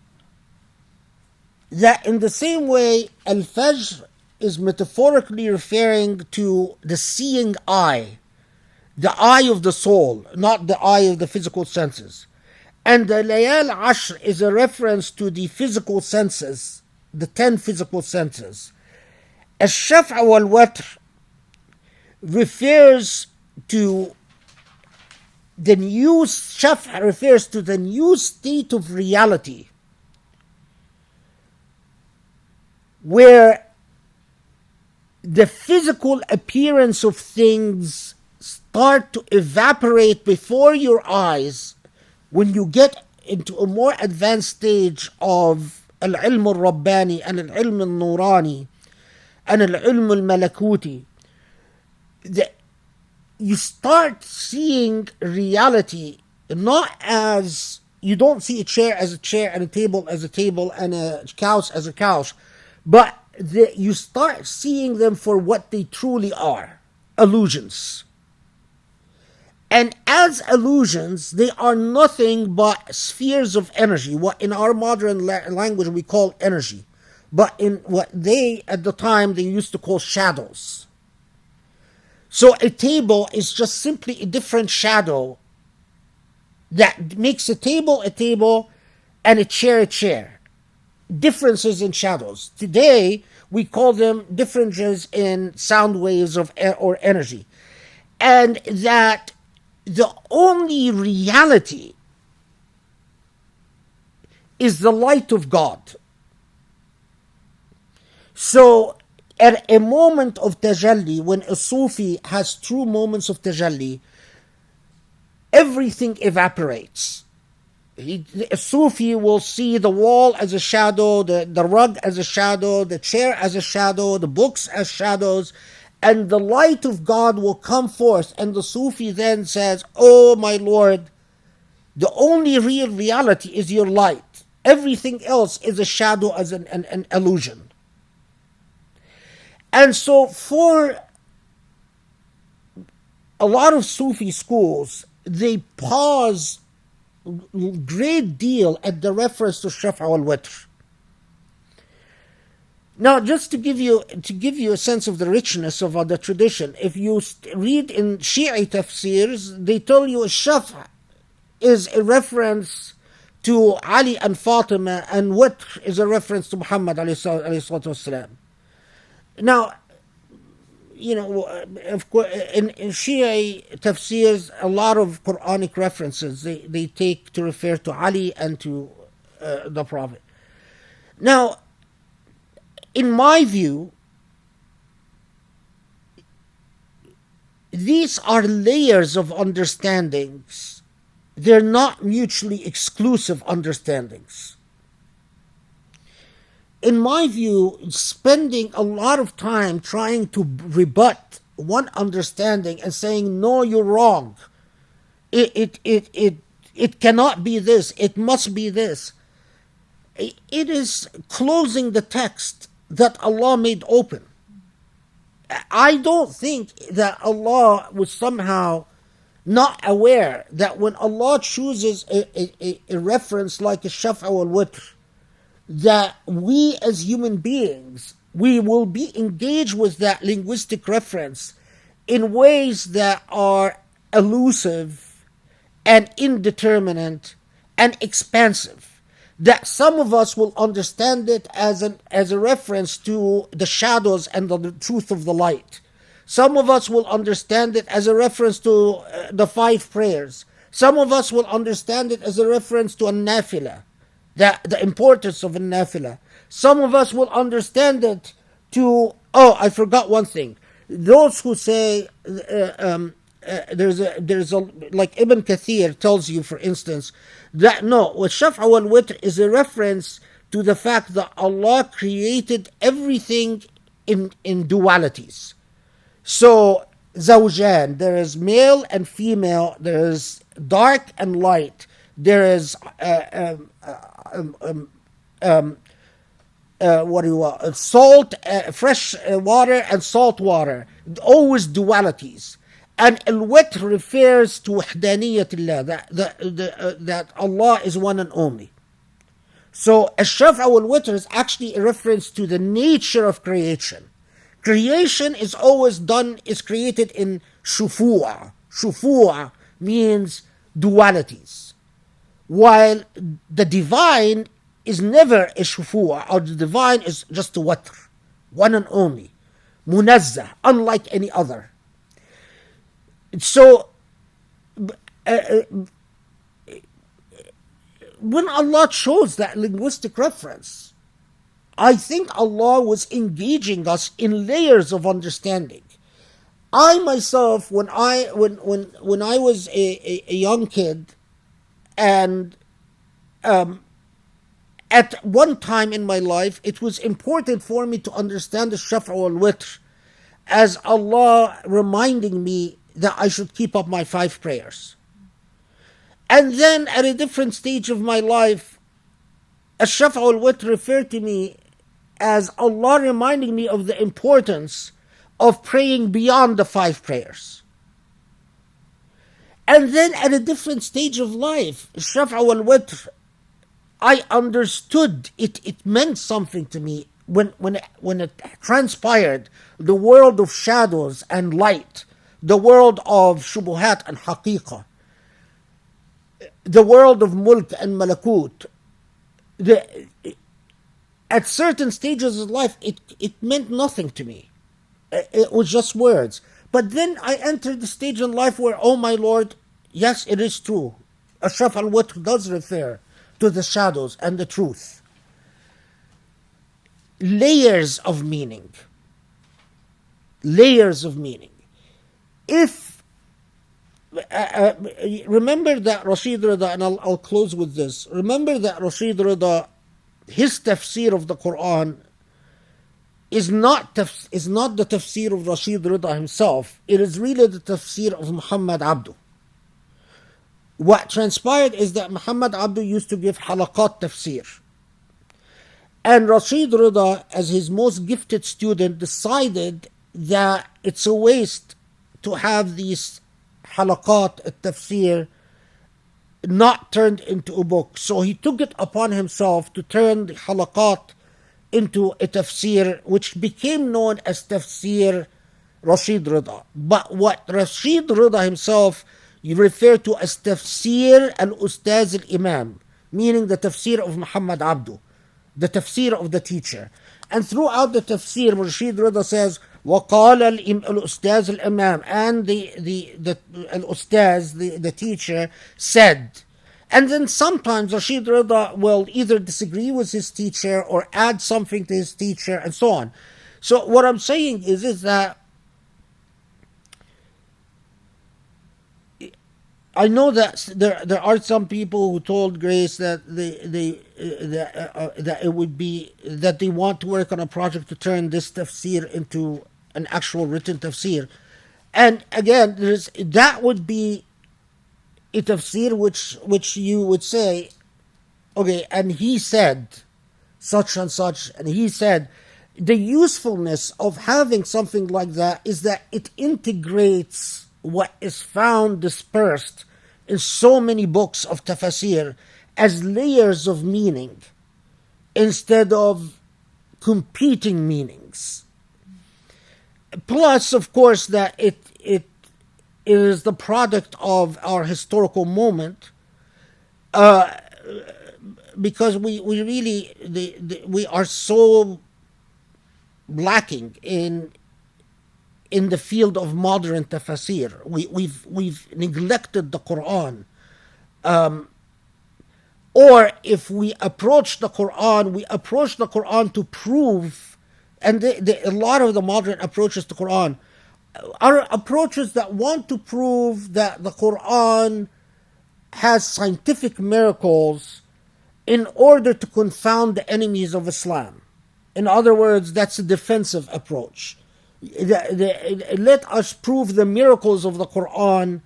that in the same way Al-Fajr is metaphorically referring to the seeing eye, the eye of the soul, not the eye of the physical senses. And the Layal Ashr is a reference to the physical senses, the 10 physical senses. Al-Shaf'a wal-Watr refers to the new, Shaf'a refers to the new state of reality where the physical appearance of things start to evaporate before your eyes when you get into a more advanced stage of al-ilm al-rabbani and al-ilm al-nurani and al-ilm al-malakuti. You start seeing reality not as, you don't see a chair as a chair and a table as a table and a couch as a couch, but you start seeing them for what they truly are, illusions. And as illusions, they are nothing but spheres of energy, what in our modern language we call energy, but in what they, at the time, they used to call shadows. So a table is just simply a different shadow that makes a table and a chair. Differences in shadows. Today, we call them differences in sound waves or energy. And that the only reality is the light of God. So, at a moment of tajalli, when a Sufi has true moments of tajalli, everything evaporates. A Sufi will see the wall as a shadow, the rug as a shadow, the chair as a shadow, the books as shadows, and the light of God will come forth, and the Sufi then says, "Oh my Lord, The only real reality is your light. Everything else is a shadow, as an illusion. And so for a lot of Sufi schools, they pause a great deal at the reference to Shaf' al-Witr. Now, just to give you a sense of the richness of the tradition, if you read in Shi'i tafsirs, they tell you Shaf' is a reference to Ali and Fatima, and Witr is a reference to Muhammad alayhi salatu wasalam. Now, of course, in Shia tafsirs, a lot of Quranic references they take to refer to Ali and to the Prophet. Now, in my view, these are layers of understandings. They're not mutually exclusive understandings. In my view, spending a lot of time trying to rebut one understanding and saying, no, you're wrong. It cannot be this. It must be this. It is closing the text that Allah made open. I don't think that Allah was somehow not aware that when Allah chooses a reference like a Shaf' al-Witr, that we as human beings, we will be engaged with that linguistic reference in ways that are elusive and indeterminate and expansive. That some of us will understand it as a reference to the shadows and the truth of the light. Some of us will understand it as a reference to the 5 prayers. Some of us will understand it as a reference to a nafilah, the importance of a nafilah. Some of us will understand it to, I forgot one thing. Those who say, there's a like Ibn Kathir tells you, for instance, that no, Shaf' al-Witr is a reference to the fact that Allah created everything in dualities. So, zawjan, there is male and female, there is dark and light, there is salt, fresh water and salt water, always dualities. And al-Witr refers to wahdaniyatullah, that Allah is one and only. So al-Shaf' al-Witr is actually a reference to the nature of creation. Creation is created in shufu'a. Shufu'a means dualities. While the divine is never a shufu'a, or the divine is just a watr, one and only, munazzah, unlike any other. So, when Allah chose that linguistic reference, I think Allah was engaging us in layers of understanding. I myself, when I was a young kid, and at one time in my life, it was important for me to understand the Shaf' al-Witr as Allah reminding me that I should keep up my 5 prayers. And then at a different stage of my life, Shaf' al-Witr referred to me as Allah reminding me of the importance of praying beyond the 5 prayers. And then at a different stage of life, Shaf' al-Witr, I understood it meant something to me when it transpired, the world of shadows and light, the world of shubuhat and haqiqah, the world of mulk and malakut. At certain stages of life, it meant nothing to me. It was just words. But then I entered the stage in life where, oh my Lord, yes, it is true. Shaf' al-Witr does refer to the shadows and the truth. Layers of meaning. Layers of meaning. If remember that Rashid Rida, and I'll close with this. Remember that Rashid Rida, his tafsir of the Quran is not the tafsir of Rashid Rida himself. It is really the tafsir of Muhammad Abdu. what transpired is that Muhammad Abdu used to give halaqat tafsir. And Rashid Rida, as his most gifted student, decided that it's a waste to have these halaqat tafsir not turned into a book. So he took it upon himself to turn the halaqat into a tafsir, which became known as Tafsir Rashid Rida. But what Rashid Rida himself referred to as Tafsir al-Ustaz al-Imam, meaning the tafsir of Muhammad Abdu, the tafsir of the teacher. And throughout the tafsir, Rashid Rida says, وَقَالَ الْأُسْتَاذ الْإِمَامِ, and the al-Ustaz, the teacher, said. And then sometimes Rashid Rida will either disagree with his teacher or add something to his teacher and so on. So what I'm saying is that I know that there are some people who told Grace that that it would be that they want to work on a project to turn this tafsir into an actual written tafsir, and again, that would be a tafsir which you would say, okay, and he said such and such, and he said the usefulness of having something like that is that it integrates what is found dispersed in so many books of tafsir as layers of meaning instead of competing meanings. Plus, of course, that it is the product of our historical moment, because we really we are so lacking in the field of modern tafsir. We've neglected the Quran, or if we approach the Quran to prove, and a lot of the modern approaches to Quran are approaches that want to prove that the Quran has scientific miracles in order to confound the enemies of Islam. In other words, that's a defensive approach. Let us prove the miracles of the Quran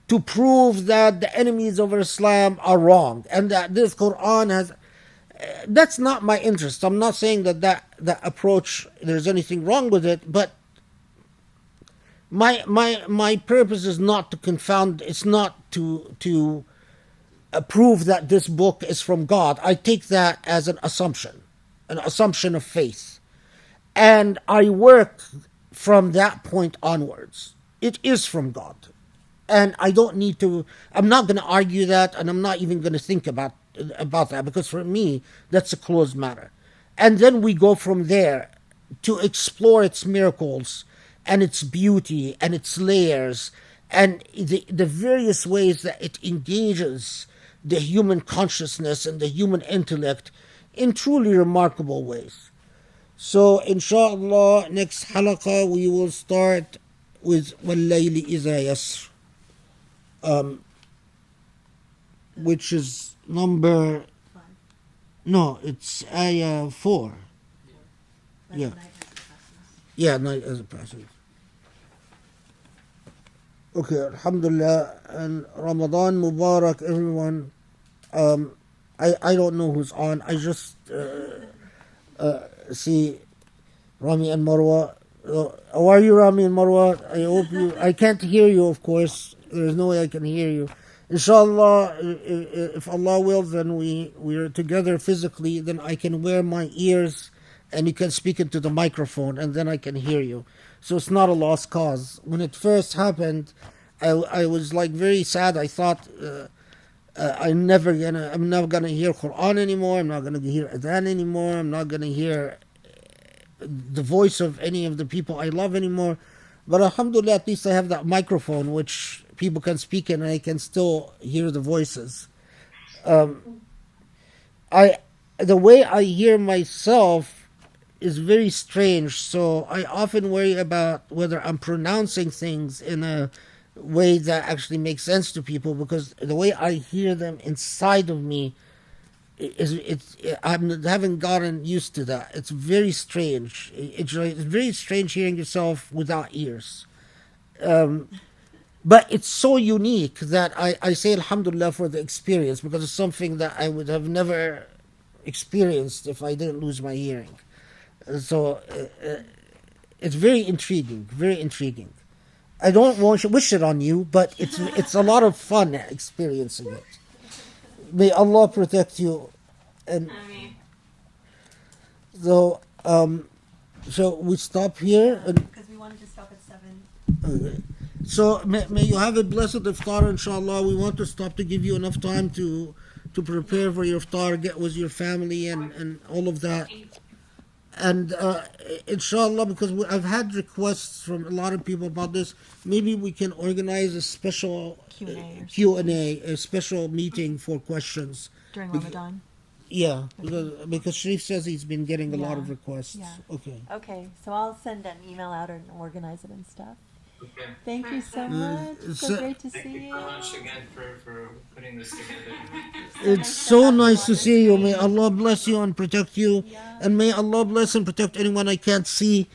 to prove that the enemies of Islam are wrong, and that this Quran has. That's not my interest. I'm not saying that approach, there's anything wrong with it, but my purpose is not to confound. It's not to prove that this book is from God. I take that as an assumption of faith, and I work from that point onwards. It is from God, and I don't need to. I'm not going to argue that, and I'm not even going to think about that, because for me that's a closed matter. And then we go from there to explore its miracles and its beauty and its layers and the various ways that it engages the human consciousness and the human intellect in truly remarkable ways. So inshallah, next halaqa we will start with وَاللَّيْلِ إِذَا يَسْرِ, which is number, no, it's ayah 4. Yeah. Yeah, night as a process. Okay, alhamdulillah, and Ramadan Mubarak, everyone. I don't know who's on. I just see Rami and Marwa. How are you, Rami and Marwa? I hope you. I can't hear you, of course. There's no way I can hear you. Inshallah, if Allah wills, then we're together physically, then I can wear my ears and you can speak into the microphone and then I can hear you. So it's not a lost cause. When it first happened, I was like very sad. I thought I'm never gonna hear Quran anymore. I'm not gonna hear Adhan anymore. I'm not gonna hear the voice of any of the people I love anymore. But alhamdulillah, at least I have that microphone which people can speak in and I can still hear the voices. The way I hear myself is very strange, so I often worry about whether I'm pronouncing things in a way that actually makes sense to people, because the way I hear them inside of me I haven't gotten used to that. It's very strange. It's very strange hearing yourself without ears. But it's so unique that I say Alhamdulillah for the experience, because it's something that I would have never experienced if I didn't lose my hearing. So it's very intriguing, very intriguing. I don't want to wish it on you, but it's a lot of fun experiencing it. May Allah protect you. And so so we stop here.
Because we wanted to stop at 7.
So may you have a blessed iftar, inshallah. We want to stop to give you enough time to prepare for your iftar, get with your family and all of that. And inshallah, because I've had requests from a lot of people about this, maybe we can organize a special Q&A, a special meeting for questions.
During Ramadan.
Yeah, because Sharif says he's been getting a lot of
Yeah.
requests.
Yeah.
Okay.
Okay, so I'll send an email out and organize it and stuff.
Okay.
Thank you so much. So
so-
great to
Thank
see
you
you.
so much again for putting this together.
It's so nice to see you. May Allah bless you and protect you. And may Allah bless and protect anyone I can't see.